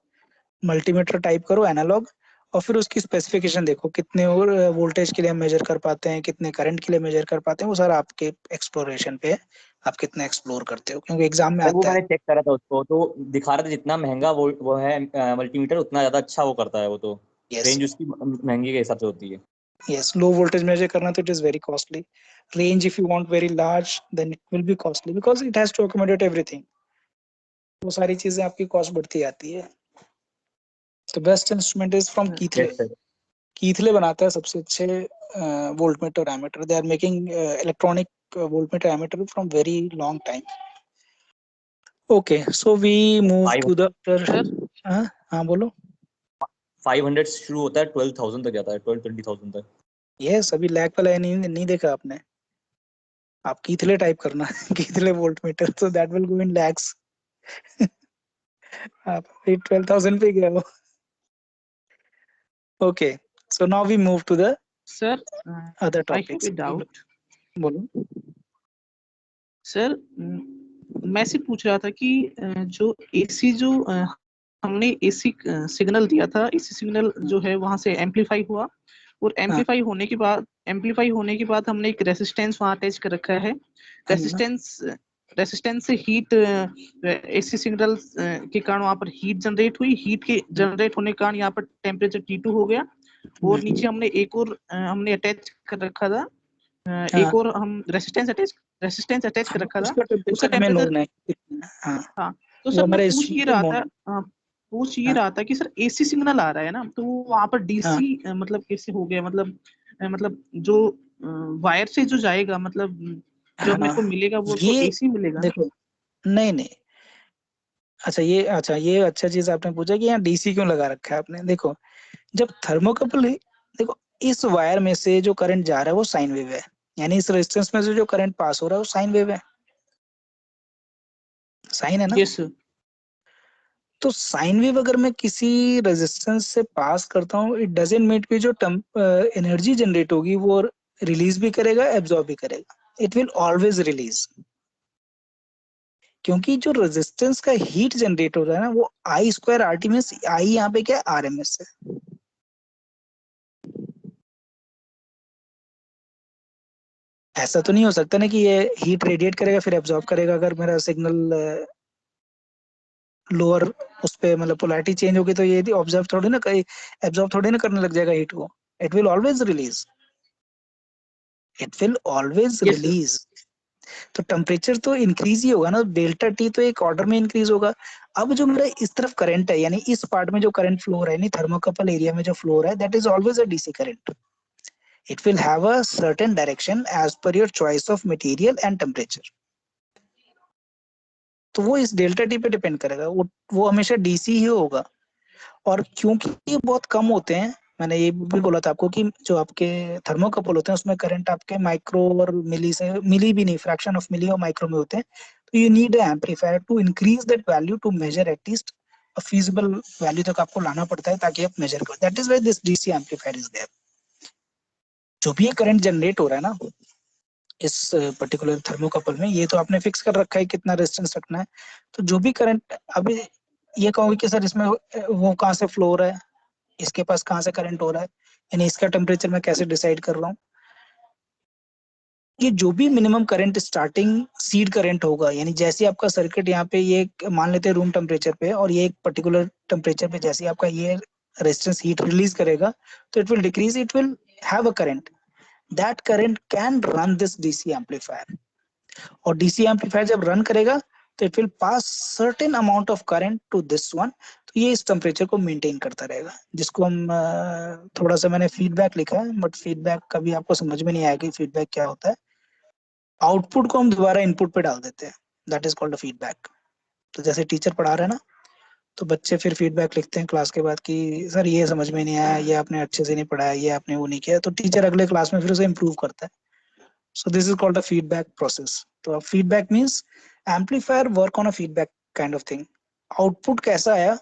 multimeter type करो analogue, और फिर उसकी specification देखो, कितने और वोल्टेज के लिए हम मेजर कर पाते हैं, कितने करंट के लिए मेजर कर पाते हैं, वो सारा आपके एक्सप्लोरेशन पे है, आप कितना एक्सप्लोर करते हो, क्योंकि एग्जाम में वो आता मैंने है। चेक करा था उसको, तो दिखा रहा था जितना महंगा वो है मल्टीमीटर, उतना ज्यादा अच्छा वो करता है वो, तो यस रेंज उसकी महंगी के हिसाब से होती है। यस, लो वोल्टेज मेजर करना तो it is very costly, range if you want very large then it will be costly because it has to accommodate everything, वो सारी चीजें आपकी कॉस्ट बढ़ती आती है। तो best instrument is from Keithley. Yes, sir. Keithley बनाता है सबसे अच्छे voltmeter ammeter, they are making electronic voltmeter ammeter from very long time. Okay, so we move to the हाँ बोलो। 500 शुरू होता है, 12,000 तक जाता है, 12-20,000 तक। यस, अभी लैग वाला नहीं देखा आपने, आप कीथले टाइप करना कीथले वोल्टमीटर, तो that will go in lakhs. आप 12,000 पे गए हो। Okay, so now we move to the sir other I have topics. A doubt. बोलो सर मैं से पूछ रहा था कि जो एसी जो हमने एसी सिग्नल दिया था, एसी सिग्नल जो है वहां से एम्पलीफाई हुआ, और एम्पलीफाई होने के बाद हमने एक रेसिस्टेंस वहां अटैच कर रखा है। रेसिस्टेंस से हीट एसी सिग्नल के कारण वहां पर हीट जनरेट हुई, हीट के जनरेट होने के कारण यहाँ पर टेम्परेचर T2 हो गया, और नीचे हमने एक और हमने अटैच कर रखा था, एक और हम रेसिस्टेंस अटैच कर रखा था, उसका टेम्परेचर। हाँ, तो सर मैं पूछ ये रहा था कि सर एसी सिग्नल आ रहा है ना, तो वहां पर डीसी मतलब कैसे हो गया, मतलब जो वायर से जो जाएगा, मतलब जो मेरे को मिलेगा वो तो एसी मिलेगा। देखो नहीं, अच्छा ये अच्छा चीज आपने पूछा कि यहाँ डीसी क्यों लगा रखा है आपने। देखो, जब थर्मोकपल, देखो इस वायर में से जो करंट जा रहा है वो साइन वेव है, यानी इस रेजिस्टेंस में से जो करंट पास हो रहा है वो साइन वेव है, साइन है ना। यस। तो साइन वेव अगर मैं किसी रेजिस्टेंस से पास करता हूँ, इट डजंट मीन कि जो एनर्जी जनरेट होगी वो रिलीज भी करेगा, एब्जॉर्ब भी करेगा, इट विल ऑलवेज रिलीज, क्योंकि जो रेजिस्टेंस का हीट जनरेट हो रहा है ना वो आई स्क्वायर आर टी में, आई यहाँ पे क्या आरएमएस है। ऐसा तो नहीं हो सकता ना कि ये हीट रेडिएट करेगा फिर एब्जॉर्ब करेगा, अगर मेरा सिग्नल लोअर उस पे मतलब पोलैरिटी चेंज होगी तो ये ऑब्जर्व थोड़ी ना, एब्जॉर्ब थोड़ी ना करने लग जाएगा हीट को, इट विल ऑलवेज रिलीज, तो टेम्परेचर तो इंक्रीज ही होगा ना, डेल्टा टी तो एक ऑर्डर में इंक्रीज होगा। अब जो मेरा इस तरफ करंट है, यानी इस पार्ट में जो करंट फ्लो रहा है, नहीं थर्मोकपल एरिया में जो फ्लो रहा है, that is always a DC current, it will have a certain direction as per your choice of material and temperature, तो वो इस डेल्टा टी पे डिपेंड करेगा, वो हमेशा डीसी ही होगा। और क्योंकि ये बहुत कम होते हैं मैंने ये भी बोला था आपको कि जो आपके थर्मोकपल होते हैं उसमें करंट आपके माइक्रो और मिली से, मिली भी नहीं, फ्रैक्शन ऑफ मिली और माइक्रो में होते हैं. तो you need amplifier to increase that value to measure at least a feasible value तक आपको लाना पड़ता है ताकि आप मेजर करो. That is why this DC amplifier is there. जो भी करंट जनरेट हो रहा है ना इस पर्टिकुलर थर्मोकपल में, ये तो आपने फिक्स कर रखा है कितना रेजिस्टेंस रखना है. तो जो भी करंट, अभी ये कहोगे कि सर इसमें वो कहाँ से फ्लो हो रहा है, इसके पास कहाँ से करंट हो रहा है, यानी इसका टेम्परेचर मैं कैसे डिसाइड कर रहा हूँ. ये जो भी minimum current starting seed current होगा, यानी जैसे आपका सर्किट यहाँ पे ये मान लेते हैं रूम टेम्परेचर पे, और ये एक पर्टिकुलर टेम्परेचर पे जैसे आपका ये रेजिस्टेंस हीट रिलीज करेगा तो it will decrease, it will have a current. That current can run this DC amplifier. और डीसी एम्पलीफायर जब रन करेगा तो it will pass certain amount of current to this one. तो ये इस temperature को मेंटेन करता रहेगा, जिसको हम थोड़ा सा मैंने फीडबैक लिखा है, बट फीडबैक कभी आपको समझ में नहीं आएगा कि फीडबैक क्या होता है. आउटपुट को हम दोबारा इनपुट पे डाल देते हैं, that is called a feedback. तो जैसे टीचर पढ़ा रहे हैं ना, तो बच्चे फिर फीडबैक लिखते हैं क्लास के बाद कि सर ये समझ में नहीं आया, ये आपने अच्छे से नहीं पढ़ाया, ये आपने वो नहीं किया, तो टीचर अगले क्लास में फिर उसे इम्प्रूव करता है. So this is called a feedback process. तो feedback means amplifier work on a feedback kind of thing. Output कैसा आया,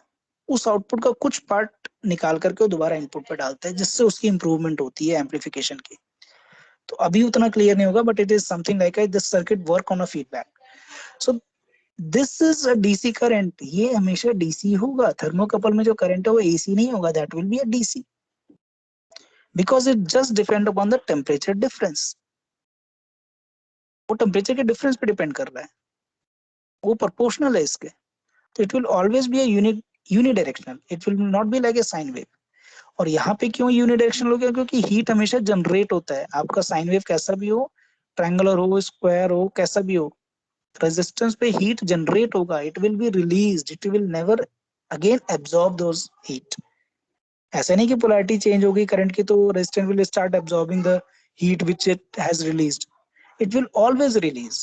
उस आउटपुट का कुछ पार्ट निकाल करके वो दोबारा इनपुट पे डालता है, जिससे उसकी इंप्रूवमेंट होती है एम्पलीफिकेशन की. तो अभी उतना क्लियर नहीं होगा, but it is something like this circuit work on a feedback. So this is a DC current. ये हमेशा डीसी होगा. थर्मोकपल में जो करंट है वो एसी नहीं होगा, that will be a DC, because it just depend upon the temperature difference. वो टेम्परेचर के डिफरेंस पे डिपेंड कर रहा है, वो प्रोपोर्शनल है इसके. तो it will always be a unidirectional, it will not be like a sine wave. और यहाँ पे क्यों यूनिडायरेक्शनल हो गया, क्योंकि हीट हमेशा जनरेट होता है. आपका साइन वेव कैसा भी हो, ट्रायंगुलर हो, स्क्वायर हो, कैसा भी हो, रेजिस्टेंस पे हीट जनरेट होगा. It will be released, it will never again absorb those heat. ऐसा नहीं कि पोलैरिटी चेंज होगी करंट की तो resistance will start absorbing the heat which it has released. It will always release,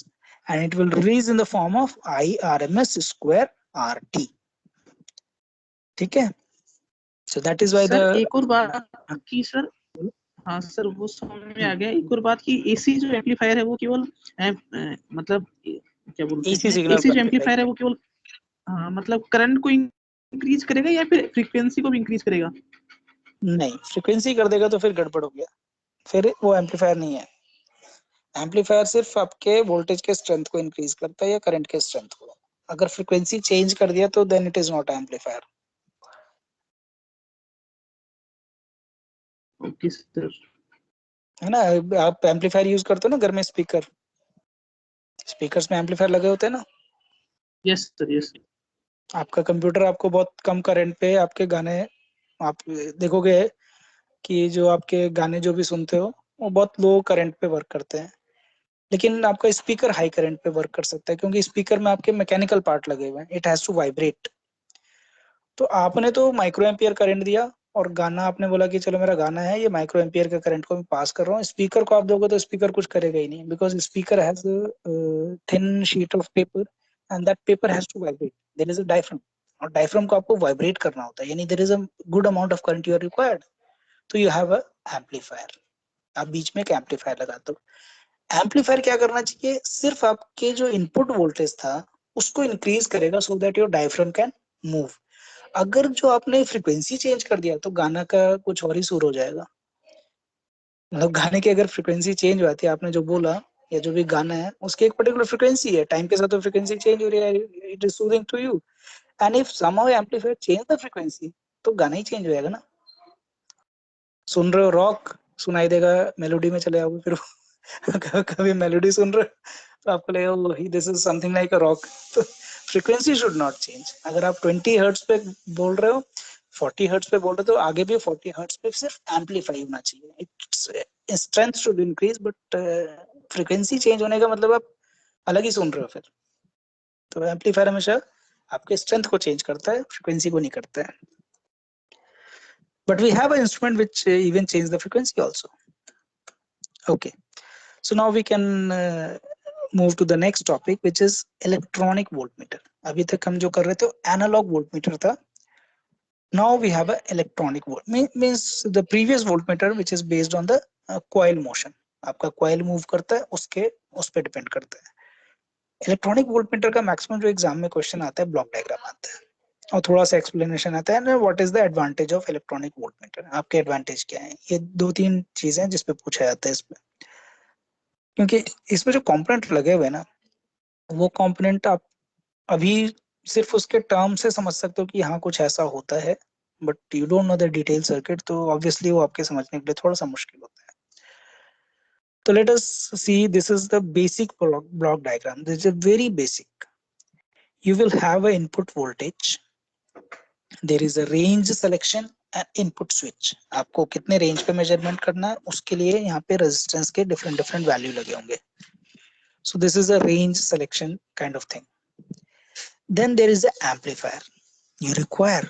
and it will release in the form of IRMS square RT. ठीक है. So that is why sir the एक और बात की sir, हाँ sir वो समझ में आ गया. एक और बात की एसी जो एम्पलीफायर है वो केवल मतलब क्या बोलते हैं, एसी जो एम्पलीफायर है वो केवल मतलब करंट को इंक्रीज करेगा या फिर फ्रीक्वेंसी को भी इंक्रीज करेगा? नहीं, फ्रीक्वेंसी कर देगा तो फिर गड़बड़ हो गया, फिर वो एम्पलीफायर नहीं है. एम्पलीफायर सिर्फ आपके वोल्टेज के स्ट्रेंथ को इंक्रीज करता है या करंट के स्ट्रेंथ को. अगर फ्रीक्वेंसी चेंज कर दिया तो then it is not amplifier. Okay sir. है ना. आप एम्पलीफायर यूज करते हो ना घर में, स्पीकर्स में एम्पलीफायर लगे होते हैं ना. Yes sir, yes. आपका कंप्यूटर आपको बहुत कम करंट पे आपके गाने, आप देखोगे कि जो आपके गाने जो भी सुनते हो वो बहुत लो करंट पे वर्क करते हैं, लेकिन आपका स्पीकर हाई करंट पे वर्क कर सकता है, क्योंकि स्पीकर में आपके मैकेनिकल पार्ट लगे हुए हैं, इट हैज टू वाइब्रेट. तो आपने तो माइक्रो एम्पियर करंट दिया और गाना आपने बोला कि चलो मेरा गाना है, ये माइक्रो एम्पियर के करंट को मैं पास कर रहा हूँ. स्पीकर को आप दोगे तो स्पीकर कुछ करेगा ही नहीं, because speaker has thin sheet of paper and that paper has to vibrate. There is a diaphragm, और डायफ्राम को आपको वाइब्रेट करना होता है, यानी there is a good amount of current you are required. तो यू हैव अ एम्पलीफायर. आप बीच में एक एम्पलीफायर लगाते हो. एम्पलीफायर क्या करना चाहिए, सिर्फ आपके जो इनपुट वोल्टेज था उसको इंक्रीज करेगा so that your diaphragm can move. अगर जो आपने फ्रीक्वेंसी चेंज कर दिया तो गाना का कुछ और ही सुर हो जाएगा. मतलब गाने की अगर फ्रीक्वेंसी चेंज होती है, आपने जो बोला या जो भी गाना है उसकी एक पर्टिकुलर फ्रीक्वेंसी है, टाइम के साथ तो फ्रीक्वेंसी चेंज हो रही है, it is soothing to you. And if somehow amplifier change the frequency तो गाना ही चेंज हो जाएगा ना. सुन रहे हो रॉक, सुनाई देगा मेलोडी में चले आओगे, फिर कभी मेलोडी सुन रहे हो तो आपको लगेगा this is something like a rock. तो फ्रीक्वेंसी शुड नॉट चेंज. अगर आप 20 हर्ट्ज पे बोल रहे हो, 40 हर्ट्ज पे बोल रहे हो, तो आगे भी 40 हर्ट्ज पे सिर्फ एम्पलीफाई होना चाहिए. Its strength should increase, but frequency change होने का मतलब आप अलग ही सुन रहे हो फिर. तो एम्पलीफायर हमेशा आपके स्ट्रेंथ को चेंज करता है, फ्रीक्वेंसी को नहीं करता है. But we have an instrument which even change the frequency also. Okay, so now we can move to the next topic, which is electronic voltmeter. अभी तक हम जो कर रहे थे एनालॉग वोल्टमीटर था, Now we have a electronic volt, means the previous voltmeter which is based on the coil motion. आपका coil move करता है, उस पे डिपेंड करता है. इलेक्ट्रॉनिक वोल्टमीटर का मैक्सिमम जो एग्जाम में क्वेश्चन आता है ब्लॉक डायग्राम आता है और थोड़ा सा एक्सप्लेनेशन आता है. What is the advantage of electronic voltmeter, आपके एडवांटेज क्या है. ये 2-3 चीजें जिसपे पूछा जाता है इसमें, क्योंकि इसमें जो कंपोनेंट लगे हुए हैं ना, वो कंपोनेंट आप अभी सिर्फ उसके टर्म से समझ सकते हो कि हाँ कुछ ऐसा होता है, but you don't know the detail circuit, तो ऑब्वियसली वो आपके समझने के लिए थोड़ा सा मुश्किल होता है. So let us see, this is the basic block diagram. This is a very basic. You will have an input voltage. There is a range selection and input switch. आपको कितने range पे measurement करना है, उसके लिए यहाँ पे resistance के different value लगे होंगे. So this is a range selection kind of thing. Then there is an amplifier. You require,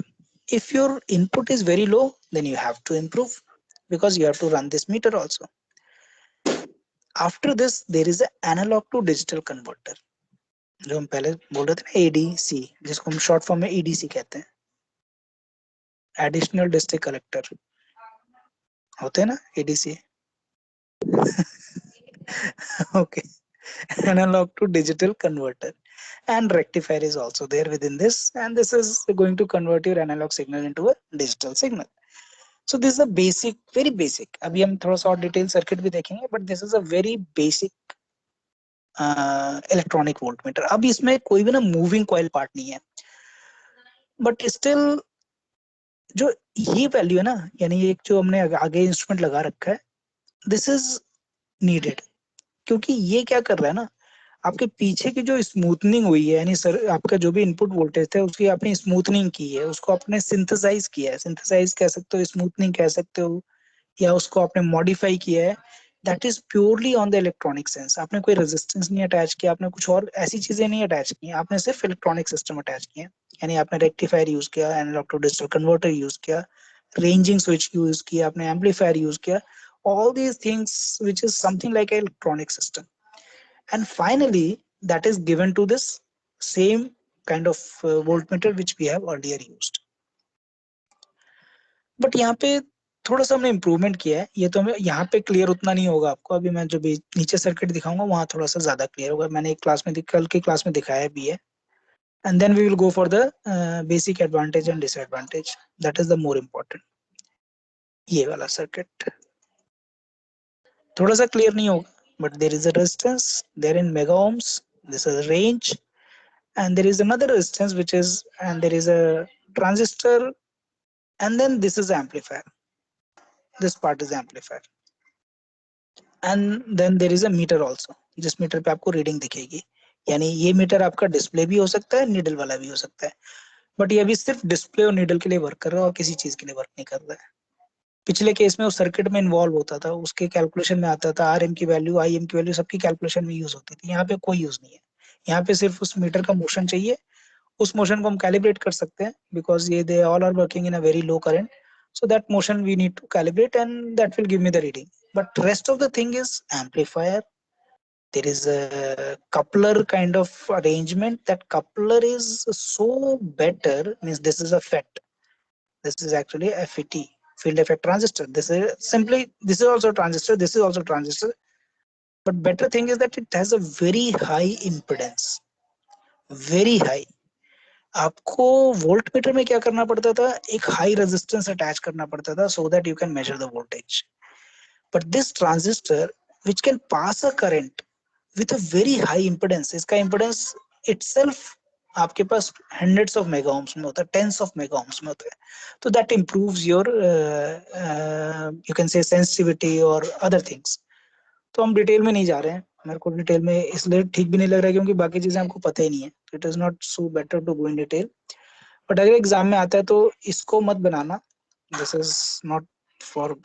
if your input is very low, then you have to improve because you have to run this meter also. After this, there is an analog to digital converter. जो हम पहले बोल रहे थे ना, ADC, जिसको हम short form में EDC कहते हैं, एडिशनल डिस्ट्रिक्ट कलेक्टर होते हैं ना, ADC. Okay, analog to digital converter, and rectifier is also there within this, and this is going to convert your analog signal into a digital signal. So this is a basic, very basic. अभी हम थोड़ा सा और detail circuit भी देखेंगे, but this is a very basic electronic voltmeter. अब इसमें कोई भी ना मूविंग कॉइल पार्ट नहीं है, बट स्टिल जो ये वैल्यू है ना, यानी एक जो हमने आगे इंस्ट्रूमेंट लगा रखा है, दिस इज नीडेड, क्योंकि ये क्या कर रहा है ना, आपके पीछे की जो स्मूथनिंग हुई है, यानी सर आपका जो भी इनपुट वोल्टेज था उसकी आपने स्मूथनिंग की है, उसको आपने सिंथेसाइज किया है, सिंथेसाइज कह सकते हो, स्मूथनिंग कह सकते हो, या उसको आपने मॉडिफाई किया है. That is purely on the electronic sense. आपने कोई रेजिस्टेंस नहीं अटैच किया, आपने कुछ और ऐसी चीजें नहीं अटैच की, आपने सिर्फ इलेक्ट्रॉनिक सिस्टम अटैच किया, यानी आपने रेक्टिफायर यूज किया, analog to digital converter use किया, रेंजिंग स्विच यूज किया, आपने एम्पलीफायर यूज किया, all these things which is something like an electronic system, and finally that is given to this same kind of voltmeter which we have earlier used. But यहाँ पे थोड़ा सा हमने improvement किया है, ये तो हमें यहाँ पे क्लियर उतना नहीं होगा आपको, अभी मैं जो भी नीचे सर्किट दिखाऊंगा वहां थोड़ा सा ज्यादा क्लियर होगा. मैंने एक क्लास में कल की क्लास में दिखाया भी है. And then we will go for the basic advantage and disadvantage, that is the more important. ये वाला सर्किट थोड़ा सा क्लियर नहीं होगा, but there is a resistance there in mega ohms, this is a range, and there is another resistance which is, and there is a transistor, and then this is amplifier, this part is amplifier, and then there is a meter also, जिस metre पे आपको reading दिखेगी, यानी ये metre आपका display भी हो सकता है, नीडल वाला भी हो सकता है, बट ये अभी सिर्फ डिस्प्ले और नीडल के लिए वर्क कर रहा है और किसी चीज के लिए वर्क नहीं कर रहा है. पिछले केस में उस सर्किट में इन्वॉल्व होता था, उसके कैलकुलेशन में आता था, आरएम की वैल्यू, आईएम की वैल्यू सबकी कैलकुलेशन में यूज होती थी. यहाँ पे कोई यूज नहीं है, यहाँ पे सिर्फ उस मीटर का मोशन चाहिए, उस मोशन को हम कैलिब्रेट कर सकते हैं, बिकॉज ये they all are working in a very low current, so that motion we need to calibrate and that will give me the reading. But rest of the thing is amplifier. There is a coupler kind of arrangement. That coupler is so better, means this is a FET, this is actually a FET, field effect transistor. This is simply, this is also transistor, this is also transistor, but better thing is that it has a very high impedance, very high. आपको voltmeter में क्या करना पड़ता था, एक high resistance attach करना पड़ता था, so that you can measure the voltage. But this transistor which can pass a current with a very high impedance, इसका impedance itself आपके पास hundreds of mega ohms में होता है, tens of mega ohms में होता है, तो that improves your you can say sensitivity or other things. तो हम डिटेल में नहीं जा रहे हैं, मेरे को डिटेल में इसलिए ठीक भी नहीं लग रहा है क्योंकि बाकी चीजें आपको पता ही नहीं है, it is not so better to go in detail. But अगर एग्जाम में आता है तो इसको मत बनाना, दिस इज नॉट फॉर,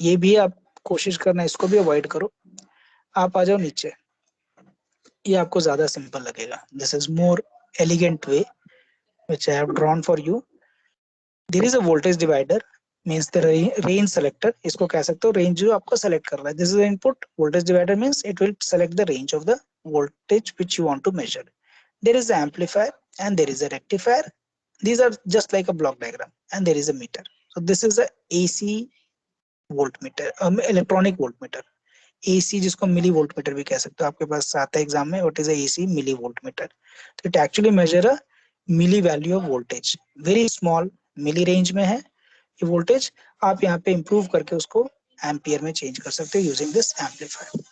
ये भी आप कोशिश करना इसको भी अवॉइड करो. आप आ जाओ नीचे, ये आपको ज्यादा सिंपल लगेगा. This is more elegant way which I have drawn for you. There is a voltage divider, means the range selector, इसको कह सकते हो रेंज जो आपको सेलेक्ट कर रहा है. This is the input. Voltage divider means it will select the range of the voltage which you want to measure. There is an amplifier and there is a rectifier These are just like a block diagram, and there is a meter. So this is a AC voltmeter, electronic voltmeter. AC जिसको मिली voltmeter भी कह सकते हो, आपके पास आता है exam में, what is AC milli voltmeter. तो it actually measure a milli value of voltage, very small milli range में है ये वोल्टेज. आप यहाँ पे इंप्रूव करके उसको एम्पियर में चेंज कर सकते हो using this amplifier.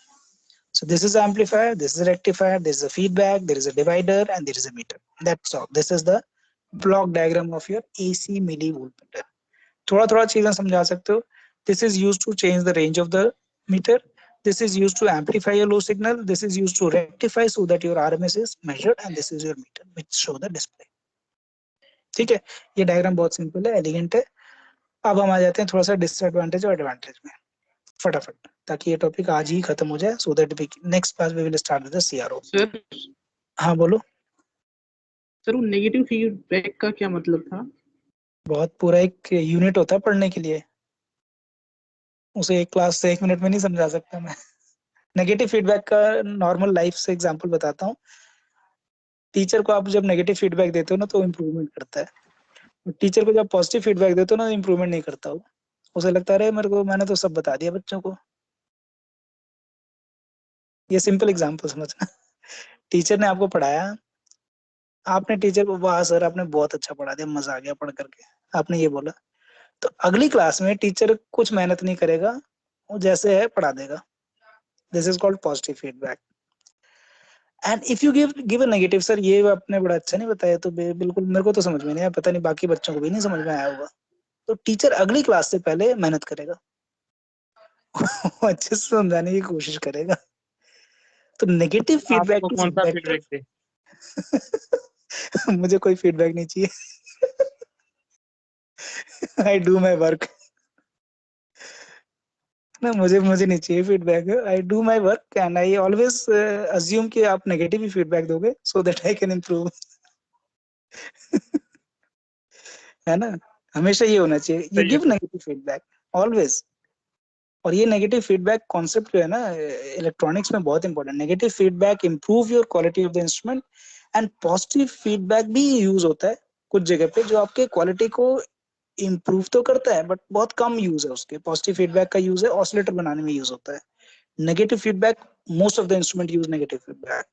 So this is amplifier, this is a rectifier, this is a feedback, there is a divider, and there is a meter. That's all. This is the block diagram of your AC millivoltmeter. थोड़ा चीजें समझा सकते हो. This is used to change the range of the meter. This is used to amplify a low signal. This is used to rectify so that your RMS is measured, and this is your meter which show the display. ठीक है, ये diagram बहुत simple है, elegant है. अब हम आ जाते हैं थोड़ा सा डिसएडवांटेज और एडवांटेज में फटाफट, ताकि ये टॉपिक आज ही खत्म हो जाए, so that we next class we will start with the CRO. Sir, हाँ बोलो सर. वो नेगेटिव फीडबैक का क्या मतलब था? बहुत पूरा एक यूनिट होता है पढ़ने के लिए, उसे एक क्लास से 1 मिनट में नहीं समझा सकता मैं. नेगेटिव फीडबैक का नॉर्मल लाइफ से एग्जांपल बताता हूँ. टीचर को आप जब नेगेटिव फीडबैक देते हो ना तो इम्प्रूवमेंट करता है. टीचर को जब पॉजिटिव फीडबैक देते हो ना, इम्प्रूवमेंट नहीं करता वो. उसे लगता है मेरे को, मैंने तो सब बता दिया बच्चों को. ये सिंपल एग्जांपल समझना. टीचर ने आपको पढ़ाया, आपने टीचर को, वाह सर आपने बहुत अच्छा पढ़ा दिया, मजा आ गया पढ़ करके, आपने ये बोला. तो अगली क्लास में टीचर कुछ मेहनत नहीं करेगा, वो जैसे है पढ़ा देगा. This is called positive feedback. And if you give a negative, sir ये आपने बड़ा अच्छा नहीं बताया, तो बिल्कुल मेरे को तो समझ में नहीं आया, पता नहीं बाकी बच्चों को भी नहीं समझ में आया होगा. तो टीचर अगली क्लास से पहले मेहनत करेगा, अच्छे से समझाने की कोशिश करेगा. तो नेगेटिव फीडबैक आपको कौन सा फीडबैक दे? मुझे कोई फीडबैक नहीं चाहिए. आई डू माई वर्क ना, मुझे नहीं चाहिए feedback. I do my work and I always assume कि आप नेगेटिव ही फीडबैक दोगे so that I can improve. है ना, हमेशा ये होना चाहिए, you give negative feedback always. और ये नेगेटिव फीडबैक कॉन्सेप्ट जो है ना इलेक्ट्रॉनिक्स में बहुत important. Negative feedback improve your quality of the instrument, and positive feedback भी यूज होता है कुछ जगह पे जो आपके क्वालिटी को इम्प्रूव तो करता है, बट बहुत कम यूज है उसके. पॉजिटिव फीडबैक का यूज है ऑसिलेटर बनाने में यूज होता है. Negative feedback, most of the instrument use negative feedback.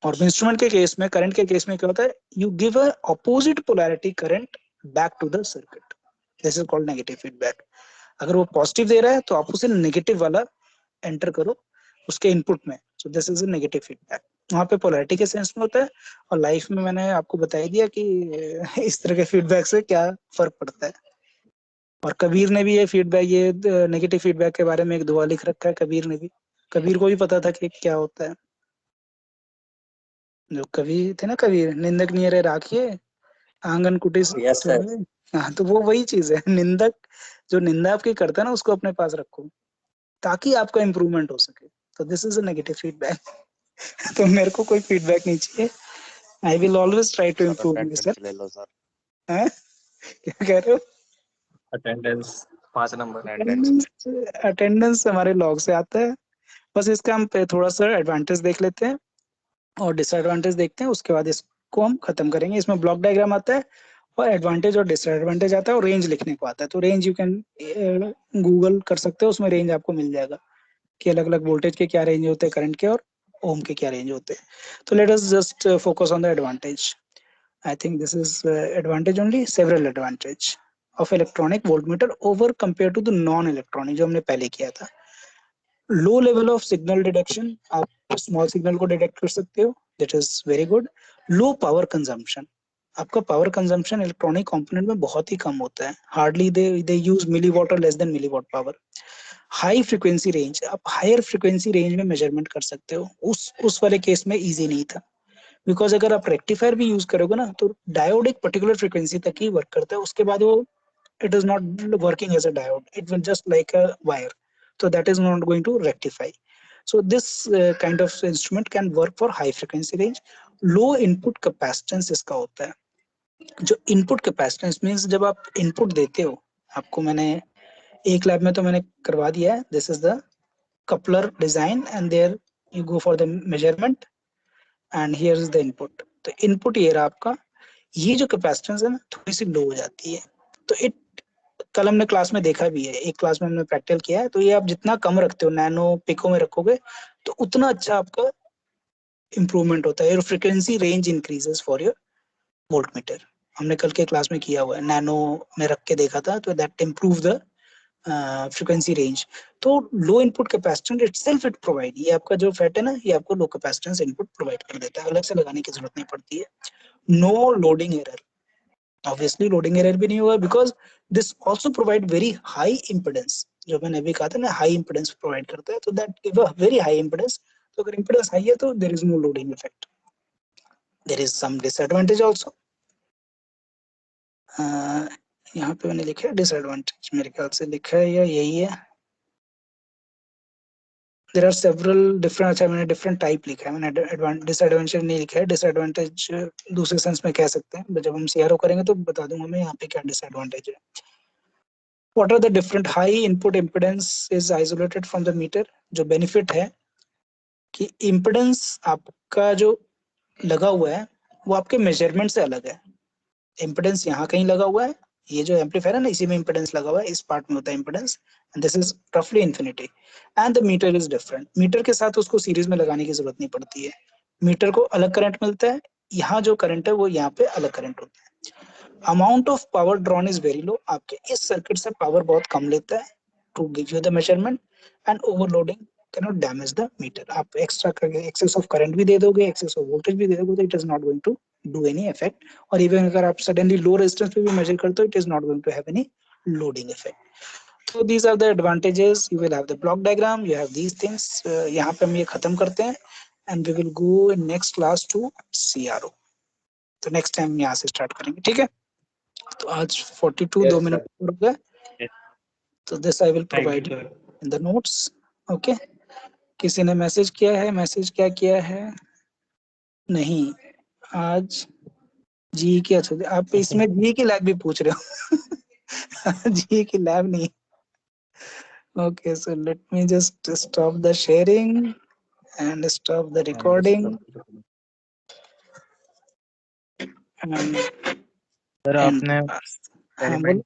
और इंस्ट्रूमेंट के केस में, करंट के केस में क्या होता है, you give a opposite polarity current back to the circuit. This is called negative feedback. अगर वो पॉजिटिव दे रहा है तो आप उसे नेगेटिव वाला एंटर करो उसके इनपुट में. सो this is a negative feedback. वहां पे पोलैरिटी के सेंस में होता है. और लाइफ में मैंने आपको बता ही दिया कि इस तरह के फीडबैक से क्या फर्क पड़ता है. और कबीर ने भी ये फीडबैक, ये नेगेटिव फीडबैक के बारे में एक दुआ लिख रखा है कबीर ने भी. कबीर को भी पता था कि क्या होता है. जो कवि थे ना कबीर, निंदक नियरे राखिए आंगन कुटिस. हाँ, तो वो वही चीज है. निंदक जो निंदा आपकी करता है ना, उसको अपने पास रखो ताकि आपका इम्प्रूवमेंट हो सके. तो this is a negative feedback. तो मेरे को कोई फीडबैक नहीं चाहिए. I will always try to improve myself. ले लो सर. हैं, क्या कह रहे हो? Attendance 5 number. अटेंडेंस हमारे लॉग से आता है. बस इसका हम थोड़ा सा एडवांटेज देख लेते हैं और डिसएडवांटेज देखते हैं, उसके बाद इसको हम खत्म करेंगे. इसमें ब्लॉक डायग्राम आता है और एडवांटेज और डिसएडवांटेज आता है और रेंज लिखने को आता है. तो रेंज यू कैन गूगल कर सकते हो, उसमें रेंज आपको मिल जाएगा कि अलग अलग वोल्टेज के क्या रेंज होते हैं, करंट के और ओम के क्या रेंज होते हैं. तो let us just focus on the advantage. I think this is advantage only. Several advantage of electronic voltmeter over compare to the non electronic, जो हमने पहले किया था. Low level of signal detection, आप स्मॉल सिग्नल को detect कर सकते हो, that is very good. Low power consumption, आपका पावर कंजम्पशन इलेक्ट्रॉनिक कंपोनेंट में बहुत ही कम होता है. हार्डली दे यूज मिलीवॉट और less than milliwatt power. High frequency range, आप हायर फ्रीक्वेंसी रेंज में मेजरमेंट कर सकते हो. उस वाले केस में इजी नहीं था, बिकॉज अगर आप रेक्टिफायर भी यूज करोगे ना तो डायोड एक पर्टिकुलर फ्रीक्वेंसी तक ही वर्क करता है, उसके बाद वो it is not working as a diode, it will just like a wire, so that is not going to rectify. So this kind of instrument can work for high frequency range. Low input capacitance इसका होता है. जो input capacitance means जब आप input देते हो, आपको मैंने एक लैब में तो मैंने करवा दिया है. This is the coupler design and there you go for the measurement and here is the input. तो input ये रहा आपका. ये जो कैपेसिटेंस है ना थोड़ी सी लो हो जाती है। तो कल हमने क्लास में देखा भी है, एक क्लास में हमने प्रैक्टिकल किया है, तो ये आप जितना कम रखते हो, नैनो पिको में रखोगे, तो उतना अच्छा आपका इंप्रूवमेंट होता है। Frequency range increases for your volt meter. हमने कल के क्लास में किया हुआ है, नैनो में रख के देखा था, तो that improve the frequency range. तो low input capacitance itself it provide, ये आपका जो फैट है ना, ये आपको लो कैपेसिटेंस इनपुट प्रोवाइड कर देता है, अलग से लगाने की जरूरत नहीं पड़ती है। No loading error, obviously loading error भी नहीं होगा, because this also provide very high impedance. जो मैंने अभी कहा था ना, हाई इंपेडेंस प्रोवाइड करता है, तो that give a very high impedance. तो अगर इंपेडेंस हाई है तो there is no loading effect. There is some disadvantage also. यहाँ पे मैंने लिखा है डिसएडवांटेज, मेरे ख्याल से लिखा है या यही है। देयर आर सेवरल डिफरेंट, अच्छा मैंने डिफरेंट टाइप लिखा है, मैंने डिसएडवांटेज नहीं लिखा है। डिसएडवांटेज दूसरे सेंस में कह सकते हैं, जब हम सीआरओ करेंगे तो बता दूंगा मैं यहाँ पे क्या डिसएडवांटेज है। What are the different high input impedance is isolated from the meter? जो बेनिफिट है कि इम्पिडेंस आपका जो लगा हुआ है वो आपके मेजरमेंट से अलग है। इम्पिडेंस यहाँ कहीं लगा हुआ है, ये जो एम्पलीफायर है ना इसी में इम्पिडेंस लगा हुआ है, इस पार्ट में होता है इम्पिडेंस, एंड दिस इज रफली infinity, and the meter is different. Meter के साथ उसको सीरीज में लगाने की जरूरत नहीं पड़ती है, मीटर को अलग करंट मिलता है, यहाँ जो करंट है वो यहाँ पे अलग करंट होता है। Amount of power drawn is very low, आपके इस सर्किट से पावर बहुत कम लेता है to give you the measurement, and overloading can not damage the meter. आप एक्स्ट्रा करके एक्सेस ऑफ करंट भी दे दोगे, एक्सेस ऑफ वोल्टेज भी दे दोगे, तो it is not going to do any effect. और इवन अगर आप सडनली लो रेजिस्टेंस पे भी मेजर करते हो, it is not going to have any loading effect. So these are the advantages. You will have the block diagram, you have these things. यहाँ पे हम ये खत्म करते हैं, and we will go in next class to CRO. तो next time यहाँ से start करेंगे, ठीक है? तो आज 42 Yes, 2 sir. मिनट हो गए, तो this I will provide you in the notes. Okay? किसी ने मैसेज किया है? मैसेज क्या किया है? नहीं, आज जी की, अच्छा आप इसमें जी की लैब भी पूछ रहे हो जी की लैब नहीं। Okay, so let me just stop the sharing and stop the recording. And sir आपने हाँ बोल।